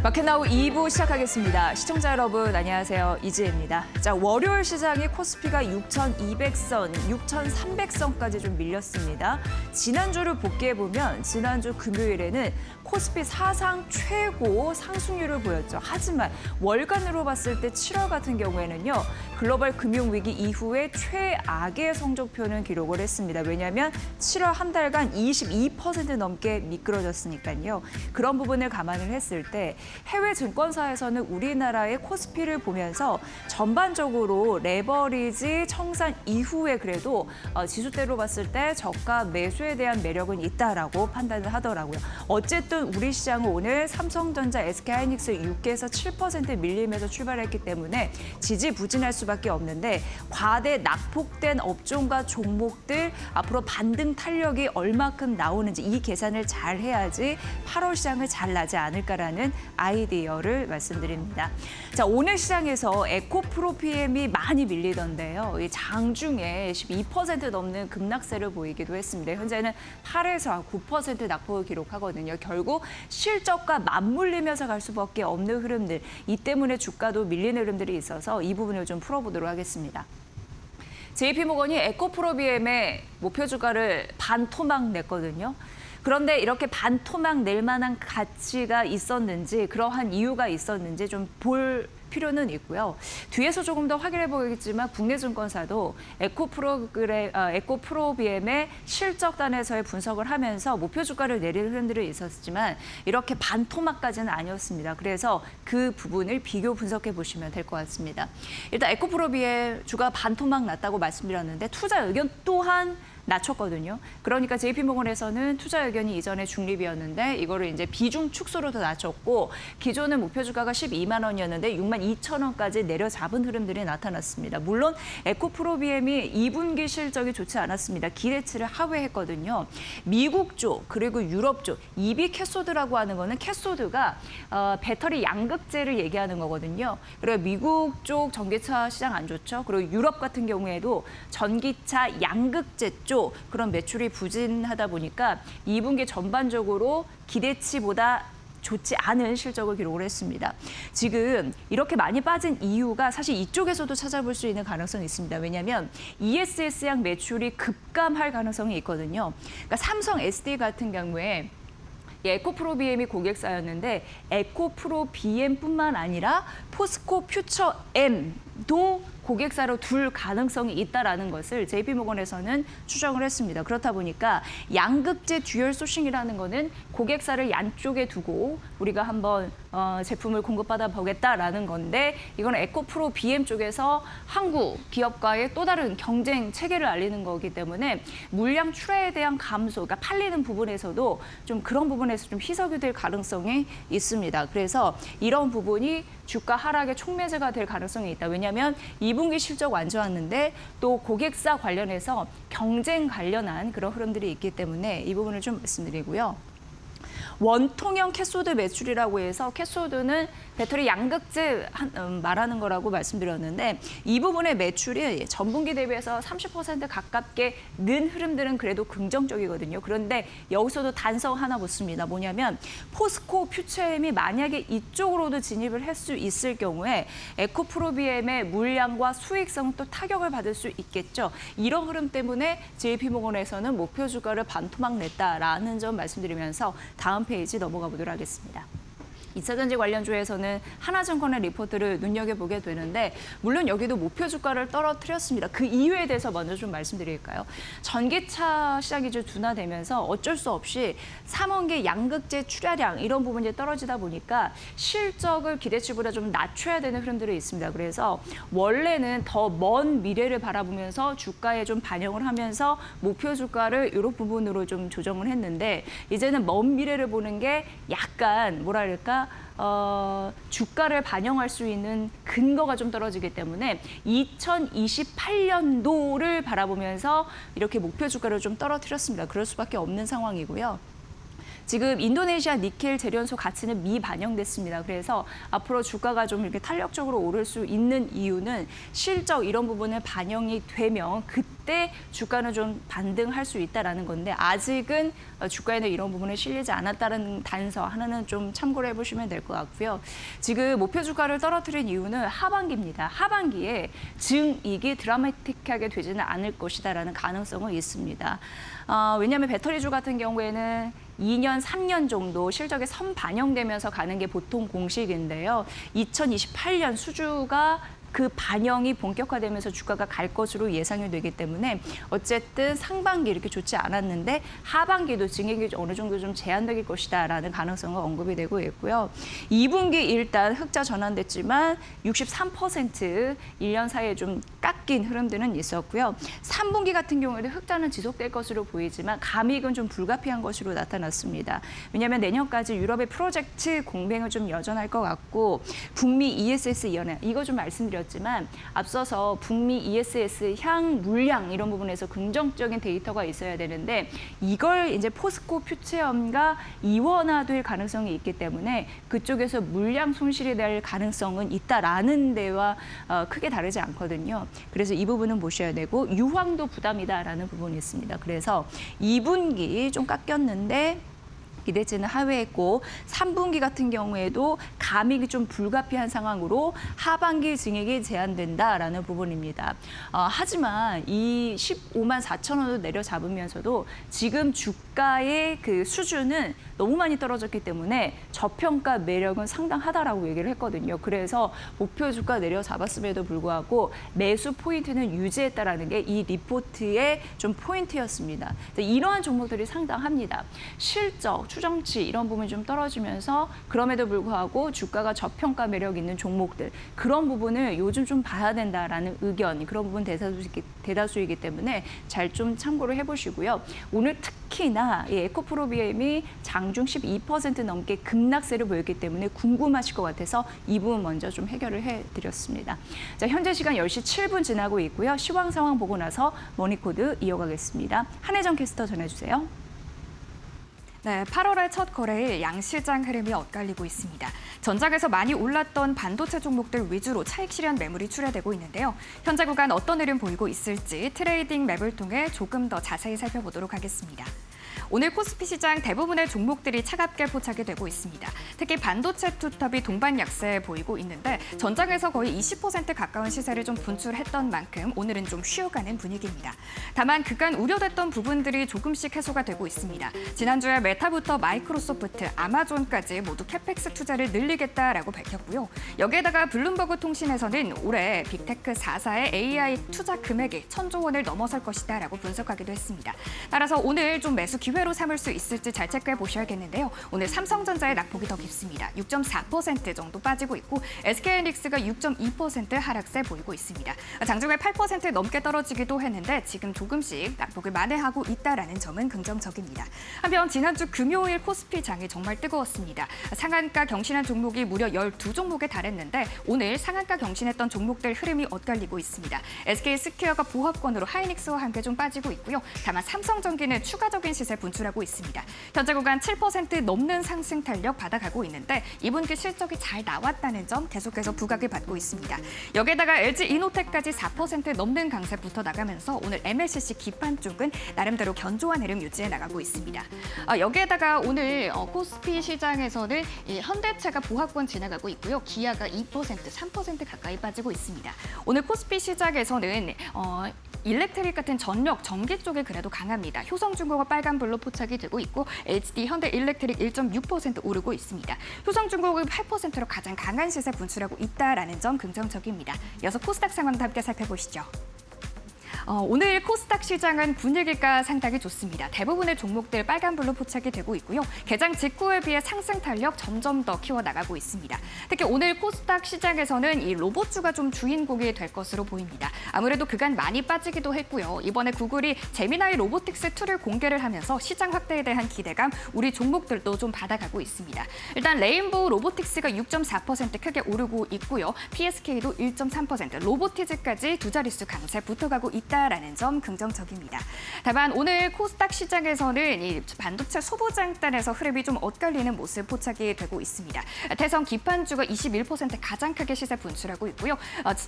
마켓나우 2부 시작하겠습니다. 시청자 여러분 안녕하세요. 이지혜입니다. 자, 월요일 시장이 코스피가 6,200선, 6,300선까지 좀 밀렸습니다. 지난주를 복귀해보면 지난주 금요일에는 코스피 사상 최고 상승률을 보였죠. 하지만 월간으로 봤을 때 7월 같은 경우에는요. 글로벌 금융위기 이후에 최악의 성적표는 기록을 했습니다. 왜냐하면 7월 한 달간 22% 넘게 미끄러졌으니까요. 그런 부분을 감안을 했을 때 해외 증권사에서는 우리나라의 코스피를 보면서 전반적으로 레버리지 청산 이후에 그래도 지수대로 봤을 때 저가 매수에 대한 매력은 있다라고 판단을 하더라고요. 어쨌든 우리 시장은 오늘 삼성전자, SK하이닉스 6에서 7% 밀림에서 출발했기 때문에 지지부진할 수밖에 없는데 과대 낙폭된 업종과 종목들 앞으로 반등 탄력이 얼마큼 나오는지 이 계산을 잘 해야지 8월 시장을 잘 나지 않을까라는 아이디어를 말씀드립니다. 자, 오늘 시장에서 에코프로 PM이 많이 밀리던데요. 이 장중에 12% 넘는 급락세를 보이기도 했습니다. 현재는 8에서 9% 낙폭을 기록하거든요. 결국 실적과 맞물리면서 갈 수밖에 없는 흐름들, 이 때문에 주가도 밀리는 흐름들이 있어서 이 부분을 좀 풀어보도록 하겠습니다. JP모건이 에코프로 PM의 목표 주가를 반토막 냈거든요. 그런데 이렇게 반토막 낼 만한 가치가 있었는지, 그러한 이유가 있었는지 좀 볼 필요는 있고요. 뒤에서 조금 더 확인해 보겠지만 국내 증권사도 에코프로 BM의 실적단에서의 분석을 하면서 목표 주가를 내리는 흐름들이 있었지만 이렇게 반토막까지는 아니었습니다. 그래서 그 부분을 비교 분석해 보시면 될 것 같습니다. 일단 에코프로 BM 주가 반토막 났다고 말씀드렸는데 투자 의견 또한 낮췄거든요. 그러니까 JP모건에서는 투자 의견이 이전에 중립이었는데 이거를 이제 비중 축소로 더 낮췄고 기존은 목표 주가가 12만 원이었는데 6만 2천 원까지 내려잡은 흐름들이 나타났습니다. 물론 에코프로 BM이 2분기 실적이 좋지 않았습니다. 기대치를 하회했거든요. 미국 쪽 그리고 유럽 쪽 EV 캐소드라고 하는 거는 캐소드가 배터리 양극재를 얘기하는 거거든요. 그리고 미국 쪽 전기차 시장 안 좋죠. 그리고 유럽 같은 경우에도 전기차 양극재 쪽 그런 매출이 부진하다 보니까 2분기 전반적으로 기대치보다 좋지 않은 실적을 기록을 했습니다. 지금 이렇게 많이 빠진 이유가 사실 이쪽에서도 찾아볼 수 있는 가능성이 있습니다. 왜냐하면 ESS양 매출이 급감할 가능성이 있거든요. 그러니까 삼성 SD 같은 경우에 에코프로 BM이 고객사였는데 에코프로 BM뿐만 아니라 포스코 퓨처 M도 고객사로 둘 가능성이 있다라는 것을 JP모건에서는 추정을 했습니다. 그렇다 보니까 양극재 듀얼 소싱이라는 거는 고객사를 양쪽에 두고 우리가 한번 제품을 공급받아 보겠다라는 건데 이건 에코프로 BM 쪽에서 한국 기업과의 또 다른 경쟁 체계를 알리는 거기 때문에 물량 출하에 대한 감소, 그러니까 팔리는 부분에서도 좀 그런 부분에서 좀 희석이 될 가능성이 있습니다. 그래서 이런 부분이 주가 하락의 촉매제가 될 가능성이 있다. 왜냐하면 2분기 실적 안 좋았는데 또 고객사 관련해서 경쟁 관련한 그런 흐름들이 있기 때문에 이 부분을 좀 말씀드리고요. 원통형 캐소드 매출이라고 해서 캐소드는 배터리 양극재 말하는 거라고 말씀드렸는데 이 부분의 매출이 전분기 대비해서 30% 가깝게 는 흐름들은 그래도 긍정적이거든요. 그런데 여기서도 단서 하나 붙습니다. 뭐냐면 포스코 퓨처엠이 만약에 이쪽으로도 진입을 할 수 있을 경우에 에코프로 BM의 물량과 수익성 또 타격을 받을 수 있겠죠. 이런 흐름 때문에 JP모건에서는 목표 주가를 반토막 냈다라는 점 말씀드리면서 다음 페이지 넘어가 보도록 하겠습니다. 2차전지 관련주에서는 하나증권의 리포트를 눈여겨보게 되는데 물론 여기도 목표 주가를 떨어뜨렸습니다. 그 이유에 대해서 먼저 좀 말씀드릴까요? 전기차 시장이 좀 둔화되면서 어쩔 수 없이 3원기 양극재 출하량 이런 부분이 떨어지다 보니까 실적을 기대치보다 좀 낮춰야 되는 흐름들이 있습니다. 그래서 원래는 더 먼 미래를 바라보면서 주가에 좀 반영을 하면서 목표 주가를 이런 부분으로 좀 조정을 했는데 이제는 먼 미래를 보는 게 약간 뭐랄까 주가를 반영할 수 있는 근거가 좀 떨어지기 때문에 2028년도를 바라보면서 이렇게 목표 주가를 좀 떨어뜨렸습니다. 그럴 수밖에 없는 상황이고요. 지금 인도네시아 니켈 재련소 가치는 미반영됐습니다. 그래서 앞으로 주가가 좀 이렇게 탄력적으로 오를 수 있는 이유는 실적 이런 부분을 반영이 되면 그때 주가는 좀 반등할 수 있다라는 건데 아직은 주가에는 이런 부분에 실리지 않았다는 단서 하나는 좀 참고를 해보시면 될 것 같고요. 지금 목표 주가를 떨어뜨린 이유는 하반기입니다. 하반기에 증이익이 드라마틱하게 되지는 않을 것이다라는 가능성은 있습니다. 왜냐하면 배터리주 같은 경우에는 2년, 3년 정도 실적에 선반영되면서 가는 게 보통 공식인데요. 2028년 수주가 그 반영이 본격화되면서 주가가 갈 것으로 예상이 되기 때문에 어쨌든 상반기 이렇게 좋지 않았는데 하반기도 증액이 어느 정도 좀 제한될 것이다라는 가능성은 언급이 되고 있고요. 2분기 일단 흑자 전환됐지만 63% 1년 사이에 좀 깎인 흐름들은 있었고요. 3분기 같은 경우에도 흑자는 지속될 것으로 보이지만 감익은 좀 불가피한 것으로 나타났습니다. 왜냐하면 내년까지 유럽의 프로젝트 공백은 좀 여전할 것 같고 북미 ESS 연회 이거 좀 말씀드렸지만 앞서서 북미 ESS 향 물량 이런 부분에서 긍정적인 데이터가 있어야 되는데 이걸 이제 포스코 퓨처엠과 이원화될 가능성이 있기 때문에 그쪽에서 물량 손실이 될 가능성은 있다라는 데와 크게 다르지 않거든요. 그래서 이 부분은 보셔야 되고 유황도 부담이다라는 부분이 있습니다. 그래서 2분기 좀 깎였는데 기대치는 하회했고 3분기 같은 경우에도 감익이 좀 불가피한 상황으로 하반기 증액이 제한된다라는 부분입니다. 하지만 이 15만 4천 원으로 내려잡으면서도 지금 주가의 그 수준은 너무 많이 떨어졌기 때문에 저평가 매력은 상당하다라고 얘기를 했거든요. 그래서 목표 주가 내려잡았음에도 불구하고 매수 포인트는 유지했다라는 게 이 리포트의 좀 포인트였습니다. 이러한 종목들이 상당합니다. 실적, 추정치 이런 부분이 좀 떨어지면서 그럼에도 불구하고 주가가 저평가 매력 있는 종목들 그런 부분을 요즘 좀 봐야 된다라는 의견 그런 부분 대다수이기 때문에 잘 좀 참고를 해보시고요. 오늘 특히나 이 에코프로비엠이 장중 12% 넘게 급락세를 보였기 때문에 궁금하실 것 같아서 이 부분 먼저 좀 해결을 해드렸습니다. 자, 현재 시간 10시 7분 지나고 있고요. 시황 상황 보고 나서 머니코드 이어가겠습니다. 한혜정 캐스터 전해주세요. 네, 8월의 첫 거래일 양시장 흐름이 엇갈리고 있습니다. 전장에서 많이 올랐던 반도체 종목들 위주로 차익 실현 매물이 출하되고 있는데요. 현재 구간 어떤 흐름 보이고 있을지 트레이딩 맵을 통해 조금 더 자세히 살펴보도록 하겠습니다. 오늘 코스피 시장 대부분의 종목들이 차갑게 포착이 되고 있습니다. 특히 반도체 투톱이 동반 약세 보이고 있는데 전장에서 거의 20% 가까운 시세를 좀 분출했던 만큼 오늘은 좀 쉬어가는 분위기입니다. 다만 그간 우려됐던 부분들이 조금씩 해소가 되고 있습니다. 지난주에 메타부터 마이크로소프트, 아마존까지 모두 캐펙스 투자를 늘리겠다라고 밝혔고요. 여기에다가 블룸버그 통신에서는 올해 빅테크 4사의 AI 투자 금액이 1,000조 원을 넘어설 것이다라고 분석하기도 했습니다. 따라서 오늘 좀 매수 기회로 삼을 수 있을지 잘 체크해 보셔야겠는데요. 오늘 삼성전자의 낙폭이 더 깊습니다. 6.4% 정도 빠지고 있고 SK하이닉스가 6.2% 하락세 보이고 있습니다. 장중에 8% 넘게 떨어지기도 했는데 지금 조금씩 낙폭을 만회하고 있다라는 점은 긍정적입니다. 한편 지난주 금요일 코스피 장이 정말 뜨거웠습니다. 상한가 경신한 종목이 무려 12종목에 달했는데 오늘 상한가 경신했던 종목들 흐름이 엇갈리고 있습니다. SK스퀘어가 보합권으로 하이닉스와 함께 좀 빠지고 있고요. 다만 삼성전기는 추가적인 시세 분출하고 있습니다. 현재 구간 7% 넘는 상승 탄력 받아가고 있는데 2분기 실적이 잘 나왔다는 점 계속해서 부각을 받고 있습니다. 여기에다가 LG이노텍까지 4% 넘는 강세 붙어 나가면서 오늘 MLCC 기판 쪽은 나름대로 견조한 흐름 유지해 나가고 있습니다. 여기에다가 오늘 코스피 시장에서는 현대차가 보합권 지나가고 있고요. 기아가 2%, 3% 가까이 빠지고 있습니다. 오늘 코스피 시장에서는 일렉트릭 같은 전력, 전기 쪽이 그래도 강합니다. 효성중공업 빨간불로 포착이 되고 있고 HD 현대일렉트릭 1.6% 오르고 있습니다. 효성중공업이 8%로 가장 강한 시세 분출하고 있다라는 점 긍정적입니다. 이어서 코스닥 상황도 함께 살펴보시죠. 오늘 코스닥 시장은 분위기가 상당히 좋습니다. 대부분의 종목들 빨간불로 포착이 되고 있고요. 개장 직후에 비해 상승 탄력 점점 더 키워나가고 있습니다. 특히 오늘 코스닥 시장에서는 이 로봇주가 좀 주인공이 될 것으로 보입니다. 아무래도 그간 많이 빠지기도 했고요. 이번에 구글이 제미나이 로보틱스 2를 공개를 하면서 시장 확대에 대한 기대감 우리 종목들도 좀 받아가고 있습니다. 일단 레인보우 로보틱스가 6.4% 크게 오르고 있고요. PSK도 1.3%, 로보티즈까지 두 자릿수 강세 붙어가고 있다. 있다라는 점 긍정적입니다. 다만 오늘 코스닥 시장에서는 이 반도체 소부장단에서 흐름이 좀 엇갈리는 모습 포착이 되고 있습니다. 태성 기판주가 21% 가장 크게 시세 분출하고 있고요.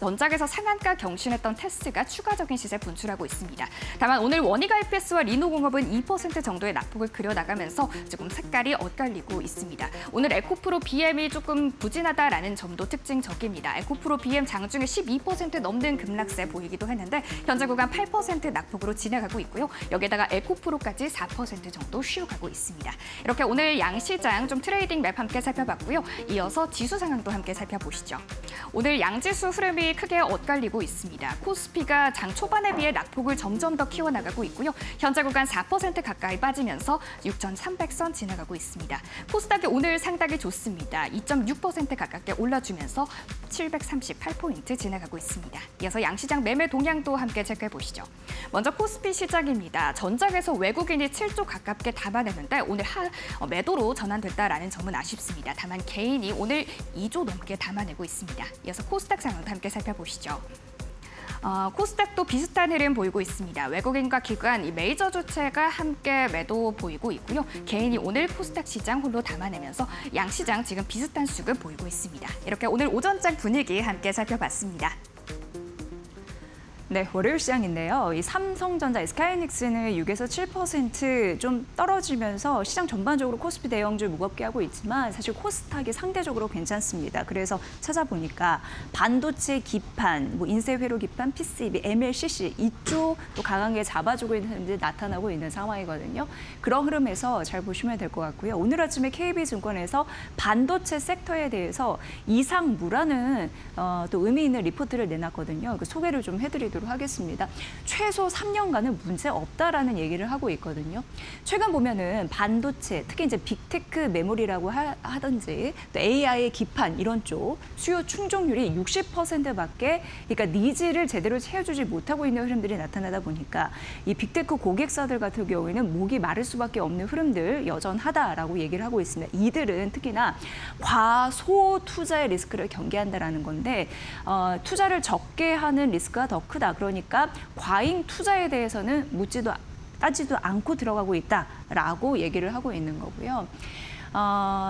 전작에서 상한가 경신했던 테스가 추가적인 시세 분출하고 있습니다. 다만 오늘 원희가 EPS와 리노공업은 2% 정도의 낙폭을 그려나가면서 조금 색깔이 엇갈리고 있습니다. 오늘 에코프로 BM이 조금 부진하다라는 점도 특징적입니다. 에코프로 BM 장중에 12% 넘는 급락세 보이기도 했는데 현재 구간 8% 낙폭으로 진행하고 있고요. 여기에다가 에코프로까지 4% 정도 쉬어가고 있습니다. 이렇게 오늘 양시장 좀 트레이딩 맵 함께 살펴봤고요. 이어서 지수 상황도 함께 살펴보시죠. 오늘 양지수 흐름이 크게 엇갈리고 있습니다. 코스피가 장 초반에 비해 낙폭을 점점 더 키워나가고 있고요. 현재 구간 4% 가까이 빠지면서 6,300선 지나가고 있습니다. 코스닥이 오늘 상당히 좋습니다. 2.6% 가깝게 올라주면서 738포인트 지나가고 있습니다. 이어서 양시장 매매 동향도 함께 체크해 보시죠. 먼저 코스피 시장입니다. 전장에서 외국인이 7조 가깝게 담아내는데 오늘 매도로 전환됐다라는 점은 아쉽습니다. 다만 개인이 오늘 2조 넘게 담아내고 있습니다. 이어서 코스닥 상황도 함께 살펴보시죠. 코스닥도 비슷한 흐름 보이고 있습니다. 외국인과 기관, 이 메이저 주체가 함께 매도 보이고 있고요. 개인이 오늘 코스닥 시장 홀로 담아내면서 양시장 지금 비슷한 수급 보이고 있습니다. 이렇게 오늘 오전장 분위기 함께 살펴봤습니다. 네, 월요일 시장인데요. 이 삼성전자, SK하이닉스는 6에서 7% 떨어지면서 시장 전반적으로 코스피 대형주 무겁게 하고 있지만 사실 코스닥이 상대적으로 괜찮습니다. 그래서 찾아보니까 반도체 기판, 인쇄 회로 기판, PCB, MLCC 이쪽도 강하게 잡아주고 있는 흐름들이 나타나고 있는 상황이거든요. 그런 흐름에서 잘 보시면 될 것 같고요. 오늘 아침에 KB증권에서 반도체 섹터에 대해서 이상무라는 또 의미 있는 리포트를 내놨거든요. 그 소개를 좀 해드리도록 하겠습니다. 최소 3년간은 문제 없다라는 얘기를 하고 있거든요. 최근 보면은 반도체, 특히 이제 빅테크 메모리라고 하든지 또 AI 기판 이런 쪽 수요 충족률이 60%밖에 그러니까 니즈를 제대로 채워주지 못하고 있는 흐름들이 나타나다 보니까 이 빅테크 고객사들 같은 경우에는 목이 마를 수밖에 없는 흐름들 여전하다라고 얘기를 하고 있습니다. 이들은 특히나 과소 투자의 리스크를 경계한다라는 건데 투자를 적게 하는 리스크가 더 크다. 그러니까 과잉 투자에 대해서는 따지도 않고 들어가고 있다라고 얘기를 하고 있는 거고요.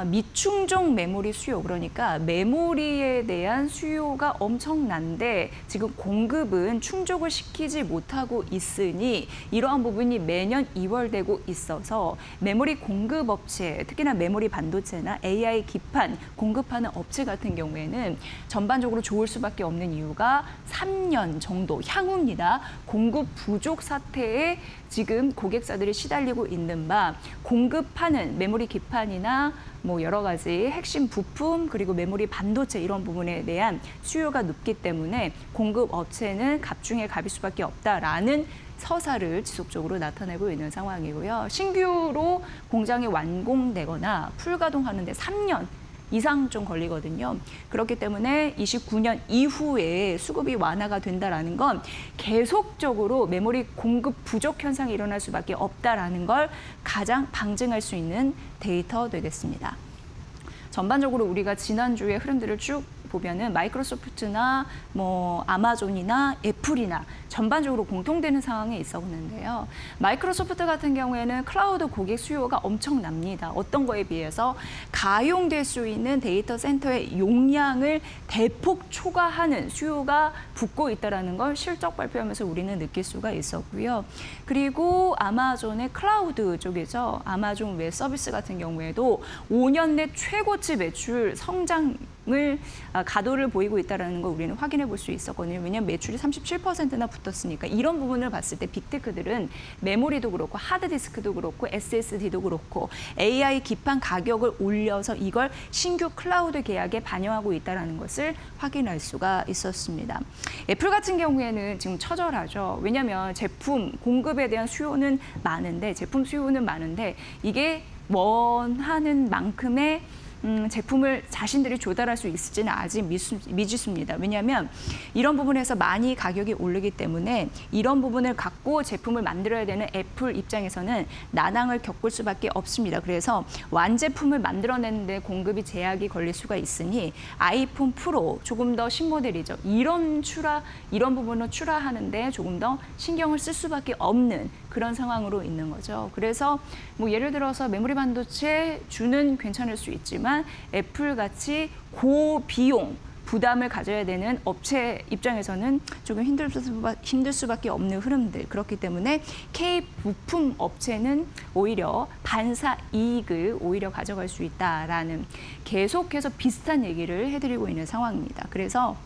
미충족 메모리 수요, 그러니까 메모리에 대한 수요가 엄청난데 지금 공급은 충족을 시키지 못하고 있으니 이러한 부분이 매년 2월 되고 있어서 메모리 공급 업체, 특히나 메모리 반도체나 AI 기판 공급하는 업체 같은 경우에는 전반적으로 좋을 수밖에 없는 이유가 3년 정도 향후입니다. 공급 부족 사태에 지금 고객사들이 시달리고 있는 바 공급하는 메모리 기판이나 여러 가지 핵심 부품 그리고 메모리 반도체 이런 부분에 대한 수요가 높기 때문에 공급 업체는 갑 중에 갑일 수밖에 없다라는 서사를 지속적으로 나타내고 있는 상황이고요. 신규로 공장이 완공되거나 풀가동하는 데 3년 이상 좀 걸리거든요. 그렇기 때문에 29년 이후에 수급이 완화가 된다라는 건 계속적으로 메모리 공급 부족 현상이 일어날 수밖에 없다라는 걸 가장 방증할 수 있는 데이터 되겠습니다. 전반적으로 우리가 지난주에 흐름들을 쭉 보면은 마이크로소프트나 아마존이나 애플이나 전반적으로 공통되는 상황에 있었는데요. 마이크로소프트 같은 경우에는 클라우드 고객 수요가 엄청납니다. 어떤 거에 비해서 가용될 수 있는 데이터 센터의 용량을 대폭 초과하는 수요가 붙고 있다는 걸 실적 발표하면서 우리는 느낄 수가 있었고요. 그리고 아마존의 클라우드 쪽이죠. 아마존 웹 서비스 같은 경우에도 5년 내 최고치 매출 성장을 가도를 보이고 있다는 걸 우리는 확인해 볼 수 있었거든요. 왜냐하면 매출이 37%나 붙었으니까 이런 부분을 봤을 때 빅테크들은 메모리도 그렇고 하드디스크도 그렇고 SSD도 그렇고 AI 기판 가격을 올려서 이걸 신규 클라우드 계약에 반영하고 있다는 것을 확인할 수가 있었습니다. 애플 같은 경우에는 지금 처절하죠. 왜냐하면 제품 공급에 대한 수요는 많은데 제품 수요는 많은데 이게 원하는 만큼의 제품을 자신들이 조달할 수 있을지는 아직 미지수입니다. 왜냐하면 이런 부분에서 많이 가격이 오르기 때문에 이런 부분을 갖고 제품을 만들어야 되는 애플 입장에서는 난항을 겪을 수밖에 없습니다. 그래서 완제품을 만들어내는데 공급이 제약이 걸릴 수가 있으니 아이폰 프로 조금 더 신모델이죠. 이런 부분을 출하하는데 조금 더 신경을 쓸 수밖에 없는 그런 상황으로 있는 거죠. 그래서 뭐 예를 들어서 메모리 반도체 주는 괜찮을 수 있지만 애플 같이 고비용 부담을 가져야 되는 업체 입장에서는 조금 힘들 수밖에 없는 흐름들. 그렇기 때문에 K 부품 업체는 오히려 반사 이익을 오히려 가져갈 수 있다라는 계속해서 비슷한 얘기를 해드리고 있는 상황입니다. 그래서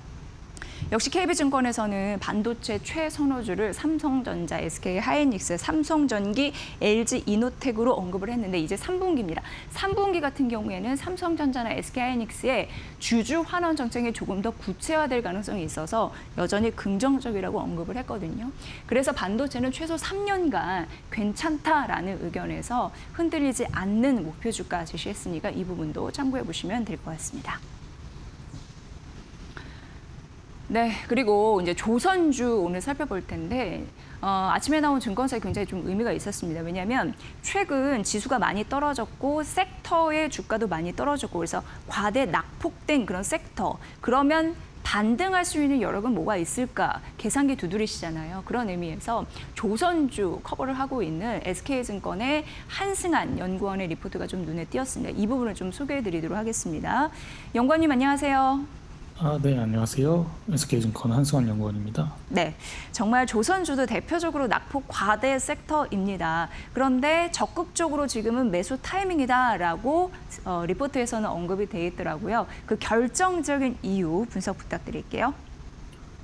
역시 KB증권에서는 반도체 최선호주를 삼성전자, SK하이닉스, 삼성전기, LG이노텍으로 언급을 했는데 이제 3분기입니다. 3분기 같은 경우에는 삼성전자나 SK하이닉스의 주주 환원 정책이 조금 더 구체화될 가능성이 있어서 여전히 긍정적이라고 언급을 했거든요. 그래서 반도체는 최소 3년간 괜찮다라는 의견에서 흔들리지 않는 목표 주가 제시했으니까 이 부분도 참고해 보시면 될 것 같습니다. 네, 그리고 이제 조선주 오늘 살펴볼 텐데 아침에 나온 증권사에 굉장히 좀 의미가 있었습니다. 왜냐하면 최근 지수가 많이 떨어졌고 섹터의 주가도 많이 떨어졌고 그래서 과대 낙폭된 그런 섹터. 그러면 반등할 수 있는 여력은 뭐가 있을까? 계산기 두드리시잖아요. 그런 의미에서 조선주 커버를 하고 있는 SK증권의 한승환 연구원의 리포트가 좀 눈에 띄었습니다. 이 부분을 좀 소개해드리도록 하겠습니다. 연구원님 안녕하세요. 네, 안녕하세요. SK증권 한승환 연구원입니다. 네, 정말 조선주도 대표적으로 낙폭 과대 섹터입니다. 그런데 적극적으로 지금은 매수 타이밍이다라고 리포트에서는 언급이 돼 있더라고요. 그 결정적인 이유 분석 부탁드릴게요.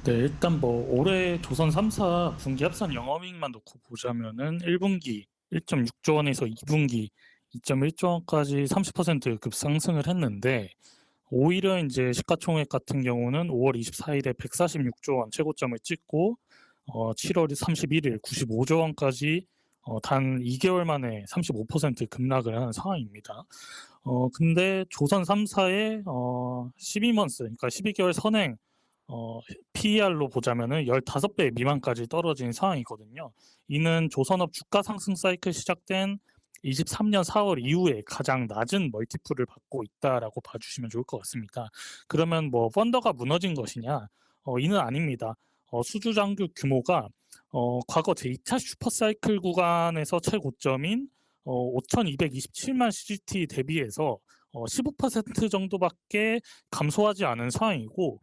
네, 일단 뭐 올해 조선 3사 분기 합산 영업이익만 놓고 보자면은 1분기 1.6조 원에서 2분기 2.1조 원까지 30% 급상승을 했는데 오히려 이제 시가총액 같은 경우는 5월 24일에 146조 원 최고점을 찍고 7월 31일 95조 원까지 단 2개월 만에 35% 급락을 하는 상황입니다. 근데 조선 3사의 12months 그러니까 12개월 선행 PER로 보자면은 15배 미만까지 떨어진 상황이거든요. 이는 조선업 주가 상승 사이클 시작된 23년 4월 이후에 가장 낮은 멀티플을 받고 있다라고 봐주시면 좋을 것 같습니다. 그러면 뭐 펀더가 무너진 것이냐? 이는 아닙니다. 수주 장교 규모가 과거 제2차 슈퍼사이클 구간에서 최고점인 5,227만 CGT 대비해서 15% 정도밖에 감소하지 않은 상황이고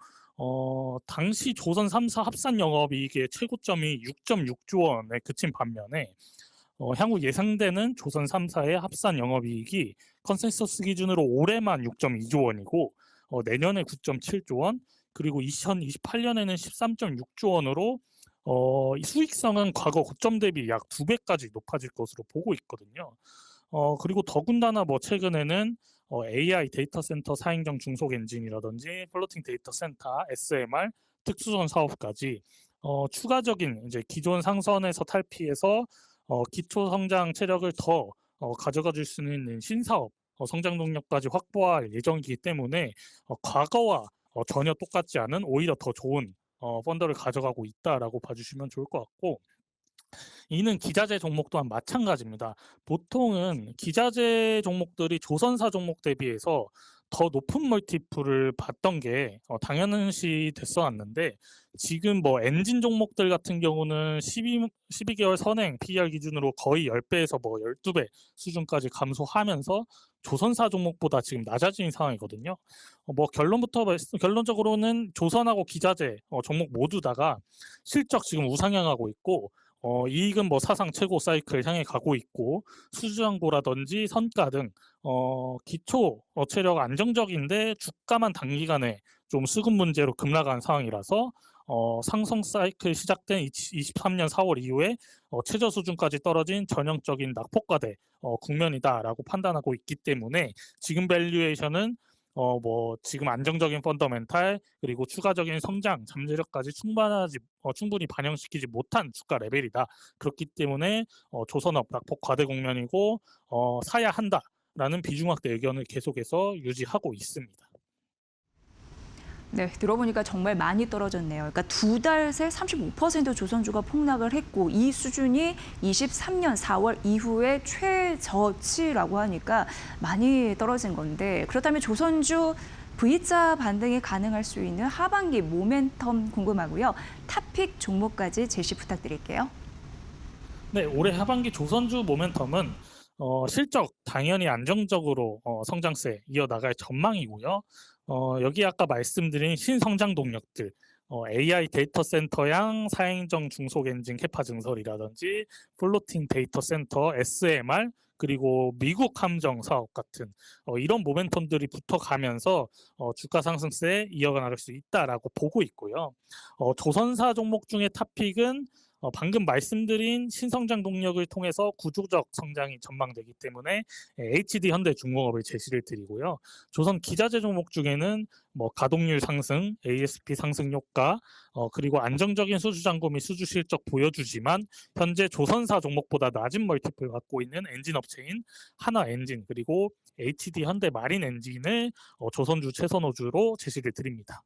당시 조선 3사 합산 영업이익의 최고점이 6.6조 원에 그친 반면에 향후 예상되는 조선 3사의 합산 영업이익이 컨센서스 기준으로 올해만 6.2조 원이고 내년에 9.7조 원 그리고 2028년에는 13.6조 원으로 수익성은 과거 고점 대비 약 2배까지 높아질 것으로 보고 있거든요. 그리고 더군다나 뭐 최근에는 AI 데이터 센터 사행정 중속 엔진이라든지 플로팅 데이터 센터 SMR 특수전 사업까지 추가적인 이제 기존 상선에서 탈피해서 기초 성장 체력을 더 가져가 줄 수 있는 신사업 성장 동력까지 확보할 예정이기 때문에 과거와 전혀 똑같지 않은 오히려 더 좋은 펀더를 가져가고 있다라고 봐주시면 좋을 것 같고 이는 기자재 종목 또한 마찬가지입니다. 보통은 기자재 종목들이 조선사 종목 대비해서 더 높은 멀티플을 받던 게 당연시 됐어 왔는데 지금 뭐 엔진 종목들 같은 경우는 12개월 선행 PER 기준으로 거의 10배에서 뭐 12배 수준까지 감소하면서 조선사 종목보다 지금 낮아진 상황이거든요. 뭐 결론적으로는 조선하고 기자재 종목 모두 다가 실적 지금 우상향하고 있고 이익은 뭐 사상 최고 사이클 향해 가고 있고 수주장고라든지 선가 등 기초 체력 안정적인데 주가만 단기간에 좀 수급 문제로 급락한 상황이라서 상승 사이클 시작된 23년 4월 이후에 최저 수준까지 떨어진 전형적인 낙폭과대 국면이다라고 판단하고 있기 때문에 지금 밸류에이션은 뭐 지금 안정적인 펀더멘탈 그리고 추가적인 성장 잠재력까지 충분히 반영시키지 못한 주가 레벨이다. 그렇기 때문에 조선업 낙폭 과대 국면이고 사야 한다. 라는 비중확대 의견을 계속해서 유지하고 있습니다. 네, 들어보니까 정말 많이 떨어졌네요. 그러니까 2달 새 35% 조선주가 폭락을 했고 이 수준이 23년 4월 이후에 최저치라고 하니까 많이 떨어진 건데 그렇다면 조선주 V자 반등이 가능할 수 있는 하반기 모멘텀 궁금하고요. 탑픽 종목까지 제시 부탁드릴게요. 네, 올해 하반기 조선주 모멘텀은 실적 당연히 안정적으로 성장세 이어나갈 전망이고요. 여기 아까 말씀드린 신성장 동력들, AI 데이터 센터양 사행정 중속 엔진 캐파 증설이라든지 플로팅 데이터 센터 SMR 그리고 미국 함정 사업 같은 이런 모멘텀들이 붙어가면서 주가 상승세 이어나갈 수 있다라고 보고 있고요. 조선사 종목 중에 탑픽은 방금 말씀드린 신성장 동력을 통해서 구조적 성장이 전망되기 때문에 HD 현대중공업을 제시를 드리고요. 조선 기자재 종목 중에는 가동률 상승, ASP 상승 효과, 그리고 안정적인 수주 잔고 및 수주 실적 보여주지만 현재 조선사 종목보다 낮은 멀티플 갖고 있는 엔진 업체인 하나엔진 그리고 HD 현대 마린 엔진을 조선주 최선호주로 제시를 드립니다.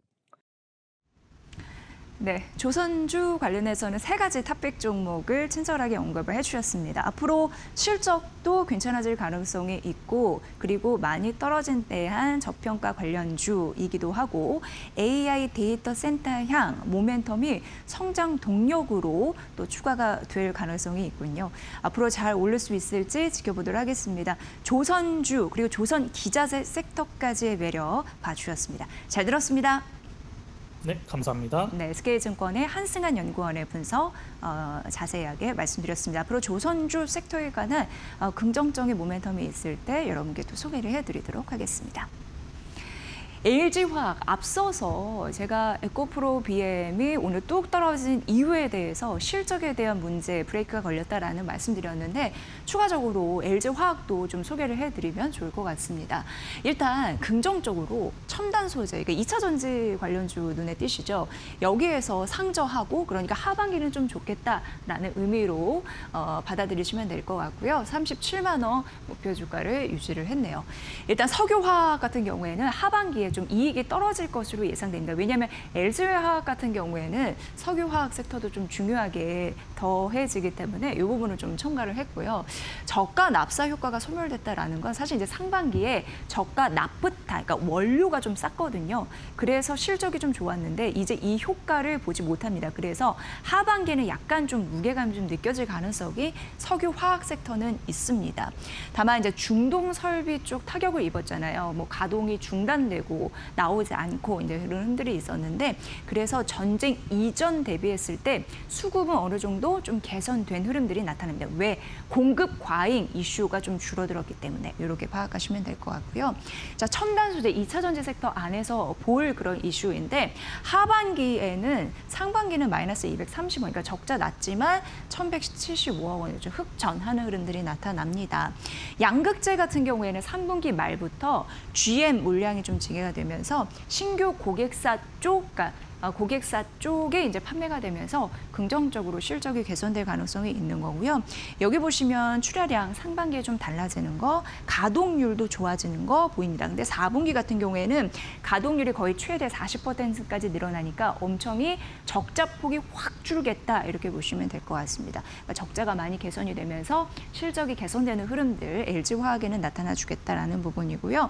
네, 조선주 관련해서는 3가지 탑픽 종목을 친절하게 언급을 해주셨습니다. 앞으로 실적도 괜찮아질 가능성이 있고 그리고 많이 떨어진 때한 저평가 관련주이기도 하고 AI 데이터 센터향 모멘텀이 성장 동력으로 또 추가가 될 가능성이 있군요. 앞으로 잘 오를 수 있을지 지켜보도록 하겠습니다. 조선주 그리고 조선 기자재 섹터까지의 매력 봐주셨습니다. 잘 들었습니다. 네, 감사합니다. 네, SK증권의 한승한 연구원의 분석 자세하게 말씀드렸습니다. 앞으로 조선주 섹터에 관한 긍정적인 모멘텀이 있을 때 여러분께 또 소개를 해드리도록 하겠습니다. LG화학 앞서서 제가 에코프로 BM이 오늘 뚝 떨어진 이유에 대해서 실적에 대한 문제 브레이크가 걸렸다라는 말씀드렸는데 추가적으로 LG화학도 좀 소개를 해드리면 좋을 것 같습니다. 일단 긍정적으로 첨단 소재, 그러니까 2차 전지 관련주 눈에 띄시죠. 여기에서 상저하고 그러니까 하반기는 좀 좋겠다라는 의미로 받아들이시면 될 것 같고요. 37만 원 목표 주가를 유지를 했네요. 일단 석유화학 같은 경우에는 하반기에 좀 이익이 떨어질 것으로 예상됩니다. 왜냐하면 LG화학 같은 경우에는 석유화학 섹터도 좀 중요하게 더해지기 때문에 이 부분을 좀 첨가를 했고요. 저가 납사 효과가 소멸됐다라는 건 사실 이제 상반기에 저가 납부타, 그러니까 원료가 좀 쌌거든요. 그래서 실적이 좀 좋았는데 이제 이 효과를 보지 못합니다. 그래서 하반기에는 약간 좀 무게감이 좀 느껴질 가능성이 석유화학 섹터는 있습니다. 다만 이제 중동 설비 쪽 타격을 입었잖아요. 뭐 가동이 중단되고 나오지 않고 이제 그런 흔들이 있었는데 그래서 전쟁 이전 대비했을 때 수급은 어느 정도 좀 개선된 흐름들이 나타납니다. 왜? 공급 과잉 이슈가 좀 줄어들었기 때문에 이렇게 파악하시면 될 것 같고요. 자, 첨단 소재 2차 전지 섹터 안에서 볼 그런 이슈인데 하반기에는 상반기는 마이너스 230원, 그러니까 적자 났지만 1,175억 원을 좀 흑전하는 흐름들이 나타납니다. 양극재 같은 경우에는 3분기 말부터 GM 물량이 좀 증가가 되면서 신규 고객사 고객사 쪽에 이제 판매가 되면서 긍정적으로 실적이 개선될 가능성이 있는 거고요. 여기 보시면 출하량 상반기에 좀 달라지는 거, 가동률도 좋아지는 거 보입니다. 근데 4분기 같은 경우에는 가동률이 거의 최대 40%까지 늘어나니까 엄청이 적자 폭이 확 줄겠다 이렇게 보시면 될 것 같습니다. 그러니까 적자가 많이 개선이 되면서 실적이 개선되는 흐름들 LG화학에는 나타나 주겠다라는 부분이고요.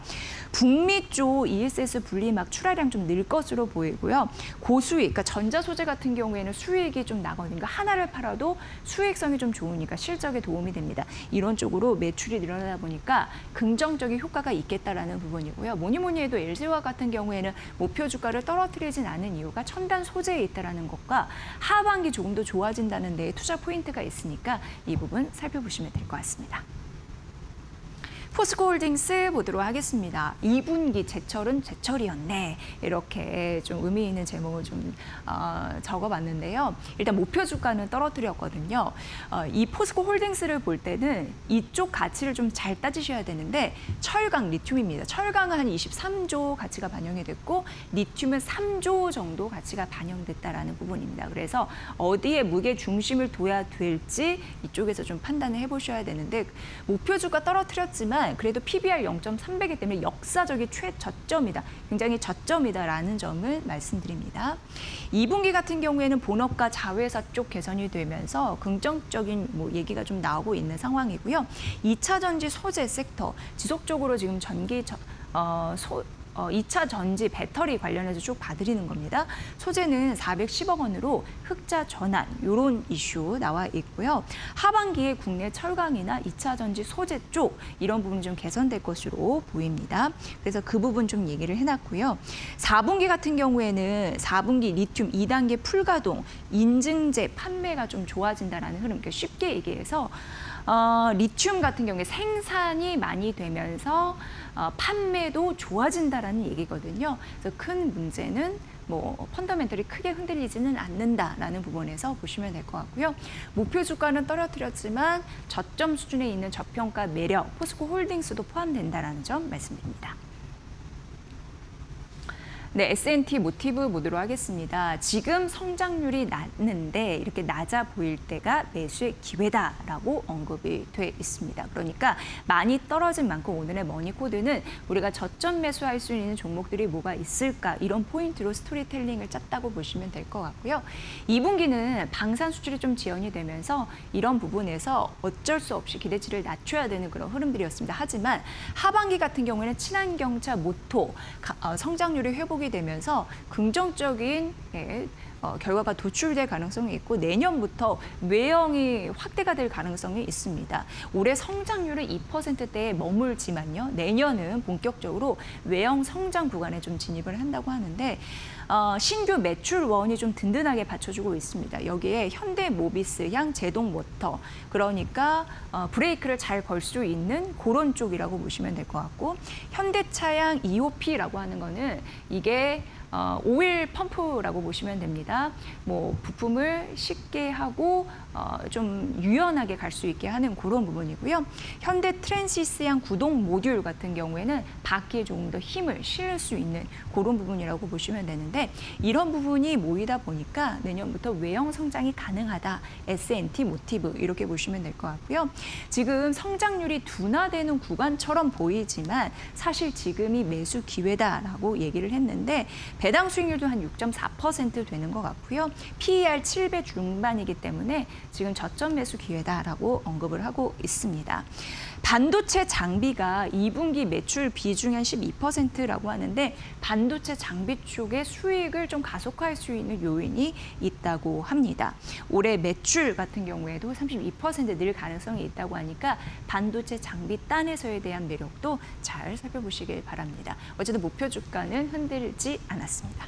북미 쪽 ESS 분리막 출하량 좀 늘 것으로 보이고요. 고수익, 그러니까 전자 소재 같은 경우에는 수익이 좀 나거든요. 그러니까 하나를 팔아도 수익성이 좀 좋으니까 실적에 도움이 됩니다. 이런 쪽으로 매출이 늘어나다 보니까 긍정적인 효과가 있겠다라는 부분이고요. 뭐니 해도 LG화학 같은 경우에는 목표 주가를 떨어뜨리진 않은 이유가 첨단 소재에 있다라는 것과 하반기 조금 더 좋아진다는 데에 투자 포인트가 있으니까 이 부분 살펴보시면 될 것 같습니다. 포스코홀딩스 보도록 하겠습니다. 2분기 제철은 제철이었네. 이렇게 좀 의미 있는 제목을 좀 적어봤는데요. 일단 목표 주가는 떨어뜨렸거든요. 이 포스코홀딩스를 볼 때는 이쪽 가치를 좀 잘 따지셔야 되는데 철강, 리튬입니다. 철강은 한 23조 가치가 반영이 됐고 리튬은 3조 정도 가치가 반영됐다라는 부분입니다. 그래서 어디에 무게 중심을 둬야 될지 이쪽에서 좀 판단을 해보셔야 되는데 목표 주가 떨어뜨렸지만 하지만 그래도 PBR 0.3배이기 때문에 역사적인 최저점이다. 굉장히 저점이다라는 점을 말씀드립니다. 2분기 같은 경우에는 본업과 자회사 쪽 개선이 되면서 긍정적인 얘기가 좀 나오고 있는 상황이고요. 2차 전지 소재 섹터 지속적으로 지금 2차 전지 배터리 관련해서 쭉 봐드리는 겁니다. 소재는 410억 원으로 흑자 전환 이런 이슈 나와 있고요. 하반기에 국내 철강이나 2차 전지 소재 쪽 이런 부분이 좀 개선될 것으로 보입니다. 그래서 그 부분 좀 얘기를 해놨고요. 4분기 같은 경우에는 4분기 리튬 2단계 풀가동 인증제 판매가 좀 좋아진다라는 흐름. 그러니까 쉽게 얘기해서 리튬 같은 경우에 생산이 많이 되면서 판매도 좋아진다라는 얘기거든요. 그래서 큰 문제는 펀더멘털이 크게 흔들리지는 않는다라는 부분에서 보시면 될 것 같고요. 목표 주가는 떨어뜨렸지만 저점 수준에 있는 저평가 매력, 포스코 홀딩스도 포함된다라는 점 말씀드립니다. 네, S&T 모티브 보도록 하겠습니다. 지금 성장률이 낮는데 이렇게 낮아 보일 때가 매수의 기회다라고 언급이 돼 있습니다. 그러니까 많이 떨어진 만큼 오늘의 머니코드는 우리가 저점 매수할 수 있는 종목들이 뭐가 있을까 이런 포인트로 스토리텔링을 짰다고 보시면 될 것 같고요. 2분기는 방산 수출이 좀 지연이 되면서 이런 부분에서 어쩔 수 없이 기대치를 낮춰야 되는 그런 흐름들이었습니다. 하지만 하반기 같은 경우에는 친환경차 모토 성장률이 회복이 되면서 긍정적인 결과가 도출될 가능성이 있고 내년부터 외형이 확대가 될 가능성이 있습니다. 올해 성장률은 2%대에 머물지만요. 내년은 본격적으로 외형 성장 구간에 좀 진입을 한다고 하는데 신규 매출원이 좀 든든하게 받쳐주고 있습니다. 여기에 현대모비스향 제동모터 그러니까 브레이크를 잘 걸 수 있는 그런 쪽이라고 보시면 될 것 같고 현대차양 EOP라고 하는 거는 이게 오일 펌프라고 보시면 됩니다. 부품을 쉽게 하고 좀 유연하게 갈 수 있게 하는 그런 부분이고요. 현대 트랜시스양 구동 모듈 같은 경우에는 바퀴에 조금 더 힘을 실을 수 있는 그런 부분이라고 보시면 되는데 이런 부분이 모이다 보니까 내년부터 외형 성장이 가능하다. S&T 모티브 이렇게 보시면 될 것 같고요. 지금 성장률이 둔화되는 구간처럼 보이지만 사실 지금이 매수 기회다라고 얘기를 했는데 배당 수익률도 한 6.4% 되는 것 같고요. PER 7배 중반이기 때문에 지금 저점 매수 기회다라고 언급을 하고 있습니다. 반도체 장비가 2분기 매출 비중이 한 12%라고 하는데 반도체 장비 쪽의 수익을 좀 가속화할 수 있는 요인이 있다고 합니다. 올해 매출 같은 경우에도 32% 늘 가능성이 있다고 하니까 반도체 장비 딴에서에 대한 매력도 잘 살펴보시길 바랍니다. 어쨌든 목표 주가는 흔들지 않았습니다.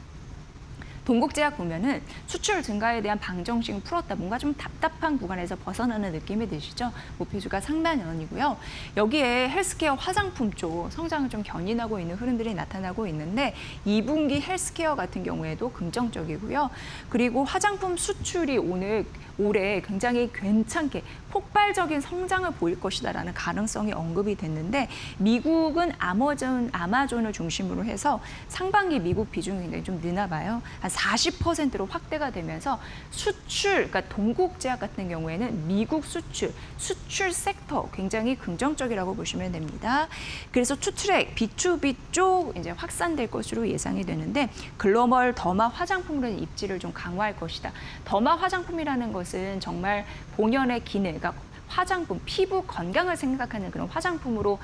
동국제약 보면은 수출 증가에 대한 방정식을 풀었다. 뭔가 좀 답답한 구간에서 벗어나는 느낌이 드시죠? 목표주가 상단연이고요. 여기에 헬스케어 화장품 쪽 성장을 좀 견인하고 있는 흐름들이 나타나고 있는데 2분기 헬스케어 같은 경우에도 긍정적이고요. 그리고 화장품 수출이 올해 굉장히 괜찮게 폭발적인 성장을 보일 것이다라는 가능성이 언급이 됐는데 미국은 아마존을 중심으로 해서 상반기 미국 비중이 굉장히 좀 느나 봐요. 한 40%로 확대가 되면서 수출, 그러니까 동국제약 같은 경우에는 미국 수출 섹터 굉장히 긍정적이라고 보시면 됩니다. 그래서 투트랙 B2B 쪽 이제 확산될 것으로 예상이 되는데 글로벌 더마 화장품으로는 입지를 좀 강화할 것이다. 더마 화장품이라는 것은 정말 본연의 기능, 그러니까 화장품, 피부 건강을 생각하는 그런 화장품으로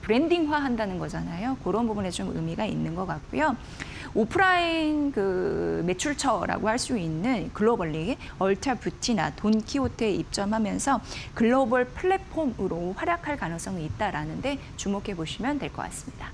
브랜딩화한다는 거잖아요. 그런 부분에 좀 의미가 있는 것 같고요. 오프라인 매출처라고 할 수 있는 글로벌리 얼타뷰티나 돈키호테에 입점하면서 글로벌 플랫폼으로 활약할 가능성이 있다라는데 주목해 보시면 될 것 같습니다.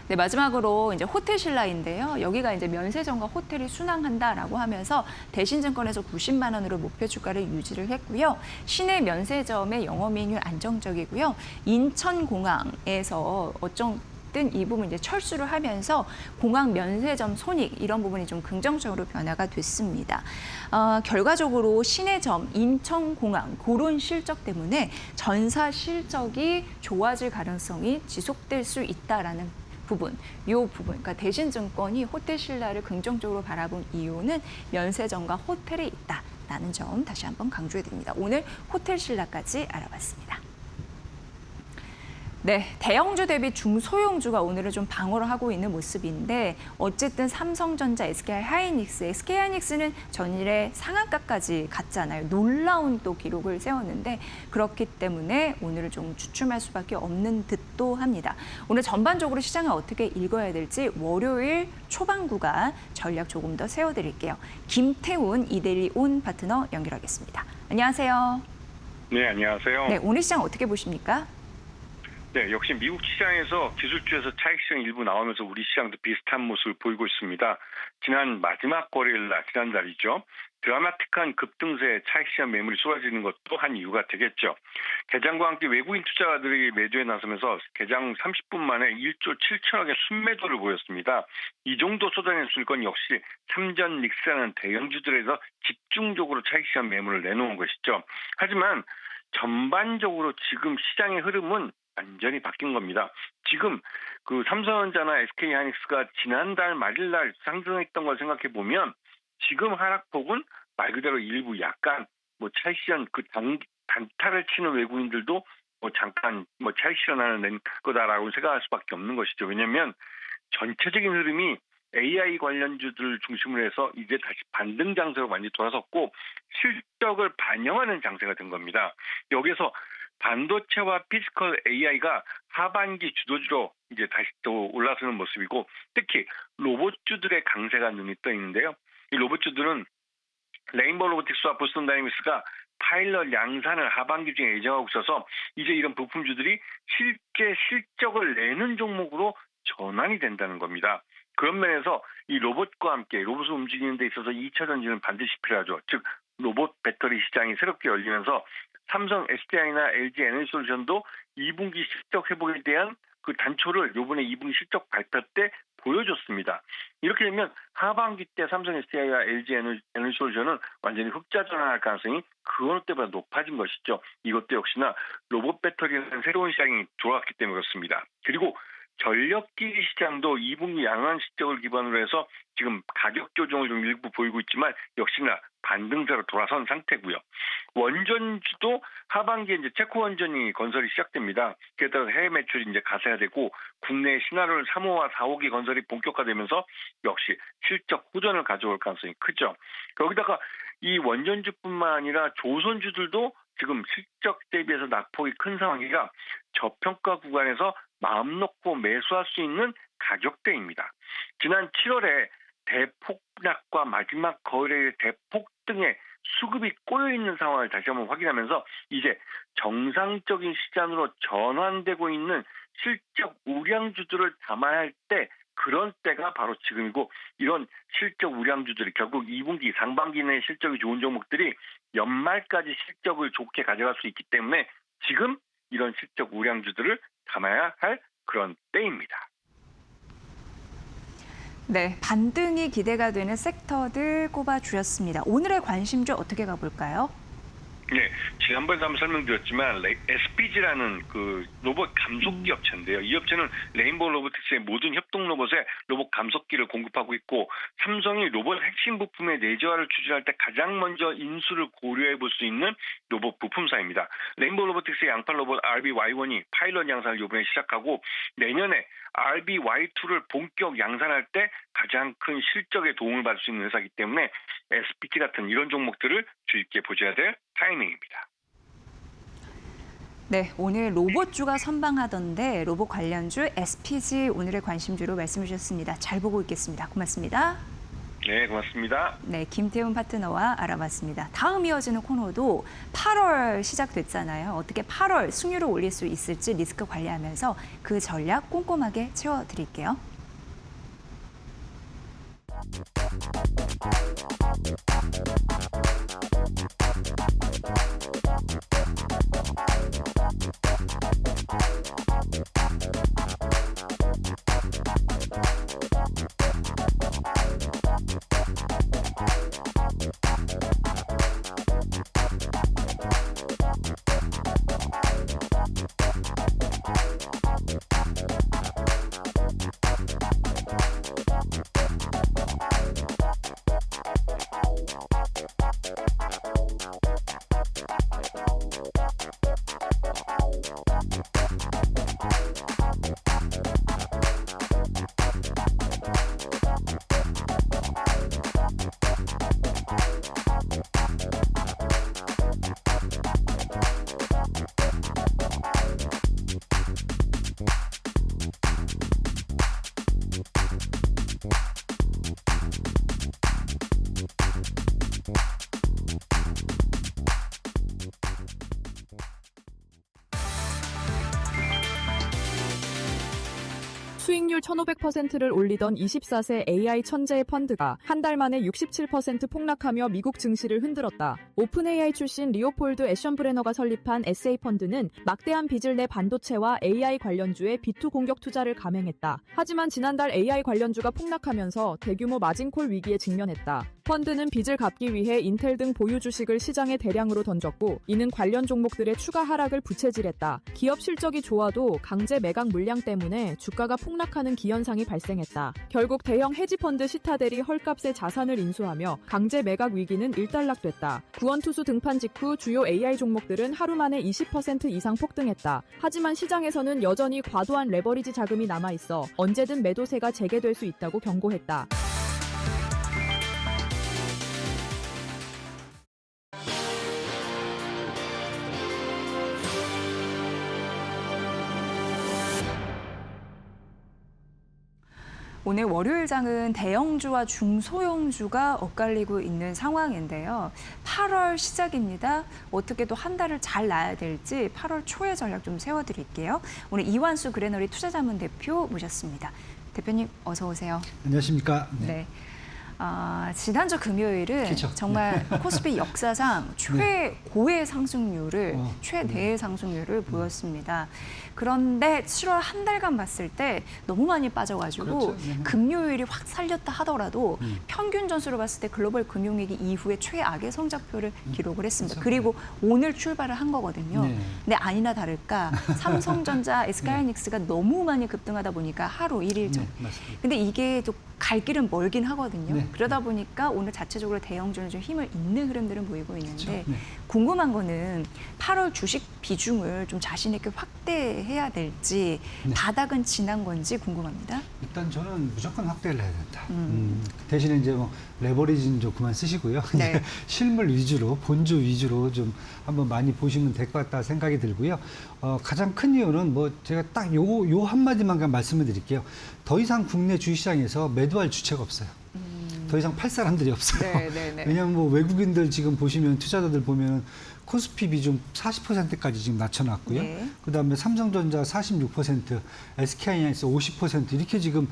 네, 마지막으로 이제 호텔신라인데요. 여기가 이제 면세점과 호텔이 순항한다라고 하면서 대신증권에서 90만 원으로 목표 주가를 유지를 했고요. 시내 면세점의 영업이익률 안정적이고요. 인천공항에서 이 부분 이제 철수를 하면서 공항 면세점 손익 이런 부분이 좀 긍정적으로 변화가 됐습니다. 결과적으로 시내점, 인천공항 그런 실적 때문에 전사 실적이 좋아질 가능성이 지속될 수 있다라는 부분, 그러니까 대신증권이 호텔신라를 긍정적으로 바라본 이유는 면세점과 호텔에 있다라는 점 다시 한번 강조해드립니다. 오늘 호텔신라까지 알아봤습니다. 네, 대형주 대비 중소형주가 오늘은 좀 방어를 하고 있는 모습인데 어쨌든 삼성전자, SK하이닉스는 전일에 상한가까지 갔잖아요. 놀라운 또 기록을 세웠는데 그렇기 때문에 오늘은 좀 주춤할 수밖에 없는 듯도 합니다. 오늘 전반적으로 시장을 어떻게 읽어야 될지 월요일 초반 구간 전략 조금 더 세워드릴게요. 김태훈 이데일리 온 파트너 연결하겠습니다. 안녕하세요. 네, 안녕하세요. 네, 오늘 시장 어떻게 보십니까? 네, 역시 미국 시장에서 기술주에서 차익 실현이 일부 나오면서 우리 시장도 비슷한 모습을 보이고 있습니다. 지난 마지막 거래일 날, 지난달이죠. 드라마틱한 급등세에 차익 실현 매물이 쏟아지는 것도 한 이유가 되겠죠. 개장과 함께 외국인 투자자들이 매도에 나서면서 개장 30분 만에 1조 7천억의 순매도를 보였습니다. 이 정도 쏟아낸 수익은 역시 삼전 릭스라는 대형주들에서 집중적으로 차익 실현 매물을 내놓은 것이죠. 하지만 전반적으로 지금 시장의 흐름은 완전히 바뀐 겁니다. 지금 그 삼성전자나 SK하이닉스가 지난달 말일날 상승했던 걸 생각해 보면 지금 하락폭은 말 그대로 일부 약간 차익 실현 단타를 치는 외국인들도 잠깐 차익 실현하는 거다라고 생각할 수밖에 없는 것이죠. 왜냐하면 전체적인 흐름이 AI 관련주들 중심으로 해서 이제 다시 반등 장세로 완전히 돌아섰고 실적을 반영하는 장세가 된 겁니다. 여기서 반도체와 피지컬 AI가 하반기 주도주로 이제 다시 또 올라서는 모습이고 특히 로봇주들의 강세가 눈에 떠 있는데요. 이 로봇주들은 레인보우 로보틱스와 보스턴 다이내믹스가 파일럿 양산을 하반기 중에 예정하고 있어서 이제 이런 부품주들이 실제 실적을 내는 종목으로 전환이 된다는 겁니다. 그런 면에서 이 로봇과 함께 로봇을 움직이는 데 있어서 2차 전지는 반드시 필요하죠. 즉 로봇 배터리 시장이 새롭게 열리면서 삼성 SDI나 LG 에너지솔루션도 2분기 실적 회복에 대한 그 단초를 이번에 2분기 실적 발표 때 보여줬습니다. 이렇게 되면 하반기 때 삼성 SDI와 LG 에너지솔루션은 완전히 흑자 전환할 가능성이 그 어느 때보다 높아진 것이죠. 이것도 역시나 로봇 배터리는 새로운 시장이 들어왔기 때문에 그렇습니다. 그리고 전력기기 시장도 2분기 양호한 실적을 기반으로 해서 지금 가격 조정을 좀 일부 보이고 있지만 역시나 반등세로 돌아선 상태고요. 원전주도 하반기에 이제 체코 원전이 건설이 시작됩니다. 그에 따라서 해외 매출이 이제 가세화되고 국내 신화를 3호와 4호기 건설이 본격화되면서 역시 실적 호전을 가져올 가능성이 크죠. 거기다가 이 원전주뿐만 아니라 조선주들도 지금 실적 대비해서 낙폭이 큰 상황이라 저평가 구간에서 마음 놓고 매수할 수 있는 가격대입니다. 지난 7월에 대폭락과 마지막 거래의 대폭등의 수급이 꼬여있는 상황을 다시 한번 확인하면서 이제 정상적인 시장으로 전환되고 있는 실적 우량주들을 담아야 할 때 그런 때가 바로 지금이고 이런 실적 우량주들이 결국 2분기 상반기 내 실적이 좋은 종목들이 연말까지 실적을 좋게 가져갈 수 있기 때문에 지금 이런 실적 우량주들을 담아야 할 그런 때입니다. 네, 반등이 기대가 되는 섹터들 꼽아주셨습니다. 오늘의 관심주 어떻게 가볼까요? 네, 지난번에도 한번 설명드렸지만 SPG라는 그 로봇 감속기 업체인데요. 이 업체는 레인보우 로보틱스의 모든 협동 로봇에 로봇 감속기를 공급하고 있고 삼성이 로봇 핵심 부품의 내재화를 추진할 때 가장 먼저 인수를 고려해 볼 수 있는 로봇 부품사입니다. 레인보우 로보틱스의 양팔 로봇 RBY1이 파일럿 양산을 이번에 시작하고 내년에 RBY2를 본격 양산할 때 가장 큰 실적에 도움을 받을 수 있는 회사이기 때문에 SPG 같은 이런 종목들을 주의 깊게 보셔야 될 타이밍입니다. 네, 오늘 로봇주가 선방하던데 로봇 관련주 SPG 오늘의 관심주로 말씀해 주셨습니다. 잘 보고 있겠습니다. 고맙습니다. 네, 고맙습니다. 네, 김태훈 파트너와 알아봤습니다. 다음 이어지는 코너도 8월 시작됐잖아요. 어떻게 8월 승률을 올릴 수 있을지 리스크 관리하면서 그 전략 꼼꼼하게 채워드릴게요. 수익률 1,500%를 올리던 24세 AI 천재의 펀드가 한 달 만에 67% 폭락하며 미국 증시를 흔들었다. 오픈 AI 출신 리오폴드 애션브레너가 설립한 SA 펀드는 막대한 빚을 내 반도체와 AI 관련주에 비투 공격 투자를 감행했다. 하지만 지난달 AI 관련주가 폭락하면서 대규모 마진콜 위기에 직면했다. 펀드는 빚을 갚기 위해 인텔 등 보유 주식을 시장에 대량으로 던졌고 이는 관련 종목들의 추가 하락을 부채질했다. 기업 실적이 좋아도 강제 매각 물량 때문에 주가가 폭락하는 기현상이 발생했다. 결국 대형 헤지펀드 시타델이 헐값에 자산을 인수하며 강제 매각 위기는 일단락됐다. 구원투수 등판 직후 주요 AI 종목들은 하루 만에 20% 이상 폭등했다. 하지만 시장에서는 여전히 과도한 레버리지 자금이 남아있어 언제든 매도세가 재개될 수 있다고 경고했다. 오늘 월요일장은 대형주와 중소형주가 엇갈리고 있는 상황인데요. 8월 시작입니다. 어떻게 또 한 달을 잘 놔야 될지 8월 초의 전략 좀 세워드릴게요. 오늘 이완수 그레너리 투자자문 대표 모셨습니다. 대표님 어서 오세요. 안녕하십니까. 네. 지난주 금요일은 그렇죠. 정말 코스피 역사상 최고의 상승률을, 최대의 상승률을 보였습니다. 그런데 7월 한 달간 봤을 때 너무 많이 빠져가지고 그렇죠. 금요일이 확 살렸다 하더라도 평균 전수로 봤을 때 글로벌 금융위기 이후에 최악의 성적표를 기록을 했습니다. 그렇죠. 그리고 오늘 출발을 한 거거든요. 네. 근데 아니나 다를까 삼성전자, SK하이닉스가 너무 많이 급등하다 보니까 하루 1일 전. 맞습니다. 근데 이게 또 갈 길은 멀긴 하거든요. 네. 그러다 보니까 오늘 자체적으로 대형주는 좀 힘을 잃는 흐름들은 보이고 있는데 그렇죠. 네. 궁금한 거는 8월 주식 비중을 좀 자신 있게 확대해야 될지 네. 바닥은 지난 건지 궁금합니다. 일단 저는 무조건 확대를 해야 된다. 대신에 이제 뭐 레버리지는 좀 그만 쓰시고요. 네. 실물 위주로, 본주 위주로 좀 한번 많이 보시면 될 것 같다 생각이 들고요. 가장 큰 이유는 뭐 제가 딱 요 한마디만 그냥 말씀을 드릴게요. 더 이상 국내 주식시장에서 매도할 주체가 없어요. 더 이상 팔 사람들이 없어요. 네. 왜냐하면 뭐 외국인들 지금 보시면 투자자들 보면 코스피 비중 40%까지 지금 낮춰놨고요. 네. 그다음에 삼성전자 46%, SK하이닉스 50% 이렇게 지금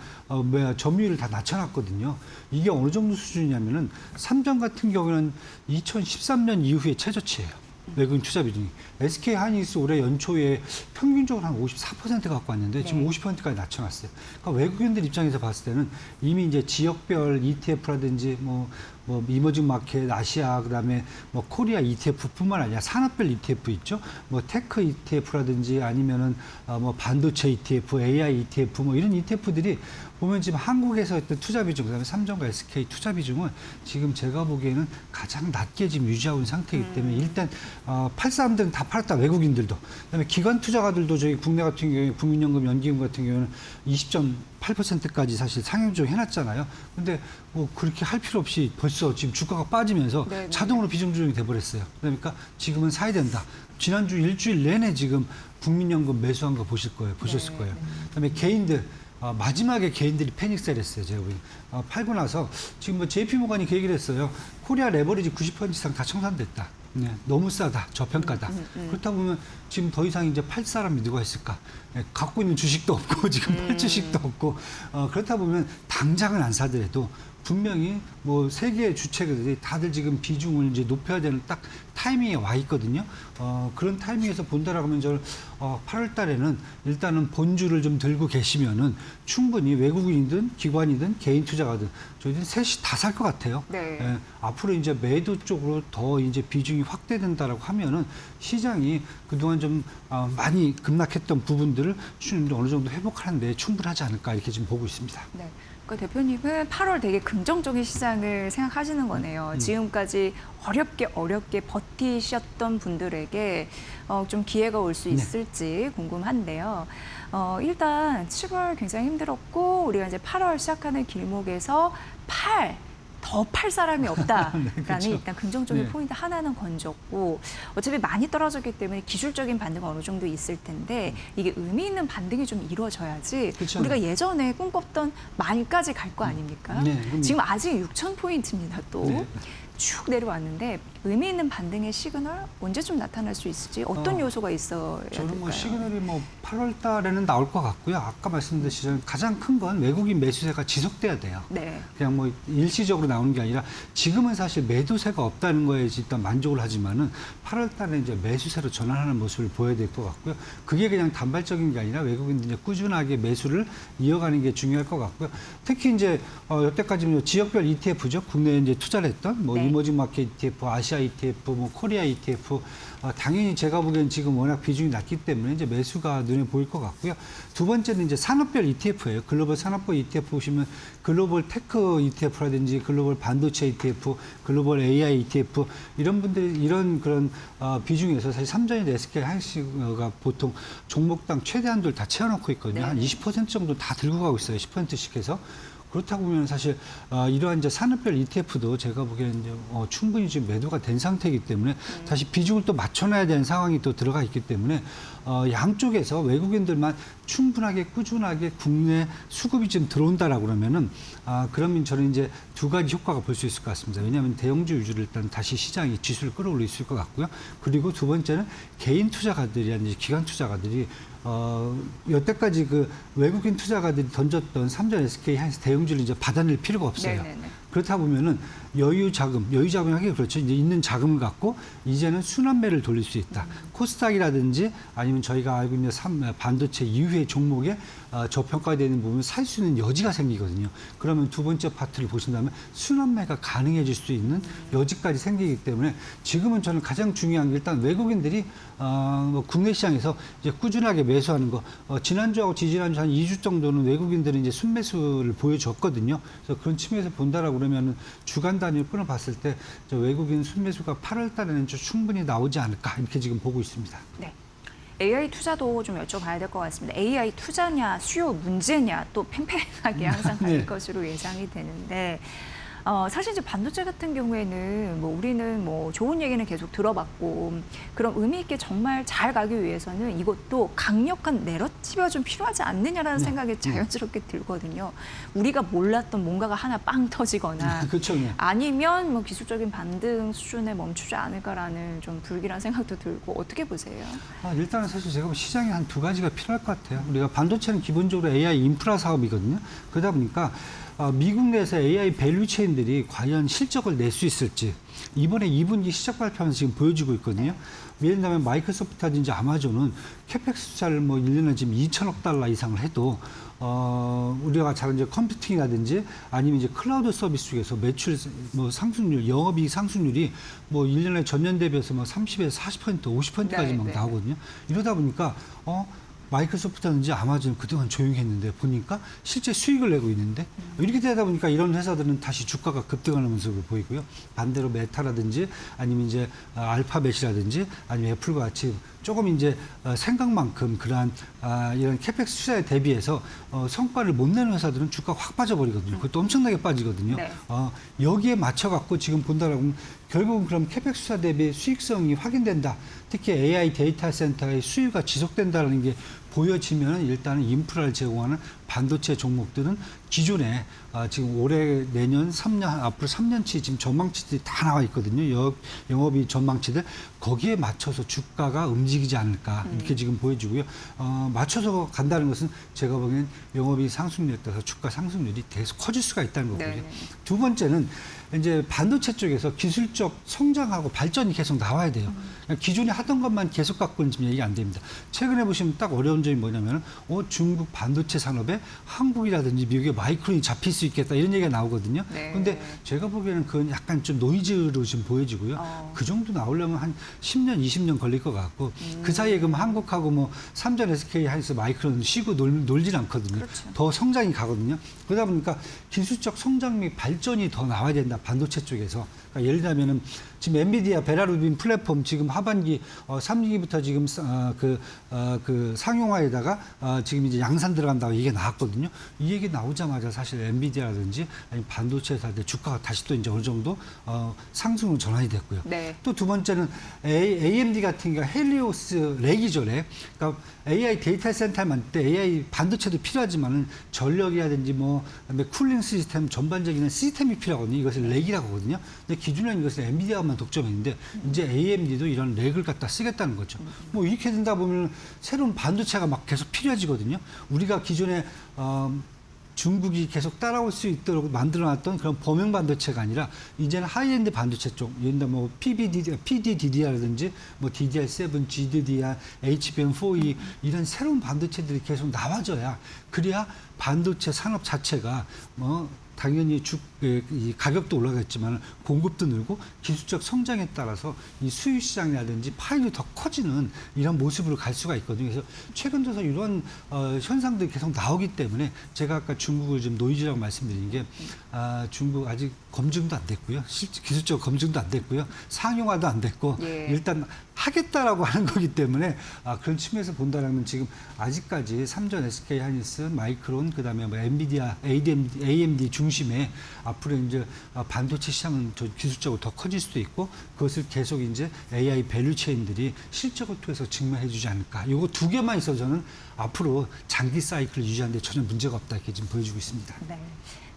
점유율을 다 낮춰놨거든요. 이게 어느 정도 수준이냐면은 삼성 같은 경우는 2013년 이후에 최저치예요. 외국인 투자 비중이. SK하이닉스 올해 연초에 평균적으로 한 54% 갖고 왔는데 지금 50%까지 낮춰놨어요. 그러니까 외국인들 입장에서 봤을 때는 이미 이제 지역별 ETF라든지 뭐 이머징 마켓, 아시아, 그다음에 뭐 코리아 ETF뿐만 아니라 산업별 ETF 있죠. 뭐 테크 ETF라든지 아니면은 뭐 반도체 ETF, AI ETF 뭐 이런 ETF들이 보면 지금 한국에서 했던 투자 비중, 그다음에 삼성과 SK 투자 비중은 지금 제가 보기에는 가장 낮게 지금 유지하고 있는 상태이기 때문에 일단 팔 사람들은 다 팔았다. 외국인들도. 그다음에 기관 투자가들도 저희 국내 같은 경우에 국민연금, 연기금 같은 경우는 20.8%까지 사실 상향조 해놨잖아요. 근데 뭐 그렇게 할 필요 없이 벌써 지금 주가가 빠지면서 네네. 자동으로 비중 조정이 돼버렸어요. 그러니까 지금은 사야 된다. 지난주 일주일 내내 지금 국민연금 매수한 거 보셨을 거예요. 그다음에 개인들. 마지막에 개인들이 패닉셀 했어요. 제가 보기엔. 팔고 나서 지금 뭐 JP모건이 그 얘기를 했어요. 코리아 레버리지 90% 이상 다 청산됐다. 네, 너무 싸다. 저평가다. 그렇다 보면 지금 더 이상 이제 팔 사람이 누가 있을까? 네, 갖고 있는 주식도 없고 지금 팔 주식도 없고 그렇다 보면 당장은 안 사더라도 분명히 뭐 세계 주체들이 다들 지금 비중을 이제 높여야 되는 딱 타이밍에 와 있거든요. 그런 타이밍에서 본다라고 하면 저는 8월 달에는 일단은 본주를 좀 들고 계시면은 충분히 외국인이든 기관이든 개인 투자가든 저희들은 셋이 다 살 것 같아요. 네. 예, 앞으로 이제 매도 쪽으로 더 이제 비중이 확대된다라고 하면은 시장이 그동안 좀 많이 급락했던 부분들을 어느 정도 회복하는데 충분하지 않을까 이렇게 지금 보고 있습니다. 네. 그러니까 대표님은 8월 되게 긍정적인 시장을 생각하시는 거네요. 지금까지 어렵게 버티셨던 분들에게 좀 기회가 올 수 있을지 궁금한데요. 일단 7월 굉장히 힘들었고 우리가 이제 8월 시작하는 길목에서 더 팔 사람이 없다라는 그렇죠. 일단 긍정적인 네. 포인트 하나는 건졌고 어차피 많이 떨어졌기 때문에 기술적인 반등은 어느 정도 있을 텐데 이게 의미 있는 반등이 좀 이루어져야지 그렇죠. 우리가 예전에 꿈꿨던 만까지 갈 거 아닙니까? 네, 그럼요. 지금 아직 6,000포인트입니다 또. 네. 쭉 내려왔는데 의미 있는 반등의 시그널 언제쯤 나타날 수 있을지 어떤 요소가 있어야 될까요? 저는 뭐 시그널이 8월 달에는 나올 것 같고요. 아까 말씀드린 가장 큰 건 외국인 매수세가 지속돼야 돼요. 네. 그냥 뭐 일시적으로 나오는 게 아니라 지금은 사실 매도세가 없다는 거에 일단 만족을 하지만은 8월 달에 이제 매수세로 전환하는 모습을 보여야 될 것 같고요. 그게 그냥 단발적인 게 아니라 외국인들이 이제 꾸준하게 매수를 이어가는 게 중요할 것 같고요. 특히 이제 여태까지 지역별 ETF죠. 국내에 이제 투자를 했던 뭐 네. 이머징 마켓 ETF, 아시아 ETF, 뭐 코리아 ETF 당연히 제가 보기엔 지금 워낙 비중이 낮기 때문에 이제 매수가 눈에 보일 것 같고요. 두 번째는 이제 산업별 ETF예요. 글로벌 산업별 ETF 보시면 글로벌 테크 ETF라든지 글로벌 반도체 ETF, 글로벌 AI ETF 이런 분들이 이런 그런 비중에서 사실 삼전이나 SK 하이닉스가 보통 종목당 최대 한도를 다 채워놓고 있거든요. 네. 한 20% 정도 다 들고 가고 있어요. 10%씩 해서. 그렇다 보면 사실 이러한 이제 산업별 ETF도 제가 보기에는 이제 충분히 지금 매도가 된 상태이기 때문에 다시 비중을 또 맞춰놔야 되는 상황이 또 들어가 있기 때문에 양쪽에서 외국인들만 충분하게 꾸준하게 국내 수급이 좀 들어온다라고 그러면은 그러면 저는 이제 두 가지 효과가 볼 수 있을 것 같습니다. 왜냐하면 대형주 위주로 일단 다시 시장이 지수를 끌어올릴 수 있을 것 같고요. 그리고 두 번째는 개인 투자가들이라든지 기관 투자가들이 여태까지 그 외국인 투자가들이 던졌던 삼전 SK 하이닉스 대형주를 이제 받아낼 필요가 없어요. 네네네. 그렇다 보면은 여유 자금이 하긴 그렇죠. 이제 있는 자금을 갖고 이제는 순환매를 돌릴 수 있다. 코스닥이라든지 아니면 저희가 알고 있는 반도체 이후의 종목에 저평가되는 부분을 살 수 있는 여지가 생기거든요. 그러면 두 번째 파트를 보신다면 순환매가 가능해질 수 있는 여지까지 생기기 때문에 지금은 저는 가장 중요한 게 일단 외국인들이 국내 시장에서 이제 꾸준하게 매수하는 거. 지난주하고 지지난주 한 2주 정도는 외국인들은 이제 순매수를 보여줬거든요. 그래서 그런 측면에서 본다라고 그러면 주간 단위로 끊어봤을 때 외국인 순매수가 8월 달에는 좀 충분히 나오지 않을까 이렇게 지금 보고 있습니다. 네. AI 투자도 좀 여쭤봐야 될 것 같습니다. AI 투자냐, 수요 문제냐, 또 팽팽하게 항상 갈 네. 것으로 예상이 되는데 사실 이제 반도체 같은 경우에는 뭐 우리는 뭐 좋은 얘기는 계속 들어봤고 그럼 의미 있게 정말 잘 가기 위해서는 이것도 강력한 내러티브가 좀 필요하지 않느냐라는 생각이 자연스럽게 들거든요. 우리가 몰랐던 뭔가가 하나 빵 터지거나 그렇죠. 네. 아니면 뭐 기술적인 반등 수준에 멈추지 않을까라는 좀 불길한 생각도 들고 어떻게 보세요? 일단은 사실 제가 시장에 한 두 가지가 필요할 것 같아요. 우리가 반도체는 기본적으로 AI 인프라 사업이거든요. 그러다 보니까 미국 내에서 AI 밸류 체인들이 과연 실적을 낼 수 있을지 이번에 2분기 실적 발표하면서 지금 보여지고 있거든요. 예를 들면 마이크로소프트라든지 아마존은 캐펙스 투자를 뭐 1년에 지금 2천억 달러 이상을 해도 우리가 잘 이제 컴퓨팅이라든지 아니면 이제 클라우드 서비스 쪽에서 매출 뭐 상승률, 영업이익 상승률이 뭐 1년에 전년 대비해서 뭐 30에서 40%, 50%까지 막 나오거든요. 이러다 보니까 마이크로소프트라든지 아마존 그동안 조용히 했는데 보니까 실제 수익을 내고 있는데 이렇게 되다 보니까 이런 회사들은 다시 주가가 급등하는 모습을 보이고요. 반대로 메타라든지 아니면 이제 알파벳이라든지 아니면 애플과 같이 조금 이제 생각만큼 그러한 이런 캐펙스 투자에 대비해서 성과를 못 내는 회사들은 주가 확 빠져버리거든요. 그것도 엄청나게 빠지거든요. 네. 여기에 맞춰갖고 지금 본다라고 하면 결국은 그럼 캐펙스 투자 대비 수익성이 확인된다. 특히 AI 데이터 센터의 수요가 지속된다는 게 보여지면 일단은 인프라를 제공하는 반도체 종목들은 기존에 지금 올해 내년 3년 앞으로 3년치 지금 전망치들이 다 나와 있거든요. 영업이 전망치들 거기에 맞춰서 주가가 움직이지 않을까 이렇게 지금 보여지고요. 맞춰서 간다는 것은 제가 보기엔 영업이 상승률에 따라서 주가 상승률이 계속 커질 수가 있다는 거고요. 네네. 두 번째는 이제 반도체 쪽에서 기술적 성장하고 발전이 계속 나와야 돼요. 기존에 하던 것만 계속 갖고는 지금 얘기 안 됩니다. 최근에 보시면 딱 어려운 점이 뭐냐면 중국 반도체 산업에 한국이라든지 미국의 마이크론이 잡힐 수 있겠다 이런 얘기가 나오거든요. 네. 그런데 제가 보기에는 그건 약간 좀 노이즈로 지금 보여지고요. 그 정도 나오려면 한 10년, 20년 걸릴 것 같고 그 사이에 그럼 한국하고 뭐 삼전 SK 하이닉스 마이크론 쉬고 놀진 않거든요. 그렇죠. 더 성장이 가거든요. 그러다 보니까 기술적 성장 및 발전이 더 나와야 된다. 반도체 쪽에서. 그러니까 예를 들면은 지금 엔비디아 베라루빈 플랫폼 지금 하반기 3기부터 지금 그 상용 상용화에다가 지금 이제 양산 들어간다고 얘기가 나왔거든요. 이 얘기 나오자마자 사실 엔비디아라든지 아니면 반도체 회사들 주가가 다시 또 이제 어느 정도 상승으로 전환이 됐고요. 네. 또 두 번째는 AMD 같은 경우가 헬리오스 렉이죠, 렉. 그러니까 AI 데이터 센터를 만들 때 AI 반도체도 필요하지만은 전력이라든지 뭐 그다음에 쿨링 시스템 전반적인 시스템이 필요하거든요. 이것을 렉이라고 하거든요. 근데 기존에는 이것을 엔비디아만 독점했는데 이제 AMD도 이런 렉을 갖다 쓰겠다는 거죠. 뭐 이렇게 된다 보면 새로운 반도체가 막 계속 필요해지거든요. 우리가 기존에 중국이 계속 따라올 수 있도록 만들어놨던 그런 범용 반도체가 아니라 이제는 하이엔드 반도체 쪽, 예를 들어 뭐 PDDR라든지 뭐 DDR7, GDDR, HBM4E 이런 새로운 반도체들이 계속 나와줘야 그래야 반도체 산업 자체가 뭐 당연히 이 가격도 올라갔지만 공급도 늘고 기술적 성장에 따라서 이 수요 시장이라든지 파일이 더 커지는 이런 모습으로 갈 수가 있거든요. 그래서 최근 들어서 이런 현상들이 계속 나오기 때문에 제가 아까 중국을 좀 노이즈라고 말씀드린 게 중국 아직 검증도 안 됐고요. 기술적 검증도 안 됐고요. 상용화도 안 됐고 예. 일단 하겠다라고 하는 거기 때문에 그런 측면에서 본다라면 지금 아직까지 삼전, SK 하이닉스, 마이크론 그다음에 뭐 엔비디아, AMD 중심의 앞으로 이제 반도체 시장은 기술적으로 더 커질 수도 있고 그것을 계속 이제 AI 밸류 체인들이 실적을 통해서 증명해주지 않을까. 요거 두 개만 있어서 저는 앞으로 장기 사이클을 유지하는 데 전혀 문제가 없다 이렇게 지금 보여주고 있습니다. 네.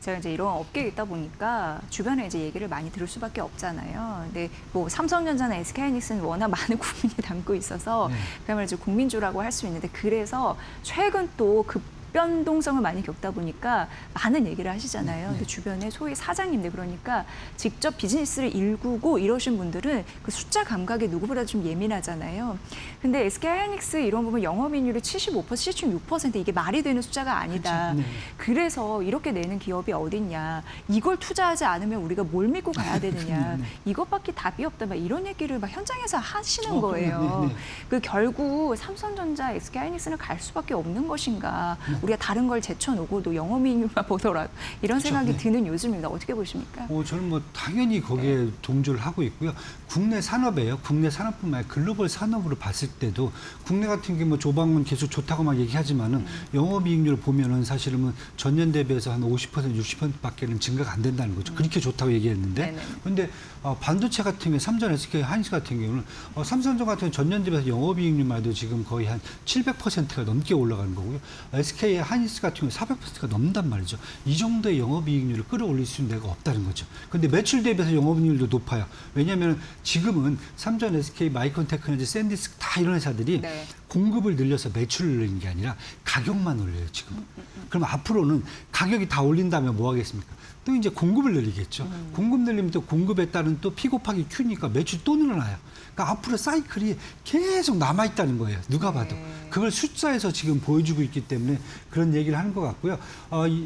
제가 이제 이런 업계에 있다 보니까 주변에 이제 얘기를 많이 들을 수밖에 없잖아요. 근데 뭐 삼성전자나 SK하이닉스는 워낙 많은 국민이 담고 있어서 네. 그야말로 이제 국민주라고 할 수 있는데 그래서 최근 또 변동성을 많이 겪다 보니까 많은 얘기를 하시잖아요. 근데 주변에 소위 사장님들 그러니까 직접 비즈니스를 일구고 이러신 분들은 그 숫자 감각에 누구보다 좀 예민하잖아요. 근데 SK하이닉스 이런 부분 영업이익률이 75%, 76% 이게 말이 되는 숫자가 아니다. 그렇죠. 네. 그래서 이렇게 내는 기업이 어딨냐. 이걸 투자하지 않으면 우리가 뭘 믿고 가야 되느냐. 네. 이것밖에 답이 없다. 막 이런 얘기를 막 현장에서 하시는 거예요. 네, 네. 그 결국 삼성전자, SK하이닉스는 갈 수밖에 없는 것인가. 우리가 다른 걸 제쳐놓고도 영업이익률만 보더라도 이런 그렇죠. 생각이 네. 드는 요즘입니다. 어떻게 보십니까? 저는 뭐 당연히 거기에 동조를 하고 있고요. 국내 산업이에요. 국내 산업뿐만 아니라 글로벌 산업으로 봤을 때도 국내 같은 경우 뭐 조방은 계속 좋다고 막 얘기하지만은 영업이익률을 보면은 사실은 뭐 전년 대비해서 한 50%, 60%밖에는 증가가 안 된다는 거죠. 그렇게 좋다고 얘기했는데, 그런데 반도체 같은 경우 삼전, SK 하이닉스 같은 경우는 삼성전 같은 경우 전년 대비해서 영업이익률만 해도 지금 거의 한 700%가 넘게 올라가는 거고요. SK 하이닉스 같은 경우 400%가 넘는단 말이죠. 이 정도의 영업이익률을 끌어올릴 수 있는 데가 없다는 거죠. 그런데 매출 대비해서 영업이익률도 높아요. 왜냐하면 지금은 삼전, SK, 마이크론 테크놀로지, 샌디스크 다 이런 회사들이 네. 공급을 늘려서 매출을 늘리는 게 아니라 가격만 올려요, 지금. 그럼 앞으로는 가격이 다 올린다면 뭐 하겠습니까? 또 이제 공급을 늘리겠죠. 공급 늘리면 또 공급에 따른 또 P 곱하기 Q니까 매출 또 늘어나요. 그러니까 앞으로 사이클이 계속 남아있다는 거예요. 누가 봐도. 그걸 숫자에서 지금 보여주고 있기 때문에 그런 얘기를 하는 것 같고요.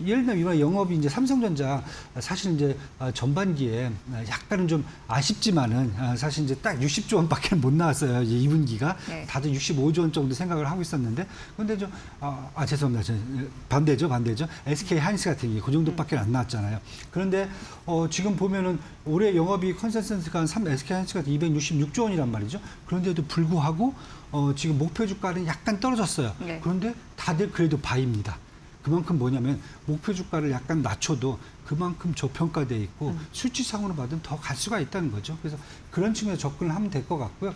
예를 들면 이번에 영업이 이제 삼성전자 사실 이제 전반기에 약간은 좀 아쉽지만은 사실 이제 딱 60조 원밖에 못 나왔어요. 이제 2분기가. 네. 다들 65조 원 정도 생각을 하고 있었는데 근데 좀 죄송합니다. 반대죠. SK 하이닉스 같은 경우 그 정도밖에 안 나왔잖아요. 그런데 지금 보면은 올해 영업이익 컨센서스가 한 SK 하이닉스가 266조 원이란 말이죠. 그런데도 불구하고 지금 목표 주가는 약간 떨어졌어요. 네. 그런데 다들 그래도 바입니다. 그만큼 뭐냐면 목표 주가를 약간 낮춰도 그만큼 저평가돼 있고 수치상으로 봐도 더 갈 수가 있다는 거죠. 그래서 그런 측면에서 접근을 하면 될 것 같고요.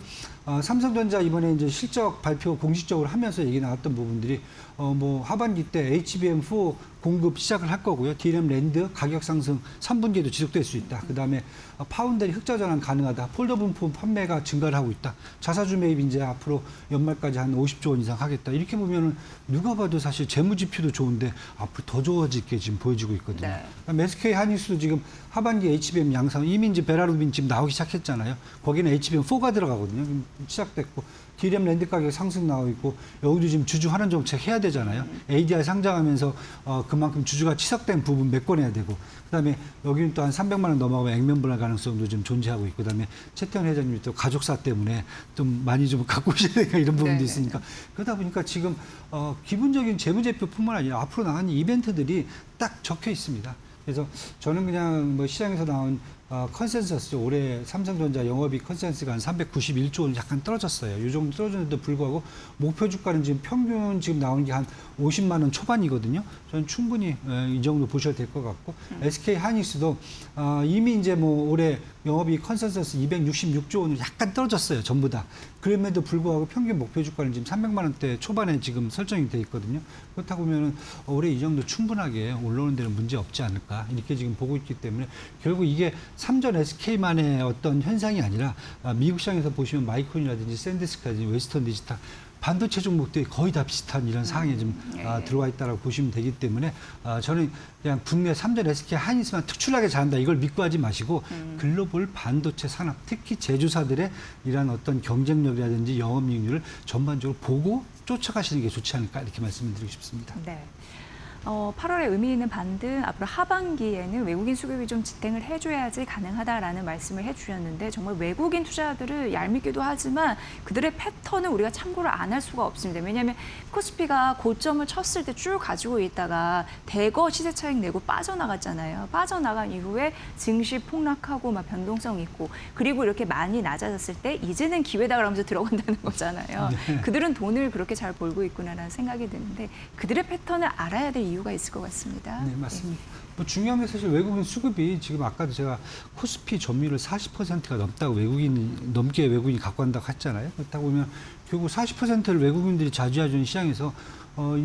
삼성전자 이번에 이제 실적 발표 공식적으로 하면서 얘기 나왔던 부분들이 뭐 하반기 때 HBM4 공급 시작을 할 거고요. DRAM 랜드 가격 상승 3분기에도 지속될 수 있다. 그다음에 파운드리 흑자 전환 가능하다. 폴더블 폰 판매가 증가를 하고 있다. 자사주 매입 이제 앞으로 연말까지 한 50조 원 이상 하겠다. 이렇게 보면은 누가 봐도 사실 재무 지표도 좋은데 앞으로 더 좋아지게 지금 보여지고 있거든요. 네. 그다음에 SK 하이닉스도 지금 하반기 HBM 양상 이미 이제 베라루빈 지금 나오기 시작했잖아요. 거기는 HBM4가 들어가거든요. 시작됐고 DRAM 랜드 가격 상승 나오고 있고 여기도 지금 주주 환원 정책 해야 되잖아요. ADR 상장하면서 그만큼 주주가 치석된 부분 메꿔내야 되고 그다음에 여기는 또 한 300만 원 넘어가면 액면 분할 가능성도 좀 존재하고 있고 그다음에 최태원 회장님이 또 가족사 때문에 좀 많이 좀 갖고 오셔야 되니까 이런 부분도 네네. 있으니까 그러다 보니까 지금 기본적인 재무제표뿐만 아니라 앞으로 나가는 이벤트들이 딱 적혀 있습니다. 그래서 저는 그냥 뭐 시장에서 나온 컨센서스 올해 삼성전자 영업이익 컨센서스가 한 391조 원 약간 떨어졌어요. 이 정도 떨어졌는데도 불구하고 목표 주가는 지금 평균 지금 나오는 게 한 50만 원 초반이거든요. 저는 충분히 이 정도 보셔도 될 것 같고 SK 하이닉스도 이미 이제 뭐 올해 영업이익 컨센서스 266조 원으로 약간 떨어졌어요. 전부 다. 그럼에도 불구하고 평균 목표 주가는 지금 300만 원대 초반에 지금 설정이 돼 있거든요. 그렇다고 보면 올해 이 정도 충분하게 올라오는 데는 문제 없지 않을까 이렇게 지금 보고 있기 때문에 결국 이게 삼전 SK만의 어떤 현상이 아니라 미국 시장에서 보시면 마이크론이라든지 샌디스크라든지 웨스턴 디지털 반도체 종목들이 거의 다 비슷한 이런 상황에 좀 들어와 있다고 보시면 되기 때문에 저는 그냥 국내 삼전 SK 하이닉스만 특출나게 잘한다 이걸 믿고 하지 마시고 글로벌 반도체 산업 특히 제조사들의 이런 어떤 경쟁력이라든지 영업이익률을 전반적으로 보고 쫓아가시는 게 좋지 않을까 이렇게 말씀을 드리고 싶습니다. 네. 8월에 의미 있는 반등, 앞으로 하반기에는 외국인 수급이 좀 지탱을 해줘야지 가능하다라는 말씀을 해주셨는데 정말 외국인 투자들을 얄밉기도 하지만 그들의 패턴을 우리가 참고를 안 할 수가 없습니다. 왜냐하면 코스피가 고점을 쳤을 때 쭉 가지고 있다가 대거 시세 차익 내고 빠져나갔잖아요. 빠져나간 이후에 증시 폭락하고 막 변동성 있고 그리고 이렇게 많이 낮아졌을 때 이제는 기회다 그러면서 들어간다는 거잖아요. 네. 그들은 돈을 그렇게 잘 벌고 있구나라는 생각이 드는데 그들의 패턴을 알아야 될 이유가 있을 것 같습니다. 네, 맞습니다. 뭐 중요한 게 사실 외국인 수급이 지금 아까도 제가 코스피 점유율 40%가 넘다고 넘게 외국인이 갖고 간다고 했잖아요. 그렇다고 보면 결국 40%를 외국인들이 차지해주는 시장에서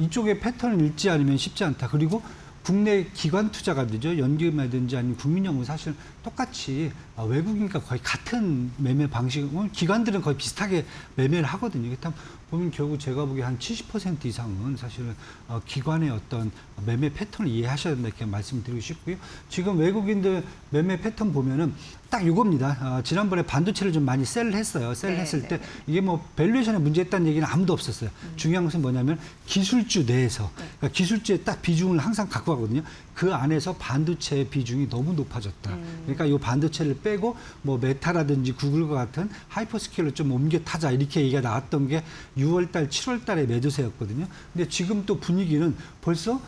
이쪽의 패턴을 읽지 않으면 쉽지 않다. 그리고 국내 기관 투자가 되죠. 연기금이라든지 아니면 국민연금 사실 똑같이 외국인과 거의 같은 매매 방식, 기관들은 거의 비슷하게 매매를 하거든요. 그렇다면 보면 결국 제가 보기에 한 70% 이상은 사실은 기관의 어떤 매매 패턴을 이해하셔야 된다 이렇게 말씀드리고 싶고요. 지금 외국인들 매매 패턴 보면은 딱 이겁니다. 지난번에 반도체를 좀 많이 셀을 했어요. 셀을 했을 때 이게 뭐 밸류에이션에 문제있다는 얘기는 아무도 없었어요. 중요한 것은 뭐냐면 기술주 내에서 그러니까 기술주에 딱 비중을 항상 갖고 가거든요. 그 안에서 반도체의 비중이 너무 높아졌다. 그러니까 이 반도체를 빼고 뭐 메타라든지 구글과 같은 하이퍼스케일로 좀 옮겨 타자 이렇게 얘기가 나왔던 게 6월달, 7월달에 매도세였거든요. 근데 지금 또 분위기는 벌써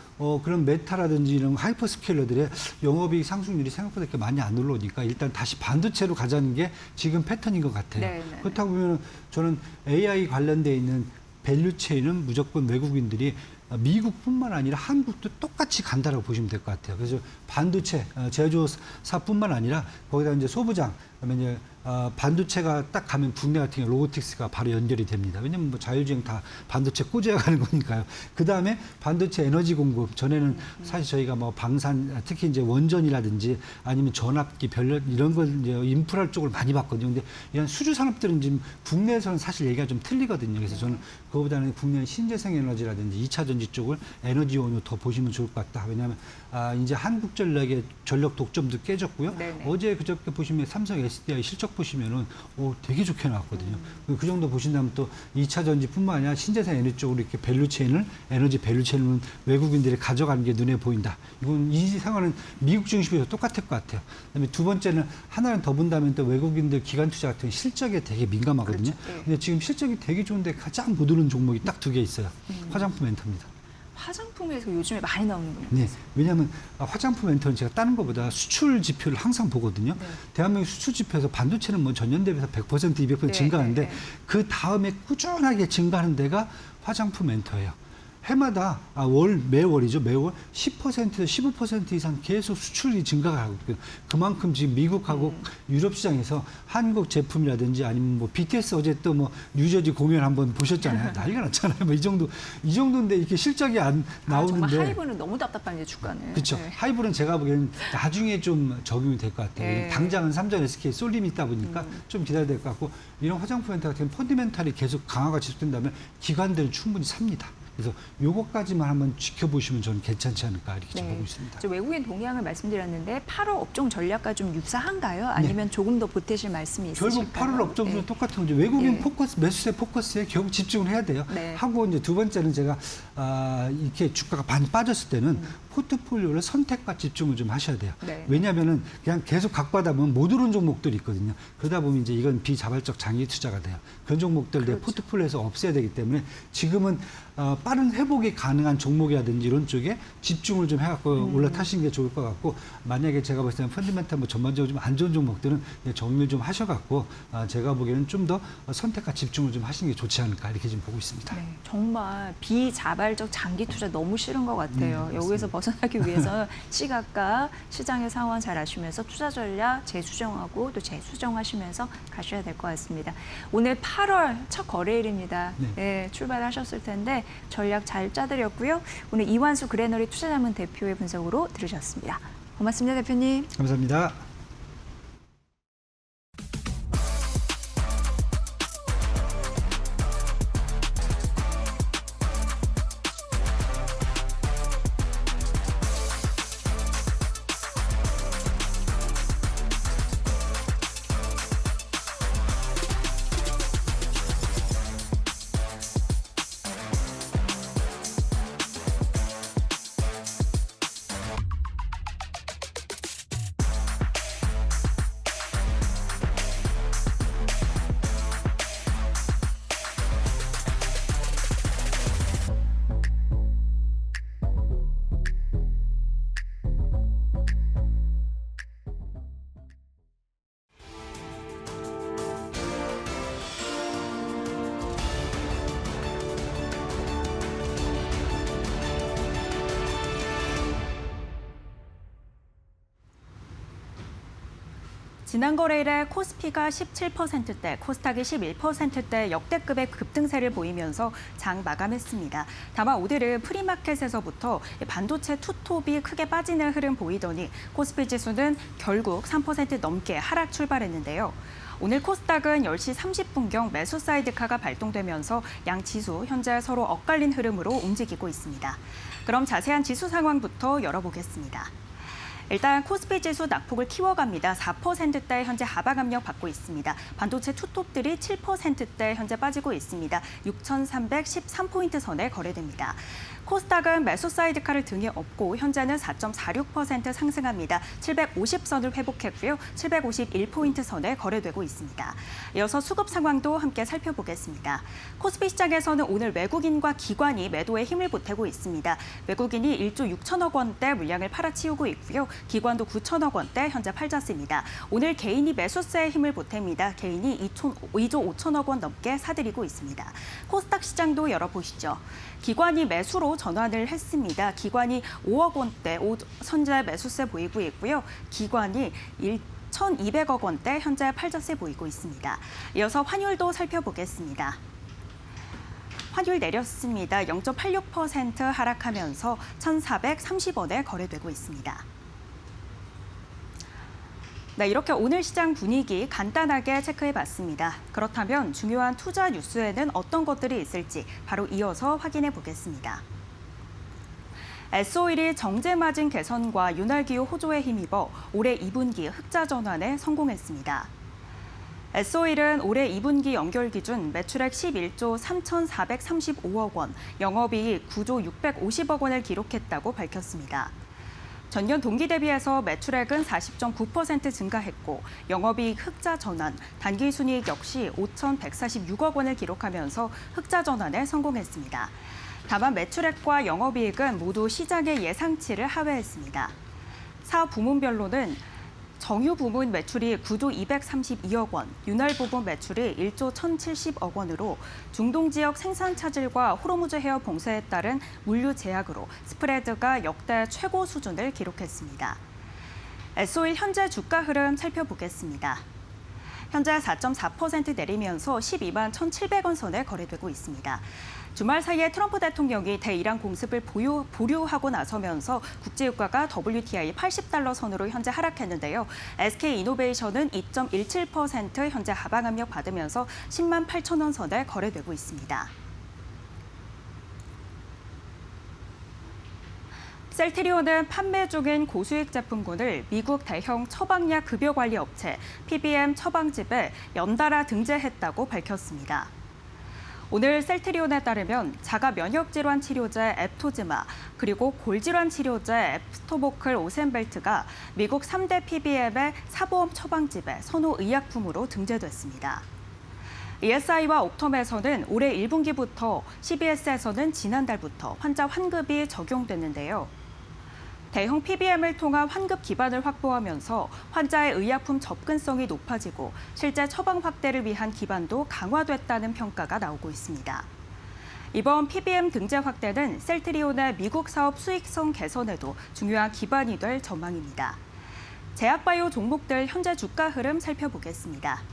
그런 메타라든지 이런 하이퍼스케일러들의 영업이익 상승률이 생각보다 이렇게 많이 안 올라오니까 일단 다시 반도체로 가자는 게 지금 패턴인 것 같아요. 네네. 그렇다고 보면 저는 AI 관련돼 있는 밸류체인은 무조건 외국인들이 미국뿐만 아니라 한국도 똑같이 간다라고 보시면 될 것 같아요. 그래서 반도체 제조사뿐만 아니라 거기다 이제 소부장, 그다음에 이제 반도체가 딱 가면 국내 같은 경우 로보틱스가 바로 연결이 됩니다. 왜냐면 뭐 자율주행 다 반도체 꽂아야 가는 거니까요. 그 다음에 반도체 에너지 공급 전에는 사실 저희가 뭐 방산 특히 이제 원전이라든지 아니면 전압기 별로 이런 걸 이제 인프라 쪽을 많이 봤거든요. 근데 이런 수주 산업들은 지금 국내에서는 사실 얘기가 좀 틀리거든요. 그래서 저는 그거보다는 국내 신재생 에너지라든지 2차 전지 쪽을 에너지원으로 더 보시면 좋을 것 같다. 왜냐하면 이제 한국전력의 전력 독점도 깨졌고요. 네네. 어제 그저께 보시면 삼성 SDI 실적 보시면은 되게 좋게 나왔거든요. 그 정도 보신다면 또 2차 전지뿐만 아니라 신재생 에너지 쪽으로 이렇게 밸류체인을 에너지 밸류체인을 외국인들이 가져가는 게 눈에 보인다. 이건 이 상황은 미국 증시에서 똑같을 것 같아요. 그다음에 두 번째는 하나는 더 본다면 또 외국인들 기관 투자 같은 실적에 되게 민감하거든요. 그렇죠. 네. 근데 지금 실적이 되게 좋은데 가장 못 오른 종목이 딱 두 개 있어요. 화장품 엔터입니다. 화장품에서 요즘에 많이 나오는군요. 네, 왜냐하면 화장품 엔터는 제가 다른 것보다 수출 지표를 항상 보거든요. 네. 대한민국 수출 지표에서 반도체는 뭐 전년 대비해서 100%, 200% 네, 증가하는데 네. 그 다음에 꾸준하게 증가하는 데가 화장품 엔터예요. 해마다 매월이죠. 매월 10%에서 15% 이상 계속 수출이 증가가 하고 있거든요. 그만큼 지금 미국하고 유럽 시장에서 한국 제품이라든지 아니면 뭐 BTS 어제 또 뭐 뉴저지 공연 한번 보셨잖아요. 난리가 났잖아요. 뭐 이 정도인데 이렇게 실적이 안 나오는데. 정말 하이브는 너무 답답한데 주가는. 그렇죠. 네. 하이브는 제가 보기에는 나중에 좀 적용이 될 것 같아요. 네. 당장은 삼전 SK 쏠림이 있다 보니까 좀 기다려야 될 것 같고 이런 화장품 엔터 같은 펀디멘탈이 계속 강화가 지속된다면 기관들은 충분히 삽니다. 그래서 요것까지만 한번 지켜보시면 저는 괜찮지 않을까 이렇게 좀 보고 있습니다. 저 외국인 동향을 말씀드렸는데 8월 업종 전략과 좀 유사한가요? 아니면 조금 더 보태실 말씀이 있으실까요? 결국 8월 업종도 네. 똑같은 거죠. 외국인 네. 포커스, 매수세 포커스에 결국 집중을 해야 돼요. 네. 하고 이제 두 번째는 제가 이렇게 주가가 많이 빠졌을 때는 포트폴리오를 선택과 집중을 좀 하셔야 돼요. 네. 왜냐하면은 그냥 계속 각받아 보면 못 오른 종목들이 있거든요. 그러다 보면 이제 이건 비자발적 장기 투자가 돼요. 그런 종목들 내 포트폴리오에서 없애야 되기 때문에 지금은 빠른 회복이 가능한 종목이라든지 이런 쪽에 집중을 좀 해갖고 올라타시는 게 좋을 것 같고, 만약에 제가 봤을 때는 펀드멘탈 뭐 전반적으로 좀 안 좋은 종목들은 정리를 좀 하셔갖고 제가 보기에는 좀 더 선택과 집중을 좀 하시는 게 좋지 않을까 이렇게 좀 보고 있습니다. 네, 정말 비자발적 장기 투자 너무 싫은 것 같아요. 맞습니다. 여기서 벗어나기 위해서 시각과 시장의 상황 잘 아시면서 투자 전략 재수정하고 또 재수정하시면서 가셔야 될 것 같습니다. 오늘 8월 첫 거래일입니다. 네. 네, 출발하셨을 텐데 전략 잘 짜드렸고요. 오늘 이완수 그레너리 투자자문 대표의 분석으로 들으셨습니다. 고맙습니다, 대표님. 감사합니다. 지난 거래일에 코스피가 17%대, 코스닥이 11%대 역대급의 급등세를 보이면서 장 마감했습니다. 다만 오늘은 프리마켓에서부터 반도체 투톱이 크게 빠지는 흐름 보이더니 코스피 지수는 결국 3% 넘게 하락 출발했는데요. 오늘 코스닥은 10시 30분경 매수 사이드카가 발동되면서 양 지수 현재 서로 엇갈린 흐름으로 움직이고 있습니다. 그럼 자세한 지수 상황부터 열어보겠습니다. 일단 코스피 지수 낙폭을 키워갑니다. 4%대 현재 하방 압력 받고 있습니다. 반도체 투톱들이 7%대 현재 빠지고 있습니다. 6,313포인트 선에 거래됩니다. 코스닥은 매수 사이드카를 등에 업고 현재는 4.46% 상승합니다. 750선을 회복했고요. 751포인트 선에 거래되고 있습니다. 이어서 수급 상황도 함께 살펴보겠습니다. 코스피 시장에서는 오늘 외국인과 기관이 매도에 힘을 보태고 있습니다. 외국인이 1조 6천억 원대 물량을 팔아치우고 있고요. 기관도 9천억 원대 현재 팔졌습니다. 오늘 개인이 매수세에 힘을 보탭니다. 개인이 2조 5천억 원 넘게 사들이고 있습니다. 코스닥 시장도 열어보시죠. 기관이 매수로 전환을 했습니다. 기관이 5억 원대 현재 매수세 보이고 있고요. 기관이 1,200억 원대 현재 팔자세 보이고 있습니다. 이어서 환율도 살펴보겠습니다. 환율 내렸습니다. 0.86% 하락하면서 1,430원에 거래되고 있습니다. 네, 이렇게 오늘 시장 분위기 간단하게 체크해봤습니다. 그렇다면 중요한 투자 뉴스에는 어떤 것들이 있을지 바로 이어서 확인해 보겠습니다. S-오일이 정제마진 개선과 윤활기유 호조에 힘입어 올해 2분기 흑자 전환에 성공했습니다. S-오일은 올해 2분기 연결 기준 매출액 11조 3,435억 원, 영업이익 9조 650억 원을 기록했다고 밝혔습니다. 전년 동기 대비해서 매출액은 40.9% 증가했고 영업이익 흑자 전환, 단기순이익 역시 5,146억 원을 기록하면서 흑자 전환에 성공했습니다. 다만 매출액과 영업이익은 모두 시장의 예상치를 하회했습니다. 사업 부문별로는 정유 부문 매출이 9조 232억 원, 윤활 부문 매출이 1조 1,070억 원으로 중동 지역 생산 차질과 호르무즈 해협 봉쇄에 따른 물류 제약으로 스프레드가 역대 최고 수준을 기록했습니다. S-오일 현재 주가 흐름 살펴보겠습니다. 현재 4.4% 내리면서 12만 1,700원 선에 거래되고 있습니다. 주말 사이에 트럼프 대통령이 대이란 공습을 보류하고 나서면서 국제유가가 WTI 80달러 선으로 현재 하락했는데요. SK이노베이션은 2.17% 현재 하방 압력 받으면서 10만 8천 원 선에 거래되고 있습니다. 셀트리온은 판매 중인 고수익 제품군을 미국 대형 처방약 급여관리 업체 PBM 처방집에 연달아 등재했다고 밝혔습니다. 오늘 셀트리온에 따르면 자가 면역 질환 치료제 앱토즈마 그리고 골질환 치료제 앱스토보클 오센벨트가 미국 3대 PBM의 사보험 처방집에 선호 의약품으로 등재됐습니다. ESI와 옥텀에서는 올해 1분기부터, CVS에서는 지난달부터 환자 환급이 적용됐는데요. 대형 PBM을 통한 환급 기반을 확보하면서 환자의 의약품 접근성이 높아지고 실제 처방 확대를 위한 기반도 강화됐다는 평가가 나오고 있습니다. 이번 PBM 등재 확대는 셀트리온의 미국 사업 수익성 개선에도 중요한 기반이 될 전망입니다. 제약바이오 종목들 현재 주가 흐름 살펴보겠습니다.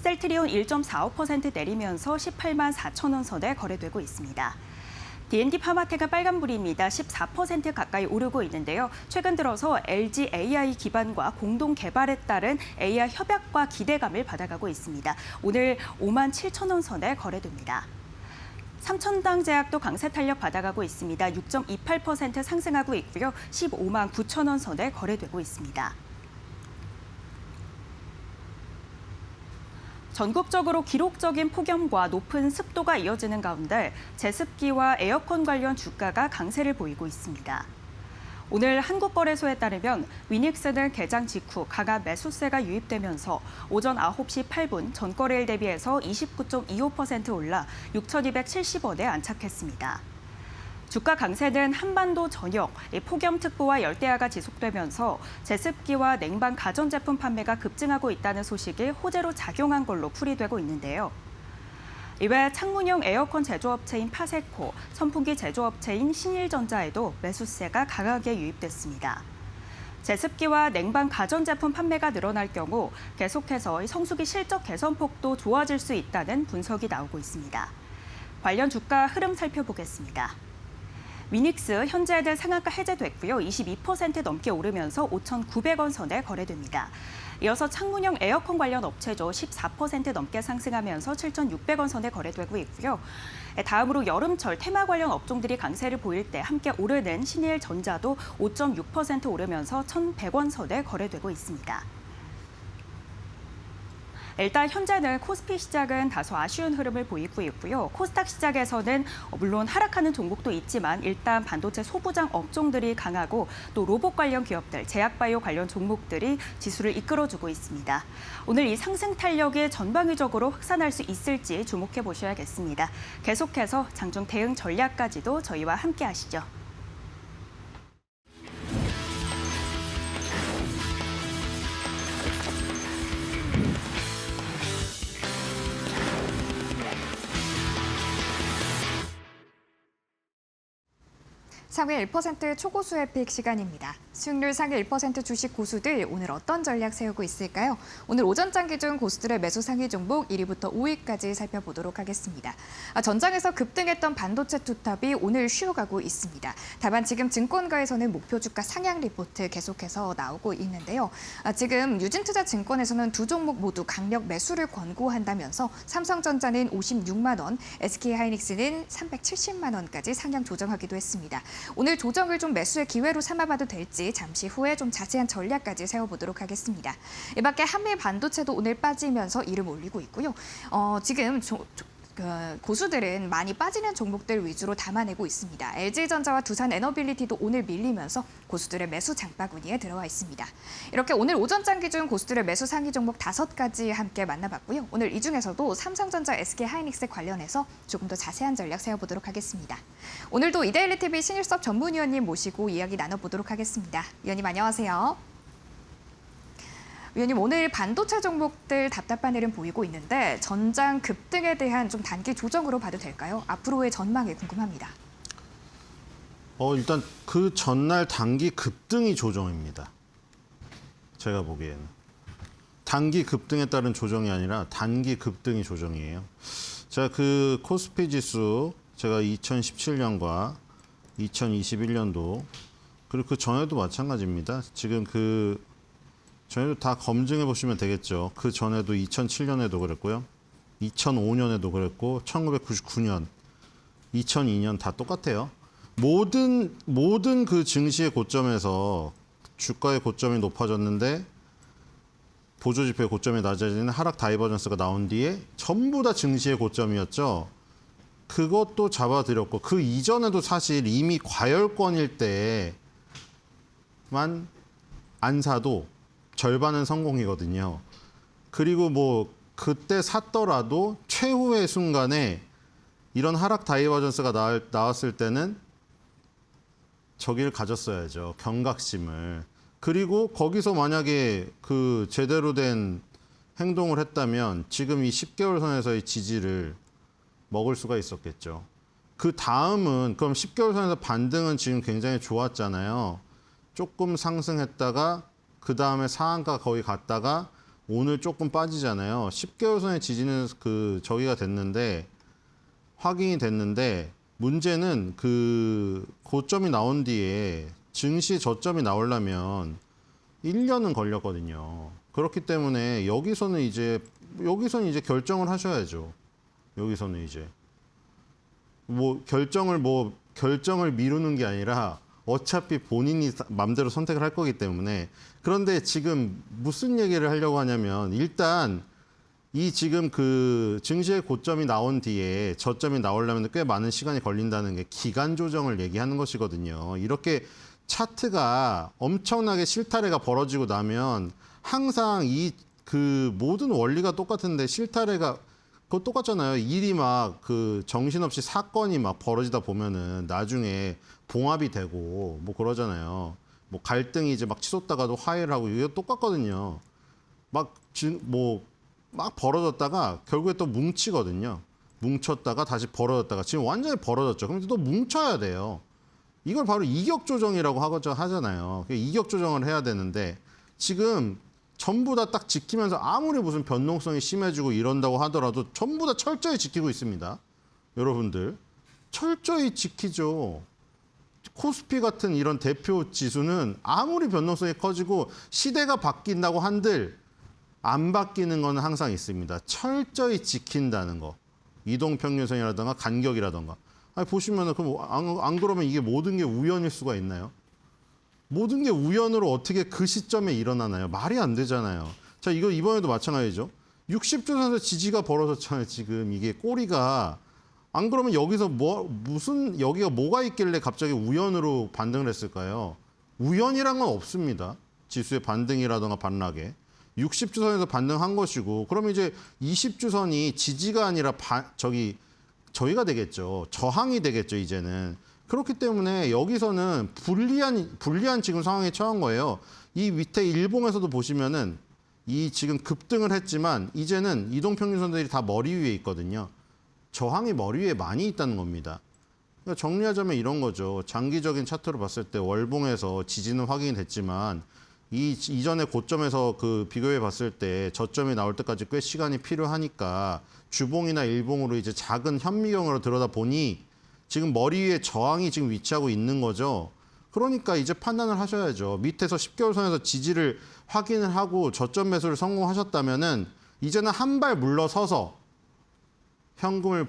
셀트리온 1.45% 내리면서 18만 4천 원 선에 거래되고 있습니다. D&D 파마텍은 빨간불입니다. 14% 가까이 오르고 있는데요. 최근 들어서 LG AI 기반과 공동 개발에 따른 AI 협약과 기대감을 받아가고 있습니다. 오늘 5만 7천 원 선에 거래됩니다. 삼천당 제약도 강세 탄력 받아가고 있습니다. 6.28% 상승하고 있고요. 15만 9천 원 선에 거래되고 있습니다. 전국적으로 기록적인 폭염과 높은 습도가 이어지는 가운데 제습기와 에어컨 관련 주가가 강세를 보이고 있습니다. 오늘 한국거래소에 따르면 위닉스는 개장 직후 강한 매수세가 유입되면서 오전 9시 8분 전거래일 대비해서 29.25% 올라 6,270원에 안착했습니다. 주가 강세는 한반도 전역, 폭염특보와 열대야가 지속되면서 제습기와 냉방 가전제품 판매가 급증하고 있다는 소식이 호재로 작용한 걸로 풀이되고 있는데요. 이외 창문형 에어컨 제조업체인 파세코, 선풍기 제조업체인 신일전자에도 매수세가 강하게 유입됐습니다. 제습기와 냉방 가전제품 판매가 늘어날 경우 계속해서 성수기 실적 개선폭도 좋아질 수 있다는 분석이 나오고 있습니다. 관련 주가 흐름 살펴보겠습니다. 위닉스 현재는 상한가 해제됐고요. 22% 넘게 오르면서 5,900원 선에 거래됩니다. 이어서 창문형 에어컨 관련 업체죠. 14% 넘게 상승하면서 7,600원 선에 거래되고 있고요. 다음으로 여름철 테마 관련 업종들이 강세를 보일 때 함께 오르는 신일전자도 5.6% 오르면서 1,100원 선에 거래되고 있습니다. 일단 현재는 코스피 시장은 다소 아쉬운 흐름을 보이고 있고요. 코스닥 시장에서는 물론 하락하는 종목도 있지만 일단 반도체 소부장 업종들이 강하고 또 로봇 관련 기업들, 제약바이오 관련 종목들이 지수를 이끌어주고 있습니다. 오늘 이 상승 탄력이 전방위적으로 확산할 수 있을지 주목해 보셔야겠습니다. 계속해서 장중 대응 전략까지도 저희와 함께 하시죠. 상위 1% 초고수의 픽 시간입니다. 수익률 상위 1% 주식 고수들 오늘 어떤 전략 세우고 있을까요? 오늘 오전장 기준 고수들의 매수 상위 종목 1위부터 5위까지 살펴보도록 하겠습니다. 전장에서 급등했던 반도체 투탑이 오늘 쉬어가고 있습니다. 다만 지금 증권가에서는 목표 주가 상향 리포트 계속해서 나오고 있는데요. 지금 유진투자증권에서는 두 종목 모두 강력 매수를 권고한다면서 삼성전자는 56만 원, SK하이닉스는 370만 원까지 상향 조정하기도 했습니다. 오늘 조정을 좀 매수의 기회로 삼아봐도 될지 잠시 후에 좀 자세한 전략까지 세워보도록 하겠습니다. 이 밖에 한미 반도체도 오늘 빠지면서 이름 올리고 있고요. 지금 고수들은 많이 빠지는 종목들 위주로 담아내고 있습니다. LG전자와 두산에너빌리티도 오늘 밀리면서 고수들의 매수 장바구니에 들어와 있습니다. 이렇게 오늘 오전장 기준 고수들의 매수 상위 종목 5가지 함께 만나봤고요. 오늘 이 중에서도 삼성전자, SK하이닉스 관련해서 조금 더 자세한 전략 세워보도록 하겠습니다. 오늘도 이데일리TV 신일섭 전문위원님 모시고 이야기 나눠보도록 하겠습니다. 위원님 안녕하세요. 위원님, 오늘 반도체 종목들 답답한 흐름 보이고 있는데 전장 급등에 대한 좀 단기 조정으로 봐도 될까요? 앞으로의 전망이 궁금합니다. 일단 그 전날 단기 급등이 조정입니다. 제가 보기에는. 단기 급등에 따른 조정이 아니라 단기 급등이 조정이에요. 제가 그 코스피 지수 제가 2017년과 2021년도 그리고 그 전에도 마찬가지입니다. 지금 그 전에도 다 검증해 보시면 되겠죠. 그 전에도 2007년에도 그랬고요. 2005년에도 그랬고 1999년, 2002년 다 똑같아요. 모든 그 증시의 고점에서 주가의 고점이 높아졌는데 보조지표의 고점이 낮아지는 하락 다이버전스가 나온 뒤에 전부 다 증시의 고점이었죠. 그것도 잡아드렸고 그 이전에도 사실 이미 과열권일 때만 안 사도 절반은 성공이거든요. 그리고 뭐 그때 샀더라도 최후의 순간에 이런 하락 다이버전스가 나왔을 때는 저기를 가졌어야죠. 경각심을. 그리고 거기서 만약에 그 제대로 된 행동을 했다면 지금 이 10개월 선에서의 지지를 먹을 수가 있었겠죠. 그 다음은 그럼 10개월 선에서 반등은 지금 굉장히 좋았잖아요. 조금 상승했다가 그 다음에 상한가 거의 갔다가 오늘 조금 빠지잖아요. 10개월 선의 지지는 그 저기가 됐는데 확인이 됐는데 문제는 그 고점이 나온 뒤에 증시 저점이 나오려면 1년은 걸렸거든요. 그렇기 때문에 여기서는 이제 결정을 하셔야죠. 여기서는 이제 결정을 미루는 게 아니라 어차피 본인이 마음대로 선택을 할 거기 때문에. 그런데 지금 무슨 얘기를 하려고 하냐면 일단 이 지금 그 증시의 고점이 나온 뒤에 저점이 나오려면 꽤 많은 시간이 걸린다는 게 기간 조정을 얘기하는 것이거든요. 이렇게 차트가 엄청나게 실타래가 벌어지고 나면 항상 이 그 모든 원리가 똑같은데 실타래가 그거 똑같잖아요. 일이 막 그 정신없이 사건이 막 벌어지다 보면은 나중에 봉합이 되고 뭐 그러잖아요. 뭐 갈등이 이제 막 치솟다가도 화해를 하고 이게 똑같거든요. 막 벌어졌다가 결국에 또 뭉치거든요. 뭉쳤다가 다시 벌어졌다가 지금 완전히 벌어졌죠. 그럼 또 뭉쳐야 돼요. 이걸 바로 이격 조정이라고 하잖아요. 이격 조정을 해야 되는데 지금 전부 다 딱 지키면서 아무리 무슨 변동성이 심해지고 이런다고 하더라도 전부 다 철저히 지키고 있습니다. 여러분들 철저히 지키죠. 코스피 같은 이런 대표 지수는 아무리 변동성이 커지고 시대가 바뀐다고 한들 안 바뀌는 건 항상 있습니다. 철저히 지킨다는 거. 이동평균선이라든가 간격이라든가. 아니, 보시면은 그럼 안 그러면 이게 모든 게 우연일 수가 있나요? 모든 게 우연으로 어떻게 그 시점에 일어나나요? 말이 안 되잖아요. 자, 이거 이번에도 마찬가지죠. 60조선에서 지지가 벌어졌잖아요. 지금 이게 꼬리가 안 그러면 여기서 여기가 뭐가 있길래 갑자기 우연으로 반등을 했을까요? 우연이란 건 없습니다. 지수의 반등이라든가 반락에. 60주선에서 반등한 것이고 그러면 이제 20주선이 지지가 아니라 저희가 되겠죠. 저항이 되겠죠, 이제는. 그렇기 때문에 여기서는 불리한 지금 상황에 처한 거예요. 이 밑에 일봉에서도 보시면은 이 지금 급등을 했지만 이제는 이동평균선들이 다 머리 위에 있거든요. 저항이 머리 위에 많이 있다는 겁니다. 그러니까 정리하자면 이런 거죠. 장기적인 차트로 봤을 때 월봉에서 지지는 확인이 됐지만 이전의 고점에서 그 비교해 봤을 때 저점이 나올 때까지 꽤 시간이 필요하니까 주봉이나 일봉으로 이제 작은 현미경으로 들여다보니 지금 머리 위에 저항이 지금 위치하고 있는 거죠. 그러니까 이제 판단을 하셔야죠. 밑에서 10개월 선에서 지지를 확인을 하고 저점 매수를 성공하셨다면은 이제는 한 발 물러서서 현금을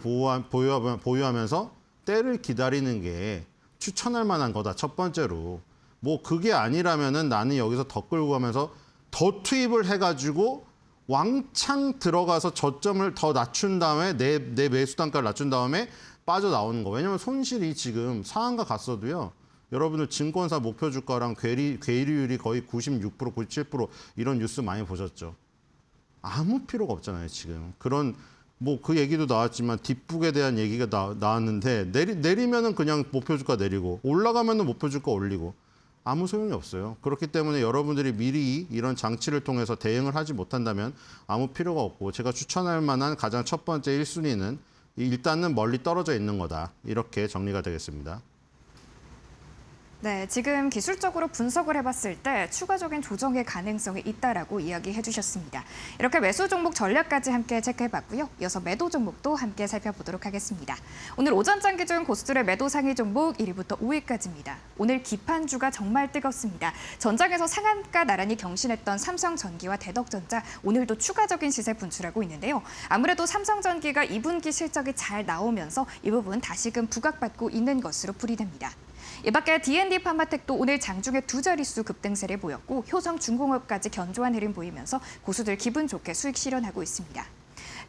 보유하면서 때를 기다리는 게 추천할 만한 거다. 첫 번째로. 뭐 그게 아니라면은 나는 여기서 더 끌고 가면서 더 투입을 해가지고 왕창 들어가서 저점을 더 낮춘 다음에 내 매수 단가를 낮춘 다음에 빠져나오는 거. 왜냐면 손실이 지금 상한가 갔어도요. 여러분들 증권사 목표 주가랑 괴리율이 거의 96%, 97% 이런 뉴스 많이 보셨죠. 아무 필요가 없잖아요, 지금. 그런 뭐 그 얘기도 나왔지만 뒷북에 대한 얘기가 나왔는데 내리면은 그냥 목표 주가 내리고 올라가면은 목표 주가 올리고 아무 소용이 없어요. 그렇기 때문에 여러분들이 미리 이런 장치를 통해서 대응을 하지 못한다면 아무 필요가 없고 제가 추천할 만한 가장 첫 번째 1순위는 일단은 멀리 떨어져 있는 거다. 이렇게 정리가 되겠습니다. 네, 지금 기술적으로 분석을 해봤을 때 추가적인 조정의 가능성이 있다라고 이야기해 주셨습니다. 이렇게 매수 종목 전략까지 함께 체크해봤고요. 이어서 매도 종목도 함께 살펴보도록 하겠습니다. 오늘 오전장 기준 고수들의 매도 상위 종목 1위부터 5위까지입니다. 오늘 기판주가 정말 뜨겁습니다. 전장에서 상한가 나란히 경신했던 삼성전기와 대덕전자 오늘도 추가적인 시세 분출하고 있는데요. 아무래도 삼성전기가 2분기 실적이 잘 나오면서 이 부분 다시금 부각받고 있는 것으로 풀이됩니다. 이 밖에 D&D 파마텍도 오늘 장중에 두 자릿수 급등세를 보였고 효성중공업까지 견조한 흐름 보이면서 고수들 기분 좋게 수익 실현하고 있습니다.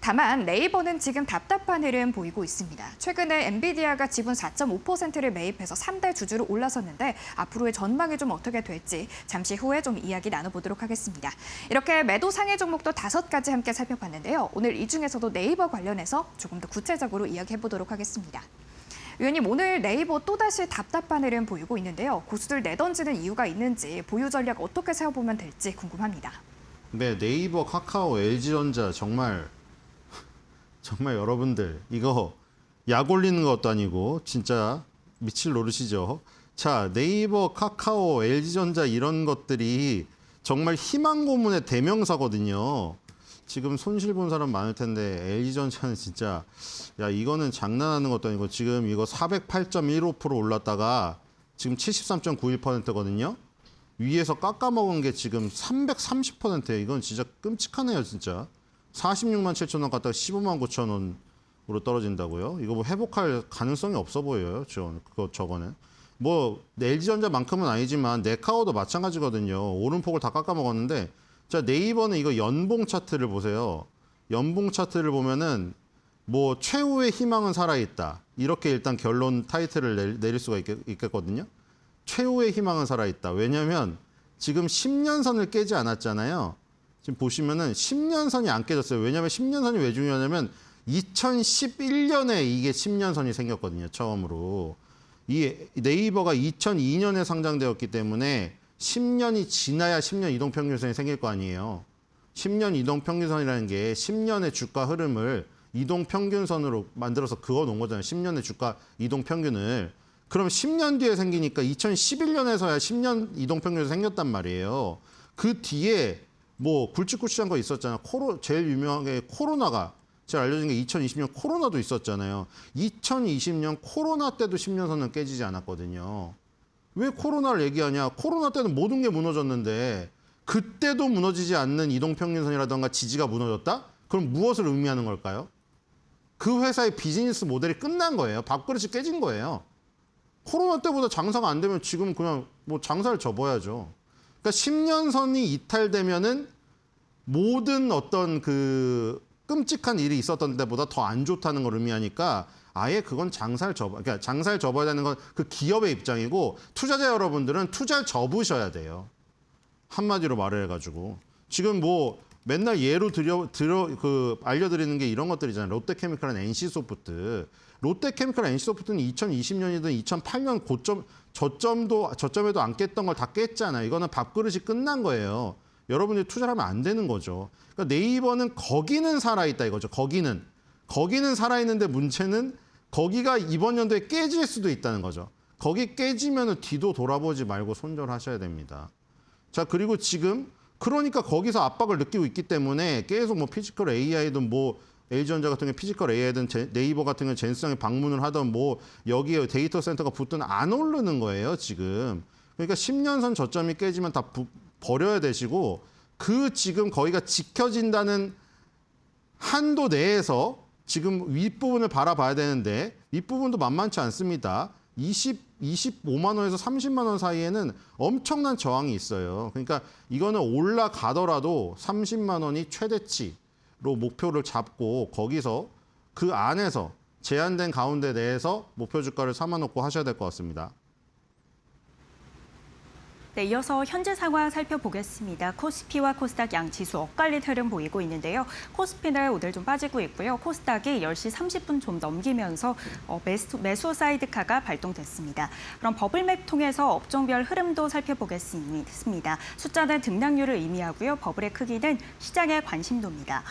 다만 네이버는 지금 답답한 흐름 보이고 있습니다. 최근에 엔비디아가 지분 4.5%를 매입해서 3대 주주로 올라섰는데 앞으로의 전망이 좀 어떻게 될지 잠시 후에 좀 이야기 나눠보도록 하겠습니다. 이렇게 매도 상해 종목도 5가지 함께 살펴봤는데요. 오늘 이 중에서도 네이버 관련해서 조금 더 구체적으로 이야기해보도록 하겠습니다. 위원님, 오늘 네이버 또다시 답답한 흐름 보이고 있는데요. 고수들 내던지는 이유가 있는지 보유 전략 어떻게 세워보면 될지 궁금합니다. 네, 네이버, 카카오, LG전자 정말 여러분들 이거 약 올리는 것도 아니고 진짜 미칠 노릇이죠. 자, 네이버, 카카오, LG전자 이런 것들이 정말 희망 고문의 대명사거든요. 지금 손실 본 사람 많을 텐데 LG전자는 진짜 야 이거는 장난하는 것도 아니고 지금 이거 408.15% 올랐다가 지금 73.91%거든요. 위에서 깎아먹은 게 지금 330%예요. 이건 진짜 끔찍하네요, 진짜. 46만 7천 원 갔다가 15만 9천 원으로 떨어진다고요? 이거 뭐 회복할 가능성이 없어 보여요, 저거는. 뭐 LG전자만큼은 아니지만 네카오도 마찬가지거든요. 오름폭을 다 깎아먹었는데 자, 네이버는 이거 연봉 차트를 보세요. 연봉 차트를 보면은 뭐 최후의 희망은 살아있다. 이렇게 일단 결론 타이틀을 내릴 수가 있겠거든요. 최후의 희망은 살아있다. 왜냐하면 지금 10년선을 깨지 않았잖아요. 지금 보시면은 10년선이 안 깨졌어요. 왜냐하면 10년선이 왜 중요하냐면 2011년에 이게 10년선이 생겼거든요. 처음으로. 이 네이버가 2002년에 상장되었기 때문에 10년이 지나야 10년 이동평균선이 생길 거 아니에요. 10년 이동평균선이라는 게 10년의 주가 흐름을 이동평균선으로 만들어서 그어 놓은 거잖아요. 10년의 주가 이동평균을. 그럼 10년 뒤에 생기니까 2011년에서야 10년 이동평균선이 생겼단 말이에요. 그 뒤에 뭐 굵직굵직한 거 있었잖아요. 제일 유명하게 코로나가 제가 알려진 게 2020년 코로나도 있었잖아요. 2020년 코로나 때도 10년선은 깨지지 않았거든요. 왜 코로나를 얘기하냐? 코로나 때는 모든 게 무너졌는데 그때도 무너지지 않는 이동평균선이라든가 지지가 무너졌다? 그럼 무엇을 의미하는 걸까요? 그 회사의 비즈니스 모델이 끝난 거예요. 밥그릇이 깨진 거예요. 코로나 때보다 장사가 안 되면 지금 그냥 뭐 장사를 접어야죠. 그러니까 10년선이 이탈되면은 모든 어떤 그 끔찍한 일이 있었던 때보다 더 안 좋다는 걸 의미하니까 아예 그건 그러니까 장사를 접어야 되는 건 그 기업의 입장이고 투자자 여러분들은 투자를 접으셔야 돼요. 한마디로 말을 해가지고 지금 뭐 맨날 예로 알려드리는 게 이런 것들이잖아요. 롯데케미칼이나 NC소프트. 롯데케미칼, NC소프트는 2020년이든 2008년 저점에도 안 깼던 걸 다 깼잖아요. 이거는 밥그릇이 끝난 거예요. 여러분들이 투자를 하면 안 되는 거죠. 그러니까 네이버는 거기는 살아있다 이거죠. 거기는 살아있는데 문제는 거기가 이번 연도에 깨질 수도 있다는 거죠. 거기 깨지면 뒤도 돌아보지 말고 손절하셔야 됩니다. 자, 그리고 지금 그러니까 거기서 압박을 느끼고 있기 때문에 계속 뭐 피지컬 AI든 뭐 LG전자 같은 경우 피지컬 AI든 네이버 같은 경우 젠스장에 방문을 하던 뭐 여기에 데이터 센터가 붙든 안 오르는 거예요, 지금. 그러니까 10년선 저점이 깨지면 다 버려야 되시고 그 지금 거기가 지켜진다는 한도 내에서 지금 윗부분을 바라봐야 되는데 윗부분도 만만치 않습니다. 25만 원에서 30만 원 사이에는 엄청난 저항이 있어요. 그러니까 이거는 올라가더라도 30만 원이 최대치로 목표를 잡고 거기서 그 안에서 제한된 가운데 내에서 목표 주가를 삼아놓고 하셔야 될 것 같습니다. 네, 이어서 현재 상황 살펴보겠습니다. 코스피와 코스닥 양 지수 엇갈린 흐름 보이고 있는데요. 코스피는 오늘 좀 빠지고 있고요. 코스닥이 10시 30분 좀 넘기면서 매수 사이드카가 발동됐습니다. 그럼 버블맵 통해서 업종별 흐름도 살펴보겠습니다. 숫자는 등락률을 의미하고요. 버블의 크기는 시장의 관심도입니다.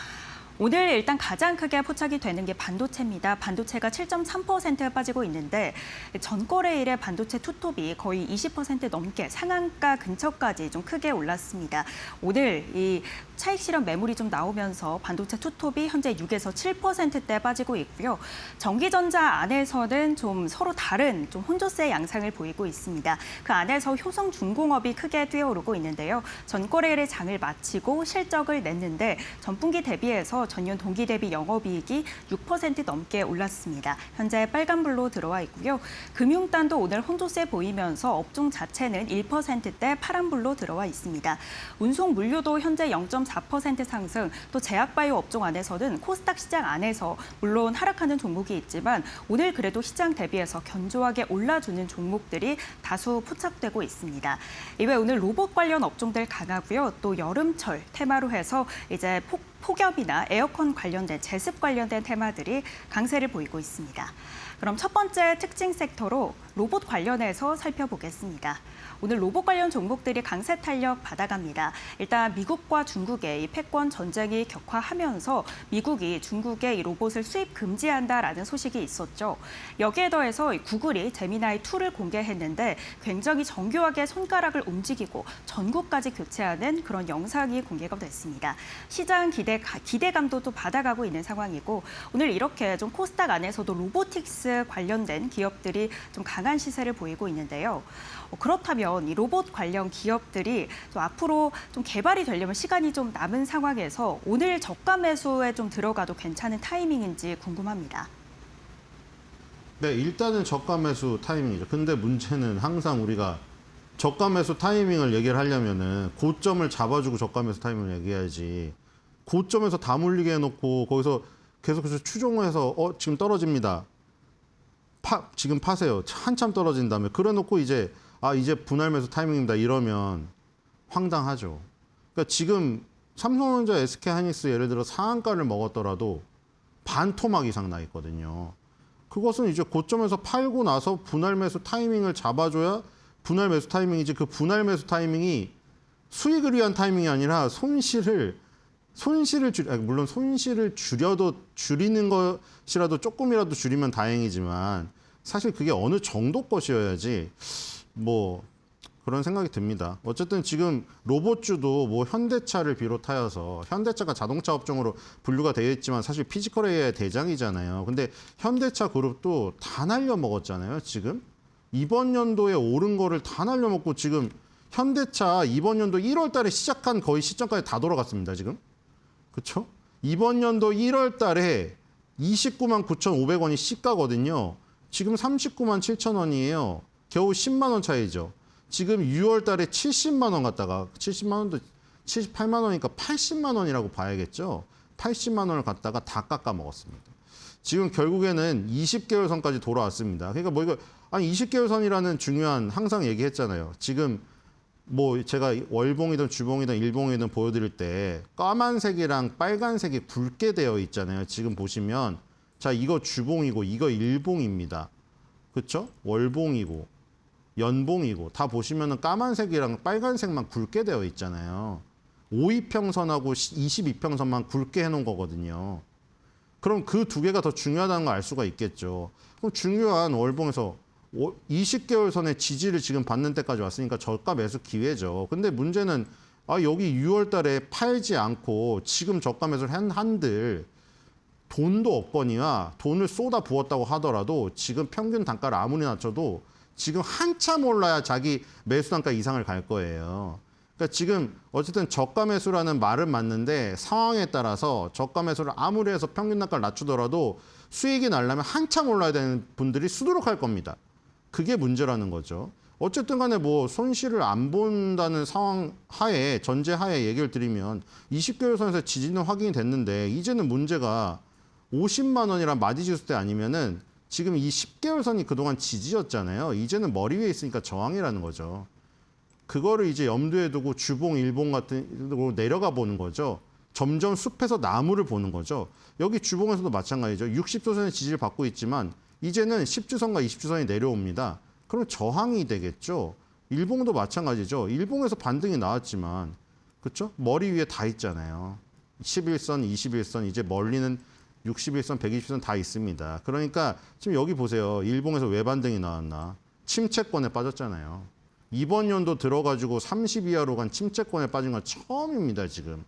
오늘 일단 가장 크게 포착이 되는 게 반도체입니다. 반도체가 7.3% 빠지고 있는데 전거래일에 반도체 투톱이 거의 20% 넘게 상한가 근처까지 좀 크게 올랐습니다. 오늘 이 차익 실현 매물이 좀 나오면서 반도체 투톱이 현재 6에서 7%대 빠지고 있고요. 전기전자 안에서는 좀 서로 다른 좀 혼조세 양상을 보이고 있습니다. 그 안에서 효성중공업이 크게 뛰어오르고 있는데요. 전거래일에 장을 마치고 실적을 냈는데 전분기 대비해서 전년 동기 대비 영업이익이 6% 넘게 올랐습니다. 현재 빨간불로 들어와 있고요. 금융단도 오늘 혼조세 보이면서 업종 자체는 1%대 파란불로 들어와 있습니다. 운송 물류도 현재 0.4% 상승, 또 제약바이오 업종 안에서는 코스닥 시장 안에서 물론 하락하는 종목이 있지만 오늘 그래도 시장 대비해서 견조하게 올라주는 종목들이 다수 포착되고 있습니다. 이외 오늘 로봇 관련 업종들 강하고요. 또 여름철 테마로 해서 이제 폭염이나 에어컨 관련된 제습 관련된 테마들이 강세를 보이고 있습니다. 그럼 첫 번째 특징 섹터로 로봇 관련해서 살펴보겠습니다. 오늘 로봇 관련 종목들이 강세 탄력 받아갑니다. 일단 미국과 중국의 이 패권 전쟁이 격화하면서 미국이 중국에 이 로봇을 수입 금지한다라는 소식이 있었죠. 여기에 더해서 구글이 제미나이 2를 공개했는데 굉장히 정교하게 손가락을 움직이고 전구까지 교체하는 그런 영상이 공개가 됐습니다. 시장 기대감도 또 받아가고 있는 상황이고 오늘 이렇게 좀 코스닥 안에서도 로보틱스 관련된 기업들이 좀 강한 시세를 보이고 있는데요. 그렇다면 이 로봇 관련 기업들이 좀 앞으로 좀 개발이 되려면 시간이 좀 남은 상황에서 오늘 저가 매수에 좀 들어가도 괜찮은 타이밍인지 궁금합니다. 네, 일단은 저가 매수 타이밍이죠. 근데 문제는 항상 우리가 저가 매수 타이밍을 얘기를 하려면은 고점을 잡아주고 저가 매수 타이밍을 얘기해야지. 고점에서 다 물리게 해놓고 거기서 계속해서 추종해서 지금 떨어집니다. 지금 파세요. 한참 떨어진 다음에 그래놓고 이제 이제 분할 매수 타이밍입니다. 이러면 황당하죠. 그러니까 지금 삼성전자, SK하이닉스 예를 들어 상한가를 먹었더라도 반토막 이상 나 있거든요. 그것은 이제 고점에서 팔고 나서 분할 매수 타이밍을 잡아줘야 분할 매수 타이밍이지 그 분할 매수 타이밍이 수익을 위한 타이밍이 아니라 물론 손실을 줄이는 것이라도 조금이라도 줄이면 다행이지만 사실 그게 어느 정도 것이어야지 뭐 그런 생각이 듭니다. 어쨌든 지금 로봇주도 뭐 현대차를 비롯하여서 현대차가 자동차 업종으로 분류가 되어 있지만 사실 피지컬 AI의 대장이잖아요. 근데 현대차 그룹도 다 날려먹었잖아요. 지금 이번 연도에 오른 거를 다 날려먹고 지금 현대차 이번 연도 1월 달에 시작한 거의 시점까지 다 돌아갔습니다. 지금. 그렇죠? 이번 연도 1월 달에 29만 9,500원이 시가거든요. 지금 39만 7천 원이에요. 겨우 10만 원 차이죠. 지금 6월 달에 70만 원 갔다가 70만 원도 78만 원이니까 80만 원이라고 봐야겠죠. 80만 원을 갖다가 다 깎아 먹었습니다. 지금 결국에는 20개월 선까지 돌아왔습니다. 그러니까 뭐 이거 20개월 선이라는 중요한 항상 얘기했잖아요. 지금 뭐 제가 월봉이든 주봉이든 일봉이든 보여드릴 때 까만색이랑 빨간색이 굵게 되어 있잖아요. 지금 보시면 자 이거 주봉이고 이거 일봉입니다. 그렇죠? 월봉이고 연봉이고 다 보시면은 까만색이랑 빨간색만 굵게 되어 있잖아요. 52평선하고 22평선만 굵게 해놓은 거거든요. 그럼 그 두 개가 더 중요하다는 걸 알 수가 있겠죠. 그럼 중요한 월봉에서 20개월 선의 지지를 지금 받는 때까지 왔으니까 저가 매수 기회죠. 근데 문제는 여기 6월 달에 팔지 않고 지금 저가 매수를 한들 돈도 없거니와 돈을 쏟아 부었다고 하더라도 지금 평균 단가를 아무리 낮춰도 지금 한참 올라야 자기 매수 단가 이상을 갈 거예요. 그러니까 지금 어쨌든 저가 매수라는 말은 맞는데 상황에 따라서 저가 매수를 아무리 해서 평균 단가를 낮추더라도 수익이 나려면 한참 올라야 되는 분들이 수두룩할 겁니다. 그게 문제라는 거죠. 어쨌든 간에 뭐 손실을 안 본다는 상황 하에, 전제 하에 얘기를 드리면 20개월 선에서 지지는 확인이 됐는데 이제는 문제가 50만 원이란 마디지수 때 아니면은 지금 이 10개월 선이 그동안 지지였잖아요. 이제는 머리 위에 있으니까 저항이라는 거죠. 그거를 이제 염두에 두고 주봉, 일봉 같은 거 내려가 보는 거죠. 점점 숲에서 나무를 보는 거죠. 여기 주봉에서도 마찬가지죠. 60주선의 지지를 받고 있지만 이제는 10주선과 20주선이 내려옵니다. 그럼 저항이 되겠죠. 일봉도 마찬가지죠. 일봉에서 반등이 나왔지만 그렇죠? 머리 위에 다 있잖아요. 11선, 21선, 이제 멀리는 61선, 120선 다 있습니다. 그러니까 지금 여기 보세요. 일봉에서 왜 반등이 나왔나? 침체권에 빠졌잖아요. 이번 연도 들어가지고 30 이하로 간 침체권에 빠진 건 처음입니다, 지금.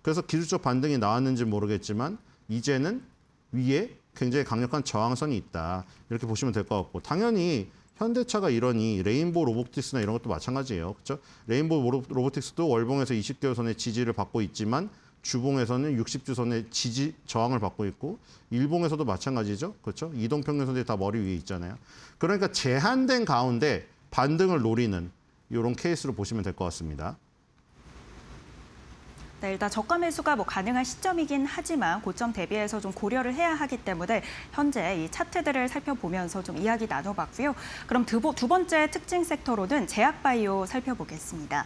그래서 기술적 반등이 나왔는지 모르겠지만 이제는 위에 굉장히 강력한 저항선이 있다. 이렇게 보시면 될 것 같고 당연히 현대차가 이러니 레인보우 로보틱스나 이런 것도 마찬가지예요. 그렇죠? 레인보우 로보틱스도 월봉에서 20개월 선의 지지를 받고 있지만 주봉에서는 60주선의 지지 저항을 받고 있고 일봉에서도 마찬가지죠. 그렇죠? 이동평균선들이 다 머리 위에 있잖아요. 그러니까 제한된 가운데 반등을 노리는 이런 케이스로 보시면 될 것 같습니다. 네, 일단 저가 매수가 가능한 시점이긴 하지만 고점 대비해서 좀 고려를 해야 하기 때문에 현재 이 차트들을 살펴보면서 좀 이야기 나눠봤고요. 그럼 두 번째 특징 섹터로는 제약바이오 살펴보겠습니다.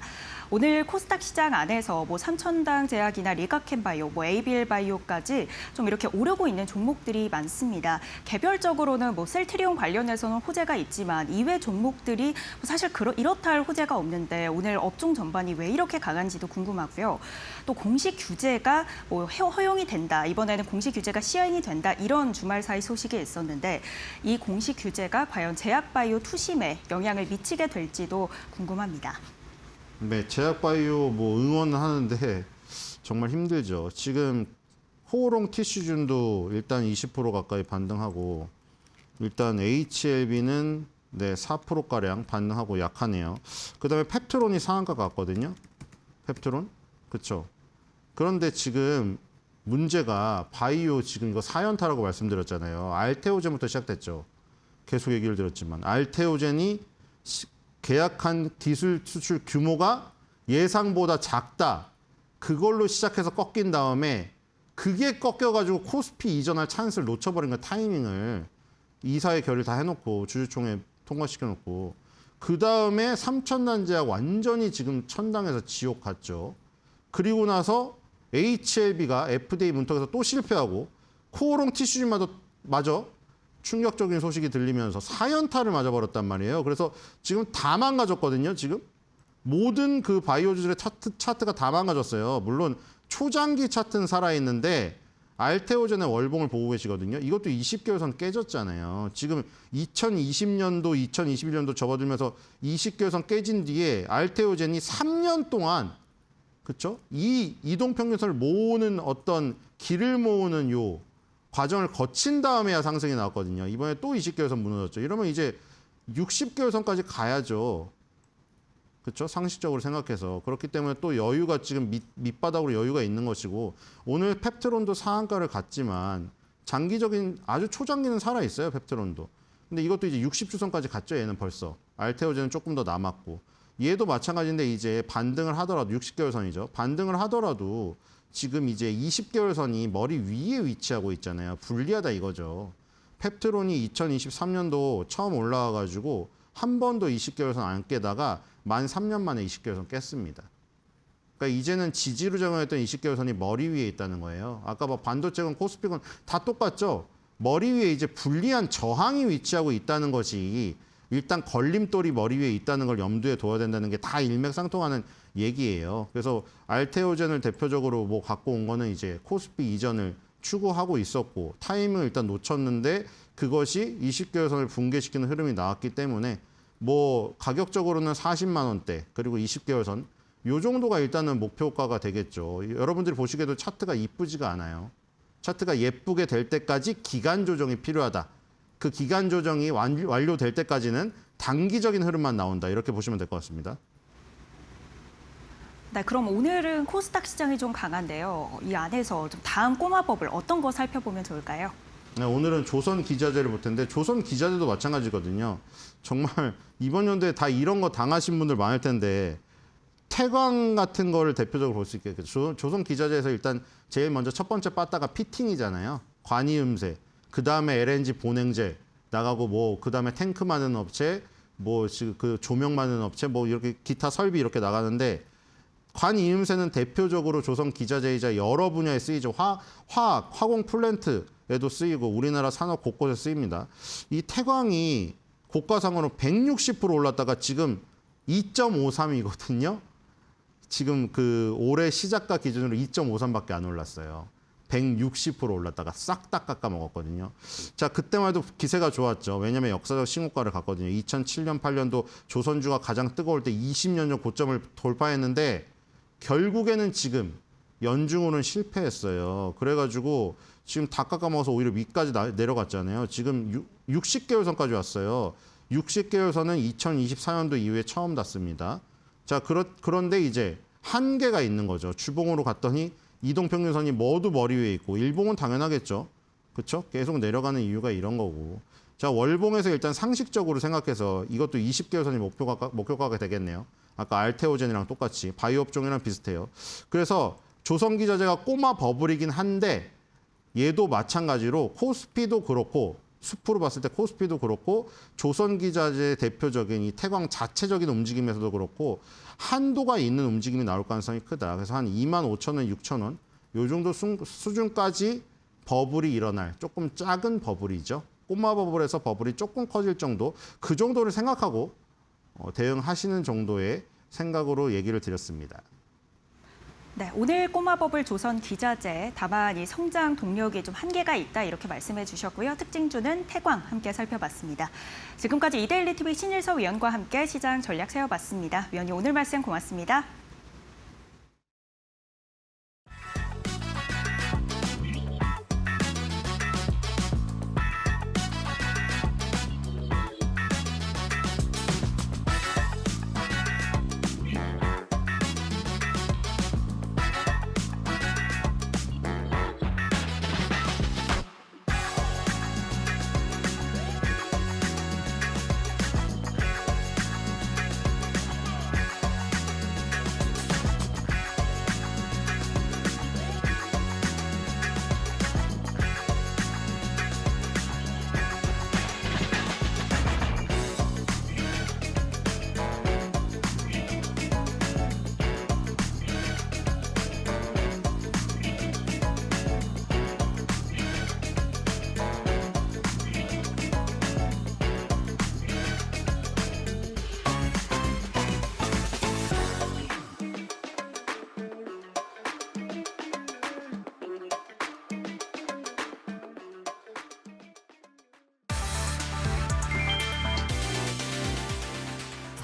오늘 코스닥 시장 안에서 삼천당 제약이나 리가캠바이오, ABL바이오까지 좀 이렇게 오르고 있는 종목들이 많습니다. 개별적으로는 셀트리온 관련해서는 호재가 있지만 이외 종목들이 사실 이렇다 할 호재가 없는데 오늘 업종 전반이 왜 이렇게 강한지도 궁금하고요. 또 공식 규제가 허용이 된다. 이번에는 공식 규제가 시행이 된다. 이런 주말 사이 소식이 있었는데 이 공식 규제가 과연 제약바이오 투심에 영향을 미치게 될지도 궁금합니다. 네, 제약바이오 응원하는데 정말 힘들죠. 지금 호롱 티슈준도 일단 20% 가까이 반등하고 일단 HLB는 4%가량 반등하고 약하네요. 그다음에 펩트론이 상한가 갔거든요. 펩트론. 그렇죠. 그런데 지금 문제가 바이오 지금 이거 4연타라고 말씀드렸잖아요. 알테오젠부터 시작됐죠. 계속 얘기를 드렸지만 알테오젠이 계약한 기술 수출 규모가 예상보다 작다. 그걸로 시작해서 꺾인 다음에 그게 꺾여가지고 코스피 이전할 찬스를 놓쳐버린 거 타이밍을 이사회 결의를 다 해놓고 주주총회 통과시켜놓고 그 다음에 삼천단제약 완전히 지금 천당에서 지옥 갔죠. 그리고 나서 HLB가 FDA 문턱에서 또 실패하고 코오롱 티슈마저 충격적인 소식이 들리면서 4연타를 맞아버렸단 말이에요. 그래서 지금 다 망가졌거든요. 지금 모든 그 바이오주들의 차트가 다 망가졌어요. 물론 초장기 차트는 살아있는데 알테오젠의 월봉을 보고 계시거든요. 이것도 20개월선 깨졌잖아요. 지금 2020년도, 2021년도 접어들면서 20개월선 깨진 뒤에 알테오젠이 3년 동안 그렇죠? 이 이동평균선을 모으는 어떤 길을 모으는 요 과정을 거친 다음에야 상승이 나왔거든요. 이번에 또 20개월선 무너졌죠. 이러면 이제 60개월선까지 가야죠. 그렇죠? 상식적으로 생각해서. 그렇기 때문에 또 여유가 지금 밑바닥으로 여유가 있는 것이고 오늘 펩트론도 상한가를 갔지만 장기적인 아주 초장기는 살아있어요. 펩트론도. 근데 이것도 이제 60주선까지 갔죠. 얘는 벌써. 알테오젠은 조금 더 남았고. 얘도 마찬가지인데 이제 반등을 하더라도 60개월선이죠. 반등을 하더라도 지금 이제 20개월선이 머리 위에 위치하고 있잖아요. 불리하다 이거죠. 펩트론이 2023년도 처음 올라와가지고 한 번도 20개월선 안 깨다가 만 3년 만에 20개월선 깼습니다. 그러니까 이제는 지지로 정했던 20개월선이 머리 위에 있다는 거예요. 아까 반도체건 코스피건 다 똑같죠. 머리 위에 이제 불리한 저항이 위치하고 있다는 것이 일단 걸림돌이 머리 위에 있다는 걸 염두에 둬야 된다는 게 다 일맥상통하는 얘기예요. 그래서 알테오젠을 대표적으로 갖고 온 거는 이제 코스피 이전을 추구하고 있었고 타이밍을 일단 놓쳤는데 그것이 20개월선을 붕괴시키는 흐름이 나왔기 때문에 가격적으로는 40만 원대 그리고 20개월선 요 정도가 일단은 목표가가 되겠죠. 여러분들이 보시기에도 차트가 이쁘지가 않아요. 차트가 예쁘게 될 때까지 기간 조정이 필요하다. 그 기간 조정이 완료될 때까지는 단기적인 흐름만 나온다. 이렇게 보시면 될 것 같습니다. 네, 그럼 오늘은 코스닥 시장이 좀 강한데요. 이 안에서 좀 다음 꼬마법을 어떤 거 살펴보면 좋을까요? 네, 오늘은 조선 기자재를 볼 텐데 조선 기자재도 마찬가지거든요. 정말 이번 연도에 다 이런 거 당하신 분들 많을 텐데 태광 같은 거를 대표적으로 볼 수 있겠죠. 조선 기자재에서 일단 제일 먼저 첫 번째 빠따가 피팅이잖아요. 관이음새. 그 다음에 LNG 본행젤 나가고 그 다음에 탱크 만드는 업체, 지금 그 조명 만드는 업체, 이렇게 기타 설비 이렇게 나가는데 관이음새는 대표적으로 조선 기자재이자 여러 분야에 쓰이죠. 화학, 화공 플랜트에도 쓰이고 우리나라 산업 곳곳에 쓰입니다. 이 태광이 고가상으로 160% 올랐다가 지금 2.53이거든요. 지금 그 올해 시작가 기준으로 2.53밖에 안 올랐어요. 160% 올랐다가 싹 다 깎아 먹었거든요. 자, 그때만 해도 기세가 좋았죠. 왜냐하면 역사적 신고가를 갔거든요. 2007년, 8년도 조선주가 가장 뜨거울 때 20년 전 고점을 돌파했는데 결국에는 지금 연중으로는 실패했어요. 그래가지고 지금 다 깎아 먹어서 오히려 위까지 내려갔잖아요. 지금 60개월선까지 왔어요. 60개월선은 2024년도 이후에 처음 닿습니다. 자, 그런데 이제 한계가 있는 거죠. 주봉으로 갔더니 이동평균선이 모두 머리 위에 있고 일봉은 당연하겠죠. 그렇죠? 계속 내려가는 이유가 이런 거고. 자, 월봉에서 일단 상식적으로 생각해서 이것도 20개월선이 목표가가 되겠네요. 아까 알테오젠이랑 똑같이 바이오 업종이랑 비슷해요. 그래서 조선기자재가 꼬마 버블이긴 한데 얘도 마찬가지로 코스피도 그렇고 수프로 봤을 때 코스피도 그렇고 조선기자재 대표적인 이 태광 자체적인 움직임에서도 그렇고 한도가 있는 움직임이 나올 가능성이 크다. 그래서 한 25,000원, 6,000원 요 정도 수준까지 버블이 일어날 조금 작은 버블이죠. 꼬마 버블에서 버블이 조금 커질 정도 그 정도를 생각하고 대응하시는 정도의 생각으로 얘기를 드렸습니다. 네, 오늘 꼬마버블 조선 기자재 다만 이 성장 동력이 좀 한계가 있다 이렇게 말씀해 주셨고요. 특징주는 태광 함께 살펴봤습니다. 지금까지 이데일리 TV 신일서 위원과 함께 시장 전략 세워봤습니다. 위원님 오늘 말씀 고맙습니다.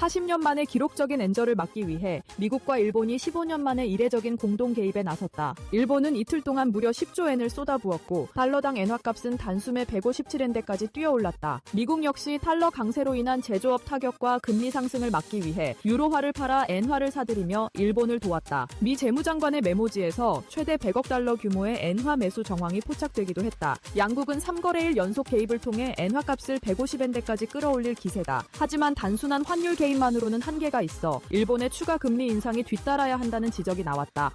(40년) 만에 기록적인 엔저를 막기 위해 미국과 일본이 (15년) 만에 이례적인 공동 개입에 나섰다. 일본은 이틀 동안 무려 10조 엔을 쏟아부었고 달러당 엔화값은 단숨에 157엔대까지 뛰어올랐다. 미국 역시 달러 강세로 인한 제조업 타격과 금리 상승을 막기 위해 유로화를 팔아 엔화를 사들이며 일본을 도왔다. 미 재무장관의 메모지에서 최대 100억 달러 규모의 엔화 매수 정황이 포착되기도 했다. 양국은 3거래일 연속 개입을 통해 엔화값을 150엔대까지 끌어올릴 기세다. 하지만 단순한 환율 개입만으로는 한계가 있어 일본의 추가 금리 인상이 뒤따라야 한다는 지적이 나왔다.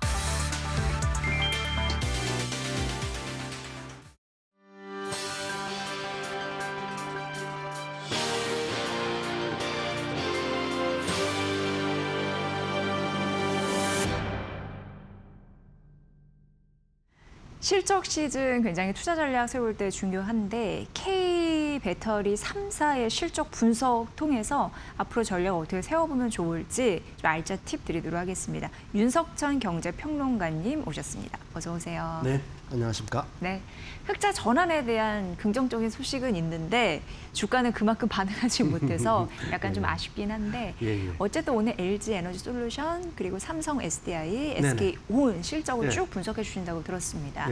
실적 시즌 굉장히 투자 전략 세울 때 중요한데 K 배터리 3사의 실적 분석 통해서 앞으로 전략 어떻게 세워보면 좋을지 좀 알짜 팁 드리도록 하겠습니다. 윤석천 경제평론가님 오셨습니다. 어서 오세요. 네, 안녕하십니까? 네, 흑자 전환에 대한 긍정적인 소식은 있는데 주가는 그만큼 반응하지 못해서 약간 좀 아쉽긴 한데 어쨌든 오늘 LG 에너지 솔루션 그리고 삼성 SDI, SK 온 실적을 쭉 분석해 주신다고 들었습니다.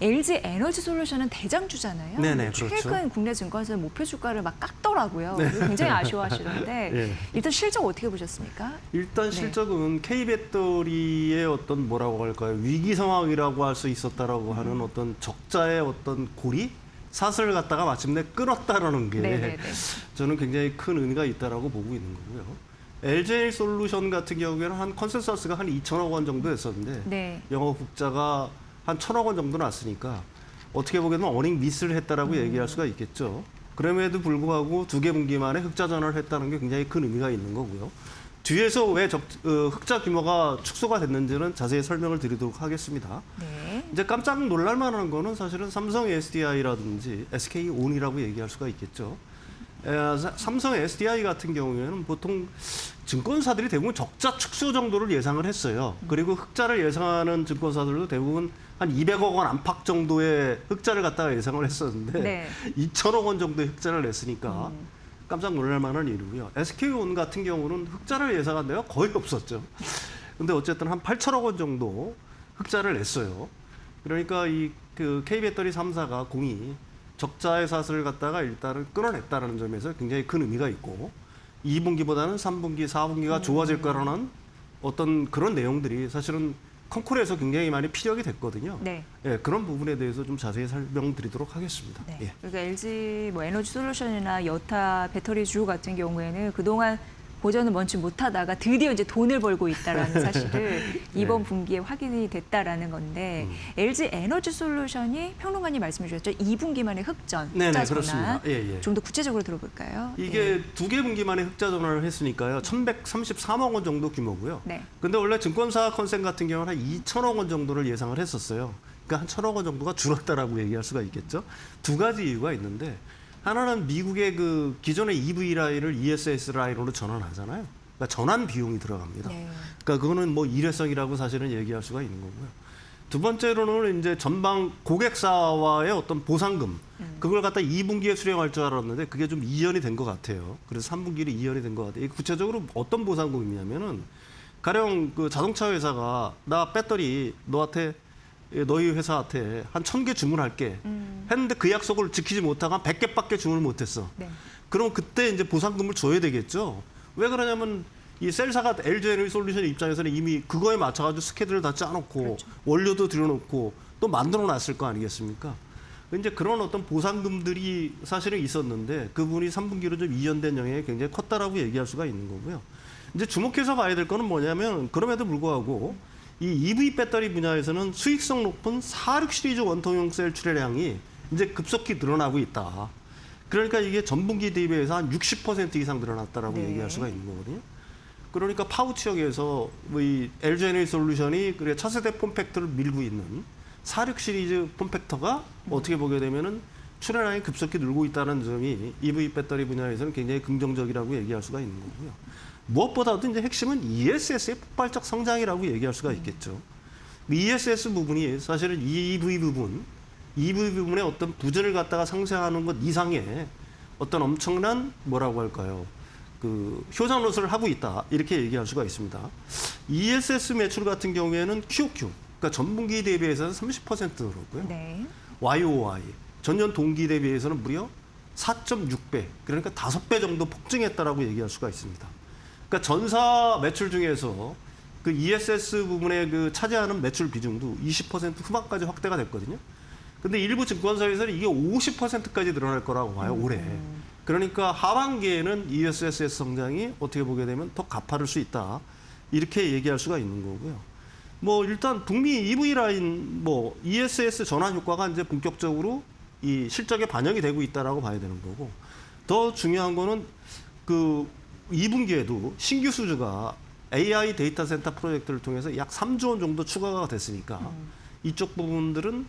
LG 에너지 솔루션은 대장주잖아요. 네네, 최근 그렇죠. 국내 증권사 목표 주가를 막 깎더라고요. 굉장히 아쉬워하시던데 일단 실적 어떻게 보셨습니까? 일단 실적은 K배터리의 어떤 뭐라고 할까요? 위기 상황이라고 할 수 있었다라고 하는 어떤 적자의 어떤 고리? 사슬을 갖다가 마침내 끊었다라는 게 저는 굉장히 큰 의미가 있다라고 보고 있는 거고요. LG 솔루션 같은 경우에는 한 컨센서스가 한 2천억 원 정도 됐었는데 영업 흑자가 한 1,000억 원 정도 났으니까 어떻게 보면 어닝 미스를 했다라고 얘기할 수가 있겠죠. 그럼에도 불구하고 두 개 분기 만에 흑자 전환을 했다는 게 굉장히 큰 의미가 있는 거고요. 뒤에서 왜 흑자 규모가 축소가 됐는지는 자세히 설명을 드리도록 하겠습니다. 이제 깜짝 놀랄 만한 거는 사실은 삼성 SDI라든지 SK 온이라고 얘기할 수가 있겠죠. 삼성 SDI 같은 경우에는 보통 증권사들이 대부분 적자 축소 정도를 예상을 했어요. 그리고 흑자를 예상하는 증권사들도 대부분 한 200억 원 안팎 정도의 흑자를 갖다가 예상을 했었는데 2천억 원 정도의 흑자를 냈으니까 깜짝 놀랄 만한 일이고요. SK온 같은 경우는 흑자를 예상한 데가 거의 없었죠. 근데 어쨌든 한 8천억 원 정도 흑자를 냈어요. 그러니까 그 K배터리 3사가 공이 적자의 사슬을 갖다가 일단은 끊어냈다는 점에서 굉장히 큰 의미가 있고 2분기보다는 3분기, 4분기가 좋아질 거라는 어떤 그런 내용들이 사실은 컨콜에서 굉장히 많이 피력이 됐거든요. 네. 예, 그런 부분에 대해서 좀 자세히 설명드리도록 하겠습니다. 네. 예. 그러니까 LG 뭐 에너지 솔루션이나 여타 배터리 주 같은 경우에는 그동안 보전을 원치 못하다가 드디어 이제 돈을 벌고 있다라는 사실을 이번 분기에 확인이 됐다라는 건데 LG 에너지 솔루션이 평론가님 말씀해 주셨죠. 2분기 만에 흑전, 네네, 흑자 그렇습니다. 전환. 예, 예. 좀 더 구체적으로 들어볼까요? 이게 두 개 분기 만에 흑자 전환을 했으니까요. 1,133억 원 정도 규모고요. 네. 근데 원래 증권사 컨센 같은 경우는 한 2천억 원 정도를 예상을 했었어요. 그러니까 한 1,000억 원 정도가 줄었다라고 얘기할 수가 있겠죠. 두 가지 이유가 있는데 하나는 미국의 그 기존의 EV 라인을 ESS 라인으로 전환하잖아요. 그러니까 전환 비용이 들어갑니다. 네. 그러니까 그거는 뭐 일회성이라고 사실은 얘기할 수가 있는 거고요. 두 번째로는 이제 전방 고객사와의 어떤 보상금 그걸 갖다 2분기에 수령할 줄 알았는데 그게 좀 이연이 된 것 같아요. 그래서 3분기로 이연이 된 것 같아요. 이게 구체적으로 어떤 보상금이냐면은 가령 그 자동차 회사가 나 배터리 너희 회사한테 한 1,000개 주문할게 했는데 그 약속을 지키지 못하고 한 100개밖에 주문을 못했어. 네. 그럼 그때 이제 보상금을 줘야 되겠죠. 왜 그러냐면 이 셀사가 LG 에너지 솔루션 입장에서는 이미 그거에 맞춰가지고 스케줄을 다 짜놓고 그렇죠. 원료도 들여놓고 또 만들어놨을 거 아니겠습니까? 이제 그런 어떤 보상금들이 사실은 있었는데 그 부분이 3분기로 좀 이연된 영향이 굉장히 컸다라고 얘기할 수가 있는 거고요. 이제 주목해서 봐야 될 거는 뭐냐면 그럼에도 불구하고 이 EV 배터리 분야에서는 수익성 높은 46 시리즈 원통형 셀 출하량이 이제 급속히 늘어나고 있다. 그러니까 이게 전분기 대비해서 한 60% 이상 늘어났다라고 네. 얘기할 수가 있는 거거든요. 그러니까 파우치역에서 이 LG 에너지 솔루션이 그래 차세대 폼팩터를 밀고 있는 46 시리즈 폼팩터가 어떻게 보게 되면은 출하량이 급속히 늘고 있다는 점이 EV 배터리 분야에서는 굉장히 긍정적이라고 얘기할 수가 있는 거고요. 무엇보다도 이제 핵심은 ESS의 폭발적 성장이라고 얘기할 수가 있겠죠. ESS 부분이 사실은 EV 부분의 어떤 부전을 갖다가 상쇄하는 것 이상의 어떤 엄청난 뭐라고 할까요? 그 효자 노릇을 하고 있다 이렇게 얘기할 수가 있습니다. ESS 매출 같은 경우에는 QOQ, 그러니까 전분기 대비해서는 30% 늘었고요. 네. YOY 전년 동기 대비해서는 무려 4.6배, 그러니까 5배 정도 폭증했다라고 얘기할 수가 있습니다. 그러니까 전사 매출 중에서 그 ESS 부분에 그 차지하는 매출 비중도 20% 후반까지 확대가 됐거든요. 근데 일부 증권사에서는 이게 50%까지 늘어날 거라고 봐요, 올해. 그러니까 하반기에는 ESS 성장이 어떻게 보게 되면 더 가파를 수 있다. 이렇게 얘기할 수가 있는 거고요. 뭐 일단 북미 EV 라인 뭐 ESS 전환 효과가 이제 본격적으로 이 실적에 반영이 되고 있다라고 봐야 되는 거고, 더 중요한 거는 그 2분기에도 신규 수주가 AI 데이터 센터 프로젝트를 통해서 약 3조 원 정도 추가가 됐으니까 이쪽 부분들은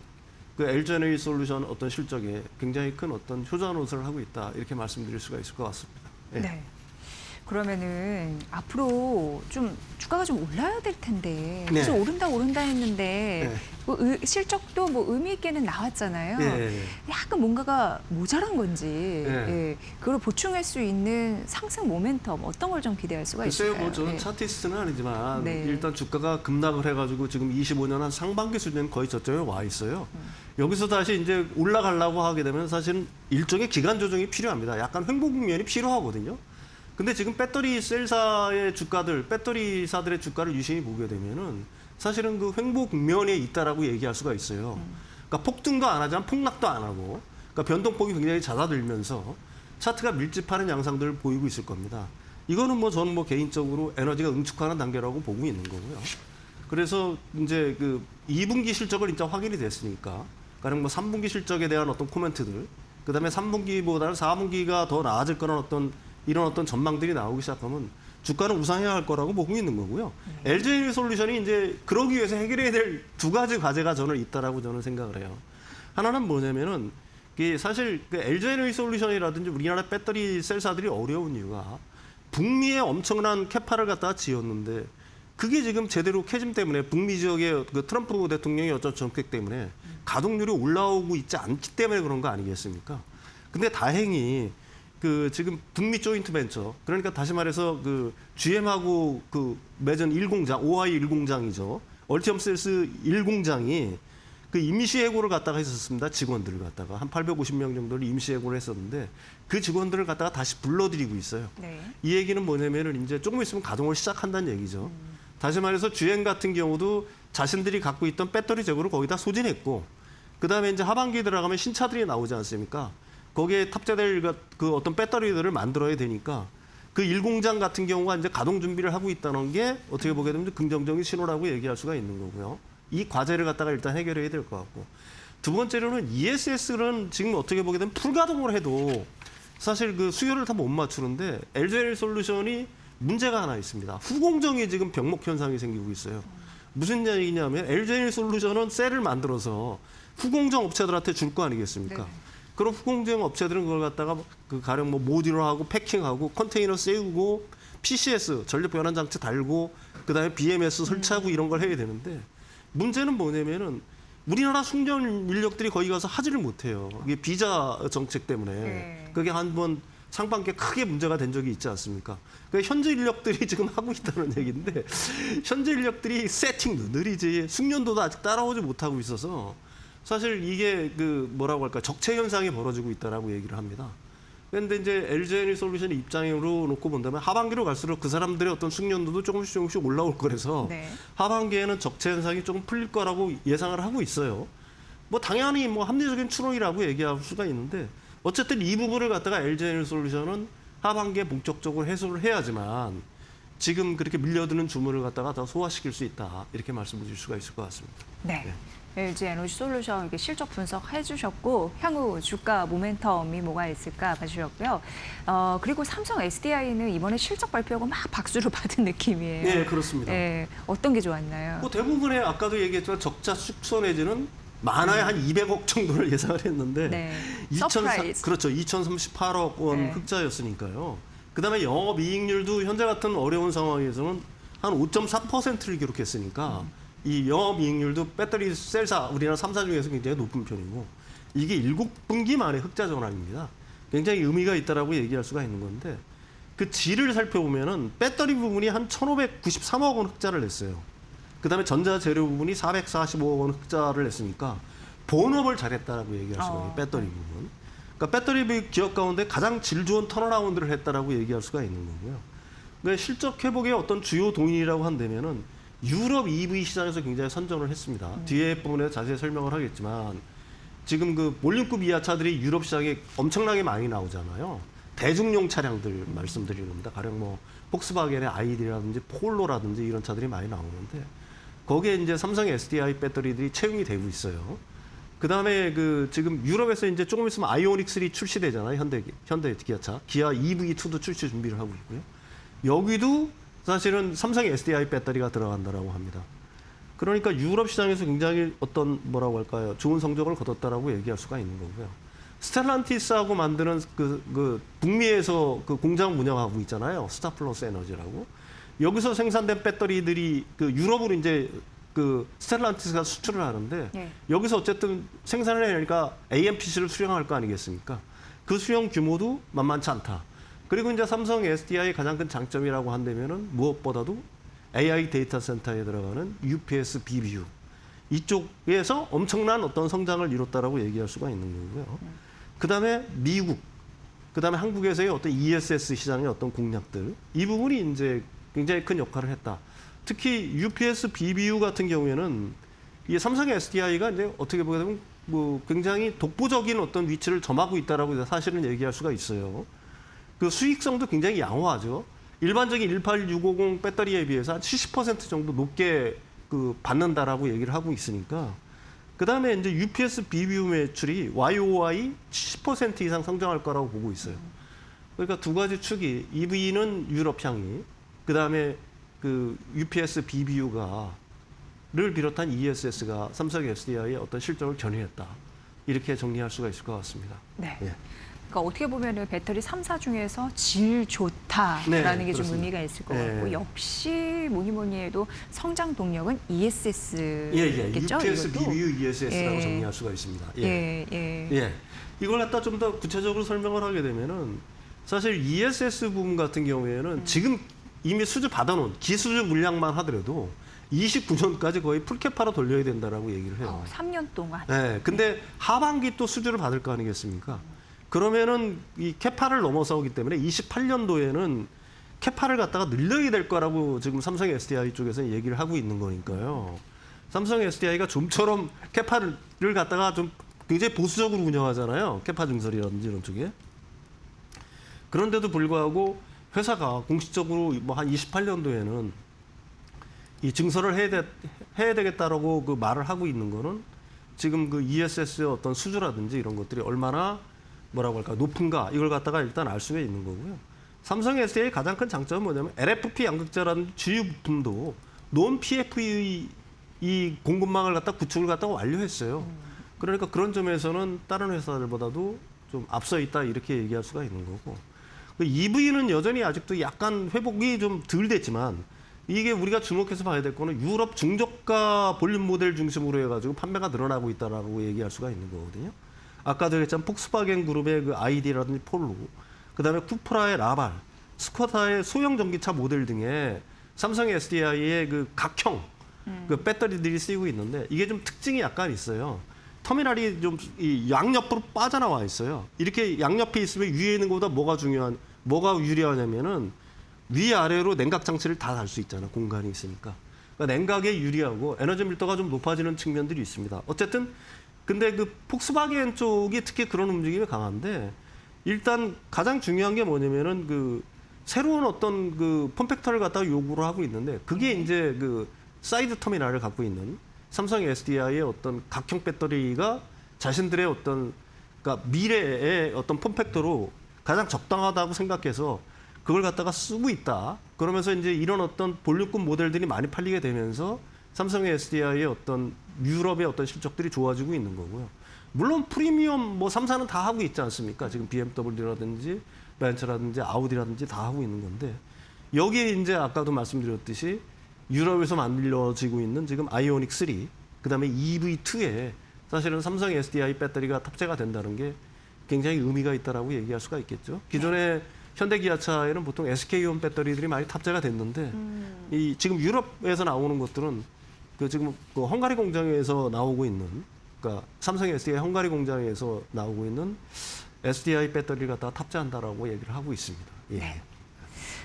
그 LG 에너지 솔루션 어떤 실적에 굉장히 큰 어떤 효자 노릇을 하고 있다 이렇게 말씀드릴 수가 있을 것 같습니다. 예. 네. 그러면은 앞으로 좀 주가가 좀 올라야 될 텐데 네. 계속 오른다 했는데 네. 뭐 실적도 뭐 의미 있게는 나왔잖아요. 예. 약간 뭔가가 모자란 건지 네. 그걸 보충할 수 있는 상승 모멘텀 어떤 걸 좀 기대할 수가 글쎄요, 있을까요? 뭐 저는 네. 차티스트는 아니지만 네. 일단 주가가 급락을 해가지고 지금 25년 한 상반기 수준 거의 저점에 와 있어요. 여기서 다시 이제 올라가려고 하게 되면 사실은 일종의 기간 조정이 필요합니다. 약간 횡보 국면이 필요하거든요. 근데 지금 배터리 셀사의 주가들, 배터리사들의 주가를 유심히 보게 되면은 사실은 그 횡보 국면에 있다라고 얘기할 수가 있어요. 그러니까 폭등도 안 하지만 폭락도 안 하고, 그러니까 변동폭이 굉장히 잦아들면서 차트가 밀집하는 양상들을 보이고 있을 겁니다. 이거는 뭐 저는 뭐 개인적으로 에너지가 응축하는 단계라고 보고 있는 거고요. 그래서 이제 그 2분기 실적을 진짜 확인이 됐으니까, 가령 뭐 3분기 실적에 대한 어떤 코멘트들, 그다음에 3분기보다는 4분기가 더 나아질 거는 이런 어떤 전망들이 나오기 시작하면 주가는 우상해야 할 거라고 보고 있는 거고요. LG 에너지 솔루션이 이제 그러기 위해서 해결해야 될 두 가지 과제가 저는 있다라고 저는 생각을 해요. 하나는 뭐냐면은 사실 그 LG 에너지 솔루션이라든지 우리나라 배터리 셀사들이 어려운 이유가 북미에 엄청난 캐파를 갖다가 지었는데 그게 지금 제대로 캐즘 때문에 북미 지역의 그 트럼프 대통령의 어떤 정책 때문에 가동률이 올라오고 있지 않기 때문에 그런 거 아니겠습니까? 근데 다행히 그 지금 북미 조인트 벤처, 그러니까 다시 말해서 그 GM하고 그 맺은 1공장, 오하이 1공장이죠. 얼티엄 셀스 1공장이 그 임시해고를 갖다가 했었습니다. 직원들을 갖다가 한 850명 정도를 임시해고를 했었는데 그 직원들을 갖다가 다시 불러들이고 있어요. 네. 이 얘기는 뭐냐면은 이제 조금 있으면 가동을 시작한다는 얘기죠. 다시 말해서 GM 같은 경우도 자신들이 갖고 있던 배터리 재고를 거기다 소진했고, 그다음에 이제 하반기에 들어가면 신차들이 나오지 않습니까? 거기에 탑재될 그 어떤 배터리들을 만들어야 되니까 그 1공장 같은 경우가 이제 가동 준비를 하고 있다는 게 어떻게 보게 되면 긍정적인 신호라고 얘기할 수가 있는 거고요. 이 과제를 갖다가 일단 해결해야 될 것 같고, 두 번째로는 ESS는 지금 어떻게 보게 되면 풀가동을 해도 사실 그 수요를 다 못 맞추는데 LG 솔루션이 문제가 하나 있습니다. 후공정이 지금 병목 현상이 생기고 있어요. 무슨 얘기냐면 LG 솔루션은 셀을 만들어서 후공정 업체들한테 줄 거 아니겠습니까? 네. 그럼 후공정 업체들은 그걸 갖다가 그 가령 뭐 모듈러하고 패킹하고 컨테이너 씌우고 PCS 전력 변환 장치 달고 그다음에 BMS 설치하고 이런 걸 해야 되는데, 문제는 뭐냐면은 우리나라 숙련 인력들이 거기 가서 하지를 못해요. 이게 비자 정책 때문에. 네. 그게 한번 상반기에 크게 문제가 된 적이 있지 않습니까? 그러니까 현재 인력들이 지금 하고 있다는 얘기인데, 현재 인력들이 세팅도 느리지 숙련도도 아직 따라오지 못하고 있어서 사실 이게 그 뭐라고 할까, 적체 현상이 벌어지고 있다라고 얘기를 합니다. 그런데 이제 LG 솔루션의 입장으로 놓고 본다면 하반기로 갈수록 그 사람들의 어떤 숙련도도 조금씩 올라올 거라서 네. 하반기에는 적체 현상이 조금 풀릴 거라고 예상을 하고 있어요. 뭐 당연히 뭐 합리적인 추론이라고 얘기할 수가 있는데, 어쨌든 이 부분을 갖다가 LG 솔루션은 하반기에 본격적으로 해소를 해야지만 지금 그렇게 밀려드는 주문을 갖다가 더 소화시킬 수 있다, 이렇게 말씀드릴 수가 있을 것 같습니다. 네. LG 에너지 솔루션 이렇게 실적 분석해 주셨고, 향후 주가 모멘텀이 뭐가 있을까 봐주셨고요. 그리고 삼성 SDI는 이번에 실적 발표하고 막 박수를 받은 느낌이에요. 네, 그렇습니다. 네, 어떤 게 좋았나요? 뭐 대부분의 아까도 얘기했지만 적자 축소 내지는 많아야 한 200억 정도를 예상을 했는데 네. 서프라이즈. 그렇죠. 2,038억 원 네. 흑자였으니까요. 그다음에 영업이익률도 현재 같은 어려운 상황에서는 한 5.4%를 기록했으니까 이 영업이익률도 배터리 셀사 우리나라 3사 중에서 굉장히 높은 편이고, 이게 7분기 만에 흑자 전환입니다. 굉장히 의미가 있다라고 얘기할 수가 있는 건데, 그 질을 살펴보면은 배터리 부분이 한 1,593억 원 흑자를 냈어요. 그다음에 전자재료 부분이 445억 원 흑자를 냈으니까 본업을 잘했다라고 얘기할 수가 있어요. 배터리 부분. 그러니까 배터리 기업 가운데 가장 질 좋은 턴어라운드를 했다라고 얘기할 수가 있는 거고요. 그러니까 실적 회복의 어떤 주요 동인이라고 한다면은 유럽 EV 시장에서 굉장히 선전을 했습니다. 뒤에 부분에 자세히 설명을 하겠지만, 지금 그 몰림급 이하차들이 유럽 시장에 엄청나게 많이 나오잖아요. 대중용 차량들 말씀드리는 겁니다. 가령 뭐 폭스바겐의 아이디라든지 폴로라든지 이런 차들이 많이 나오는데, 거기에 이제 삼성 SDI 배터리들이 채용이 되고 있어요. 그다음에 그 지금 유럽에서 이제 조금 있으면 아이오닉 3 출시되잖아요. 현대 기아차. 기아 EV2도 출시 준비를 하고 있고요. 여기도 사실은 삼성의 SDI 배터리가 들어간다라고 합니다. 그러니까 유럽 시장에서 굉장히 어떤 뭐라고 할까요, 좋은 성적을 거뒀다라고 얘기할 수가 있는 거고요. 스텔란티스하고 만드는 그 북미에서 그 공장 운영하고 있잖아요. 스타플러스 에너지라고. 여기서 생산된 배터리들이 그 유럽으로 이제 그 스텔란티스가 수출을 하는데, 네. 여기서 어쨌든 생산을 해내니까 AMPC를 수령할 거 아니겠습니까? 그 수령 규모도 만만치 않다. 그리고 이제 삼성 SDI의 가장 큰 장점이라고 한다면은 무엇보다도 AI 데이터 센터에 들어가는 UPS BBU 이쪽에서 엄청난 어떤 성장을 이뤘다라고 얘기할 수가 있는 거고요. 그다음에 미국, 그다음에 한국에서의 어떤 ESS 시장의 어떤 공략들, 이 부분이 이제 굉장히 큰 역할을 했다. 특히 UPS BBU 같은 경우에는 이 삼성의 SDI가 이제 어떻게 보게 되면 뭐 굉장히 독보적인 어떤 위치를 점하고 있다라고 사실은 얘기할 수가 있어요. 그 수익성도 굉장히 양호하죠. 일반적인 18650 배터리에 비해서 한 70% 정도 높게 그 받는다라고 얘기를 하고 있으니까, 그다음에 이제 UPS BBU 매출이 YOY 70% 이상 성장할 거라고 보고 있어요. 그러니까 두 가지 축이, EV는 유럽 향이, 그다음에 그 UPS BBU를 비롯한 ESS가 삼성 SDI의 어떤 실적을 견인했다, 이렇게 정리할 수가 있을 것 같습니다. 네. 예. 그러니까 어떻게 보면은 배터리 3사 중에서 질 좋다라는 네, 게 좀 그렇습니다. 의미가 있을 것 네. 같고, 역시 뭐니 해도 성장 동력은 ESS겠죠? UPS BBU ESS라고 예. 정리할 수가 있습니다. 예. 이걸 갖다 좀 더 구체적으로 설명을 하게 되면은, 사실 ESS 부분 같은 경우에는 지금 이미 수주 받아놓은 기수주 물량만 하더라도 29년까지 거의 풀캐파로 돌려야 된다라고 얘기를 해요. 3년 동안. 네, 근데 하반기 또 수주를 받을 거 아니겠습니까? 그러면은 이 캐파를 넘어서기 때문에 28년도에는 캐파를 갖다가 늘려야 될 거라고 지금 삼성 SDI 쪽에서 얘기를 하고 있는 거니까요. 삼성 SDI가 좀처럼 캐파를 갖다가 좀 굉장히 보수적으로 운영하잖아요. 캐파 증설이라든지 이런 쪽에. 그런데도 불구하고 회사가 공식적으로 뭐 한 28년도에는 이 증설을 해야 되겠다라고 그 말을 하고 있는 거는 지금 그 ESS의 어떤 수주라든지 이런 것들이 얼마나 뭐라고 할까 높은가 이걸 갖다가 일단 알 수가 있는 거고요. 삼성 SDI의 가장 큰 장점은 뭐냐면 LFP 양극재라는 주요 부품도 논 PFE 이 공급망을 갖다 구축을 갖다가 완료했어요. 그러니까 그런 점에서는 다른 회사들보다도 좀 앞서 있다 이렇게 얘기할 수가 있는 거고. EV는 여전히 아직도 약간 회복이 좀 덜 됐지만 이게 우리가 주목해서 봐야 될 거는 유럽 중저가 볼륨 모델 중심으로 해가지고 판매가 늘어나고 있다라고 얘기할 수가 있는 거거든요. 아까도 얘기했지만 폭스바겐 그룹의 그 ID라든지 폴로, 그다음에 쿠프라의 라발, 스코다의 소형 전기차 모델 등의 삼성 SDI의 그 각형 그 배터리들이 쓰이고 있는데 이게 좀 특징이 약간 있어요. 터미널이 좀 이 양옆으로 빠져나와 있어요. 이렇게 양옆에 있으면 위에 있는 것보다 뭐가 유리하냐면은 위아래로 냉각 장치를 다 달 수 있잖아. 공간이 있으니까. 그러니까 냉각에 유리하고 에너지 밀도가 좀 높아지는 측면들이 있습니다. 어쨌든 근데 그 폭스바겐 쪽이 특히 그런 움직임이 강한데 일단 가장 중요한 게 뭐냐면은 그 새로운 어떤 그 폼팩터를 갖다가 요구를 하고 있는데 그게 이제 그 사이드 터미널을 갖고 있는 삼성 SDI의 어떤 각형 배터리가 자신들의 어떤 그러니까 미래의 어떤 폼팩터로 가장 적당하다고 생각해서 그걸 갖다가 쓰고 있다. 그러면서 이제 이런 어떤 볼륨급 모델들이 많이 팔리게 되면서 삼성의 SDI의 어떤 유럽의 어떤 실적들이 좋아지고 있는 거고요. 물론 프리미엄 뭐 3사는 다 하고 있지 않습니까? 지금 BMW라든지 벤츠라든지 아우디라든지 다 하고 있는 건데 여기에 이제 아까도 말씀드렸듯이 유럽에서 만들어지고 있는 지금 아이오닉 3, 그다음에 EV2에 사실은 삼성 SDI 배터리가 탑재가 된다는 게 굉장히 의미가 있다라고 얘기할 수가 있겠죠. 기존에 현대기아차에는 보통 SK온 배터리들이 많이 탑재가 됐는데 이 지금 유럽에서 나오는 것들은 그 지금 그 헝가리 공장에서 나오고 있는 그러니까 삼성 SDI 헝가리 공장에서 나오고 있는 SDI 배터리를 갖다가 탑재한다라고 얘기를 하고 있습니다. 예. 네.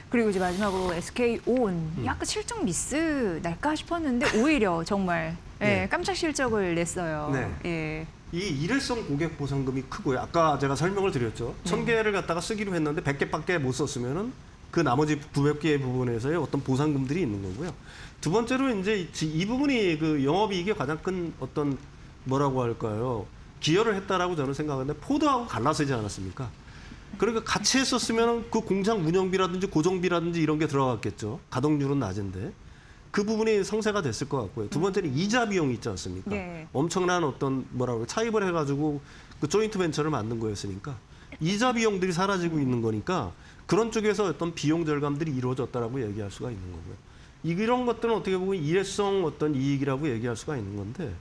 그리고 이제 마지막으로 SK온 약간 실적 미스 날까 싶었는데 오히려 정말 네. 깜짝 실적을 냈어요. 네. 예. 이 일회성 고객 보상금이 크고요. 아까 제가 설명을 드렸죠. 1000개를 갖다가 쓰기로 했는데 100개밖에 못 썼으면은 그 나머지 900개의 부분에서의 어떤 보상금들이 있는 거고요. 두 번째로 이제 이 부분이 그 영업이익의 가장 큰 어떤 뭐라고 할까요? 기여를 했다라고 저는 생각하는데 포드하고 갈라서지 않았습니까? 그러니까 같이 했었으면 그 공장 운영비라든지 고정비라든지 이런 게 들어갔겠죠. 가동률은 낮은데. 그 부분이 상쇄가 됐을 것 같고요. 두 번째는 이자 비용이 있지 않습니까? 네. 엄청난 어떤 뭐라고 차입을 해가지고 그 조인트 벤처를 만든 거였으니까 이자 비용들이 사라지고 있는 거니까 그런 쪽에서 어떤 비용 절감들이 이루어졌다라고 얘기할 수가 있는 거고요. 이런 것들은 어떻게 보면 일회성 어떤 이익이라고 얘기할 수가 있는 건데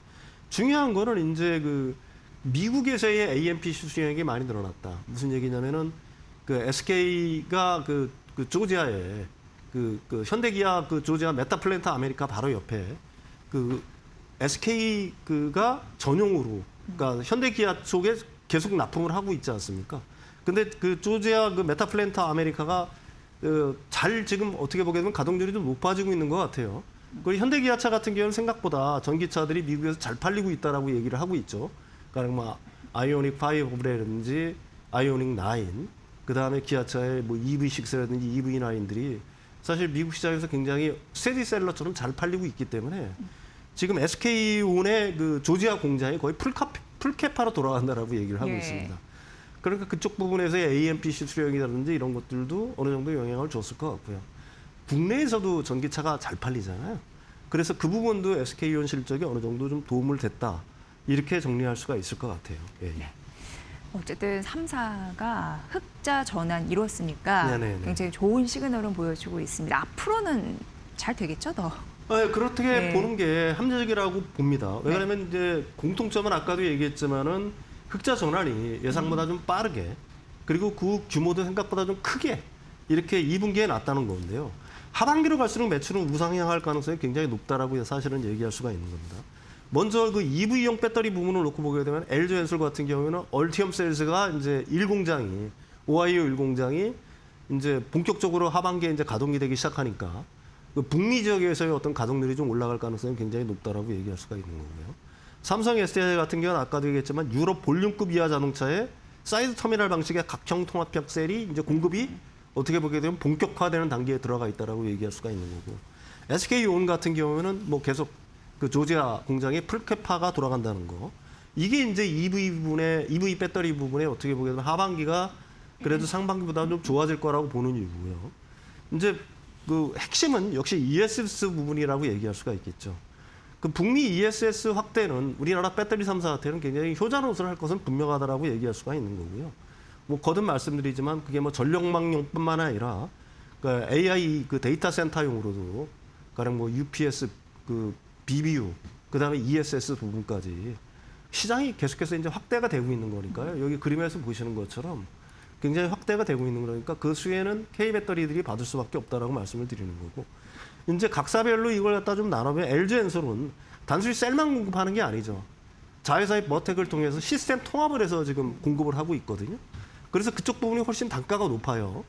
중요한 거는 이제 그 미국에서의 AMP 수주액이 많이 늘어났다. 무슨 얘기냐면은 그 SK가 그 조지아에 그 현대기아 그 조지아 메타플랜트 아메리카 바로 옆에 그 SK가 전용으로 그러니까 현대기아 쪽에 계속 납품을 하고 있지 않습니까? 근데 그 조지아 그 메타플랜트 아메리카가 잘 지금 어떻게 보게 되면 가동률이 좀 높아지고 있는 것 같아요. 그리고 현대기아차 같은 경우는 생각보다 전기차들이 미국에서 잘 팔리고 있다라고 얘기를 하고 있죠. 그러니까 뭐 아이오닉 5라든지 아이오닉 9, 그 다음에 기아차의 뭐 EV6라든지 EV9들이 사실 미국 시장에서 굉장히 스테디셀러처럼 잘 팔리고 있기 때문에 지금 SK온의 그 조지아 공장이 거의 풀캐파로 돌아간다라고 얘기를 하고 있습니다. 그러니까 그쪽 부분에서의 AMP 수출량이라든지 이런 것들도 어느 정도 영향을 줬을 것 같고요. 국내에서도 전기차가 잘 팔리잖아요. 그래서 그 부분도 SK온 실적이 어느 정도 좀 도움을 됐다. 이렇게 정리할 수가 있을 것 같아요. 예. 네. 어쨌든 3사가 흑자 전환 이뤘으니까 네네네. 굉장히 좋은 시그널은 보여주고 있습니다. 앞으로는 잘 되겠죠, 더? 네, 그렇게 네. 보는 게 합리적이라고 봅니다. 왜냐하면 이제 공통점은 아까도 얘기했지만은 흑자 전환이 예상보다 좀 빠르게 그리고 그 규모도 생각보다 좀 크게 이렇게 2분기에 났다는 건데요. 하반기로 갈수록 매출은 우상향할 가능성이 굉장히 높다라고 사실은 얘기할 수가 있는 겁니다. 먼저 그 EV용 배터리 부분을 놓고 보게 되면 LG 엔솔 같은 경우에는 얼티엄 셀스가 이제 1공장이 오하이오 1공장이 이제 본격적으로 하반기에 이제 가동이 되기 시작하니까 그 북미 지역에서의 어떤 가동률이 좀 올라갈 가능성이 굉장히 높다라고 얘기할 수가 있는 거고요. 삼성 SDI 같은 경우는 아까도 얘기했지만 유럽 볼륨급 이하 자동차에 사이드 터미널 방식의 각형 통합형 셀이 이제 공급이 어떻게 보게 되면 본격화되는 단계에 들어가 있다라고 얘기할 수가 있는 거고, SK온 같은 경우는 뭐 계속 그 조지아 공장에 풀캐파가 돌아간다는 거. 이게 이제 EV 배터리 부분에 어떻게 보게 되면 하반기가 그래도 상반기보다는 좀 좋아질 거라고 보는 이유고요. 이제 그 핵심은 역시 ESS 부분이라고 얘기할 수가 있겠죠. 그 북미 ESS 확대는 우리나라 배터리 3사한테는 굉장히 효자노릇을 할 것은 분명하다라고 얘기할 수가 있는 거고요. 뭐 거듭 말씀드리지만 그게 뭐 전력망용뿐만 아니라 그 AI 그 데이터 센터용으로도 가령 뭐 UPS 그 BBU 그다음에 ESS 부분까지 시장이 계속해서 이제 확대가 되고 있는 거니까요. 여기 그림에서 보시는 것처럼 굉장히 확대가 되고 있는 거니까 그 수혜는 K배터리들이 받을 수밖에 없다라고 말씀을 드리는 거고, 이제 각사별로 이걸 갖다 좀 나누면 LG엔솔은 단순히 셀만 공급하는 게 아니죠. 자회사의 머텍을 통해서 시스템 통합을 해서 지금 공급을 하고 있거든요. 그래서 그쪽 부분이 훨씬 단가가 높아요.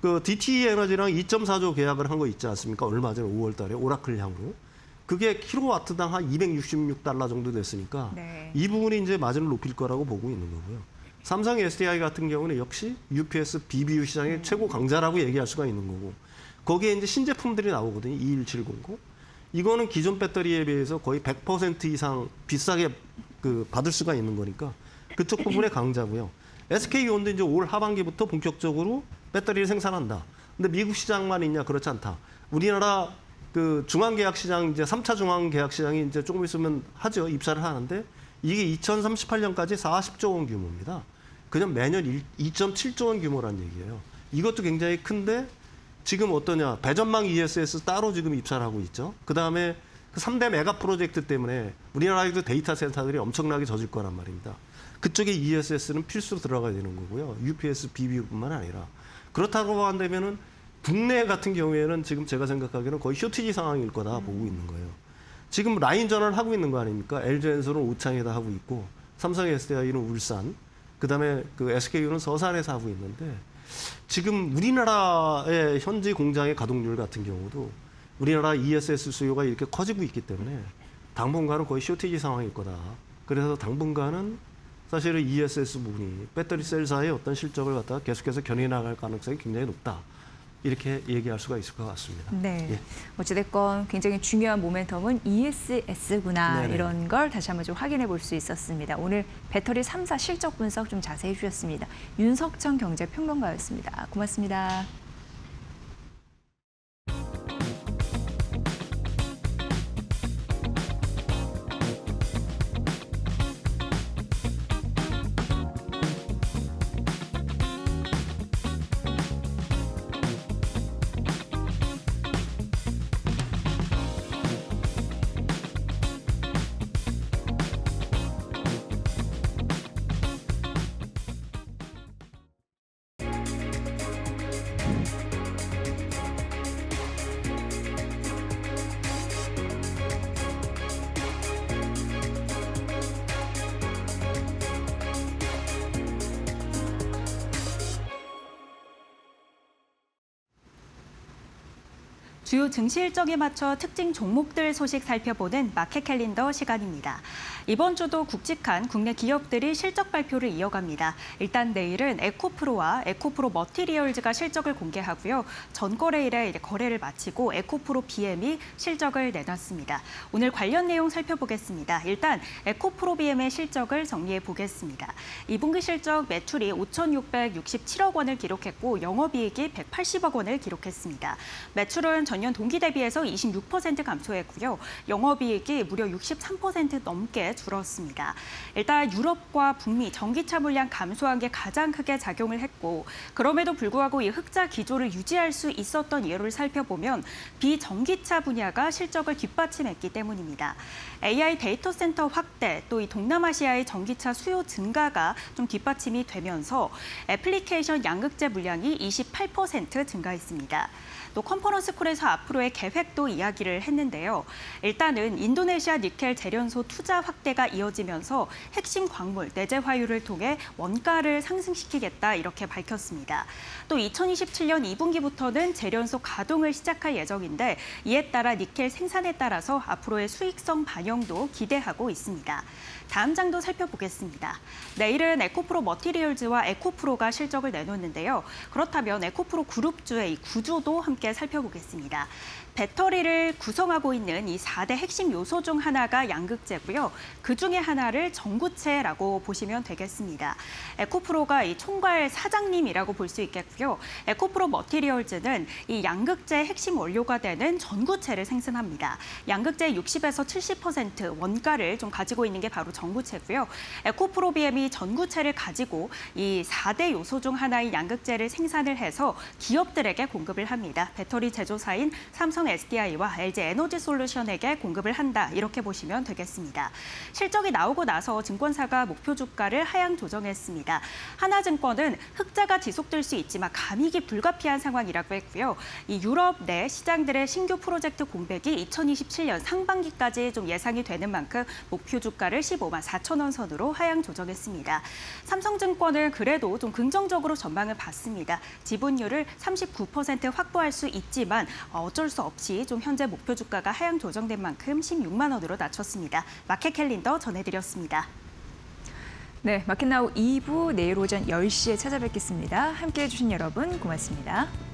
그 DTE 에너지랑 2.4조 계약을 한 거 있지 않습니까? 얼마 전에 5월 달에 오라클 향후. 그게 킬로와트당 한 $266 정도 됐으니까 네. 이 부분이 이제 마진을 높일 거라고 보고 있는 거고요. 삼성 SDI 같은 경우는 역시 UPS BBU 시장의 최고 강자라고 얘기할 수가 있는 거고, 거기에 이제 신제품들이 나오거든요. 21709. 이거는 기존 배터리에 비해서 거의 100% 이상 비싸게 그 받을 수가 있는 거니까 그쪽 부분의 강자고요. SK온도 이제 올 하반기부터 본격적으로 배터리를 생산한다. 근데 미국 시장만 있냐? 그렇지 않다. 우리나라 그 중앙계약 시장 이제 3차 중앙계약 시장이 이제 조금 있으면 하죠. 입사를 하는데 이게 2038년까지 40조 원 규모입니다. 그냥 매년 2.7조 원 규모란 얘기예요. 이것도 굉장히 큰데 지금 어떠냐? 배전망 ESS 따로 지금 입사를 하고 있죠. 그다음에 그 3대 메가 프로젝트 때문에 우리나라에도 데이터 센터들이 엄청나게 젖을 거란 말입니다. 그쪽에 ESS는 필수로 들어가야 되는 거고요. UPS, BBU뿐만 아니라. 그렇다고 한다면은 국내 같은 경우에는 지금 제가 생각하기에는 거의 쇼티지 상황일 거다 보고 있는 거예요. 지금 라인 전환을 하고 있는 거 아닙니까? LG엔솔은 오창에다 하고 있고, 삼성 SDI는 울산, 그다음에 그 SKU는 서산에서 하고 있는데, 지금 우리나라의 현지 공장의 가동률 같은 경우도 우리나라 ESS 수요가 이렇게 커지고 있기 때문에 당분간은 거의 쇼티지 상황일 거다. 그래서 당분간은 사실은 ESS 부분이 배터리 셀사의 어떤 실적을 갖다가 계속해서 견인해 나갈 가능성이 굉장히 높다. 이렇게 얘기할 수가 있을 것 같습니다. 네. 예. 어찌됐건 굉장히 중요한 모멘텀은 ESS구나. 네네. 이런 걸 다시 한번 좀 확인해 볼 수 있었습니다. 오늘 배터리 3사 실적 분석 좀 자세히 해주셨습니다. 윤석천 경제평론가였습니다. 고맙습니다. 주요 증시 일정에 맞춰 특징 종목들 소식 살펴보는 마켓 캘린더 시간입니다. 이번 주도 굵직한 국내 기업들이 실적 발표를 이어갑니다. 일단 내일은 에코프로와 에코프로 머티리얼즈가 실적을 공개하고요. 전거래일에 거래를 마치고 에코프로 BM이 실적을 내놨습니다. 오늘 관련 내용 살펴보겠습니다. 일단 에코프로 BM의 실적을 정리해 보겠습니다. 2분기 실적 매출이 5,667억 원을 기록했고 영업이익이 180억 원을 기록했습니다. 매출은 전년 동기 대비해서 26% 감소했고요. 영업이익이 무려 63% 넘게 줄었습니다. 일단 유럽과 북미 전기차 물량 감소한 게 가장 크게 작용을 했고, 그럼에도 불구하고 이 흑자 기조를 유지할 수 있었던 이유를 살펴보면 비전기차 분야가 실적을 뒷받침했기 때문입니다. AI 데이터 센터 확대, 또 이 동남아시아의 전기차 수요 증가가 좀 뒷받침이 되면서 애플리케이션 양극재 물량이 28% 증가했습니다. 또 컨퍼런스 콜에서 회사 앞으로의 계획도 이야기를 했는데요. 일단은 인도네시아 니켈 재련소 투자 확대가 이어지면서 핵심 광물 내재 화유를 통해 원가를 상승시키겠다 이렇게 밝혔습니다. 또 2027년 2분기부터는 재련소 가동을 시작할 예정인데 이에 따라 니켈 생산에 따라서 앞으로의 수익성 반영도 기대하고 있습니다. 다음 장도 살펴보겠습니다. 내일은 에코프로 머티리얼즈와 에코프로가 실적을 내놓는데요. 그렇다면 에코프로 그룹주의 이 구조도 함께 살펴보겠습니다. 배터리를 구성하고 있는 이 4대 핵심 요소 중 하나가 양극재고요. 그중에 하나를 전구체라고 보시면 되겠습니다. 에코프로가 이 총괄 사장님이라고 볼 수 있겠고요. 에코프로 머티리얼즈는 이 양극재 핵심 원료가 되는 전구체를 생산합니다. 양극재의 60에서 70% 원가를 좀 가지고 있는 게 바로 전구체고요. 에코프로비엠이 전구체를 가지고 이 4대 요소 중 하나인 양극재를 생산을 해서 기업들에게 공급을 합니다. 배터리 제조사인 삼성 SDI와 LG 에너지 솔루션에게 공급을 한다. 이렇게 보시면 되겠습니다. 실적이 나오고 나서 증권사가 목표 주가를 하향 조정했습니다. 하나증권은 흑자가 지속될 수 있지만 감익이 불가피한 상황이라고 했고요. 이 유럽 내 시장들의 신규 프로젝트 공백이 2027년 상반기까지 좀 예상이 되는 만큼 목표 주가를 15만 4천 원 선으로 하향 조정했습니다. 삼성증권은 그래도 좀 긍정적으로 전망을 봤습니다. 지분율을 39% 확보할 수 있지만 어쩔 수 없이 좀 현재 목표 주가가 하향 조정된 만큼 16만 원으로 낮췄습니다. 마켓 캘린더 전해드렸습니다. 네, 마켓나우 2부 내일 오전 10시에 찾아뵙겠습니다. 함께해 주신 여러분 고맙습니다.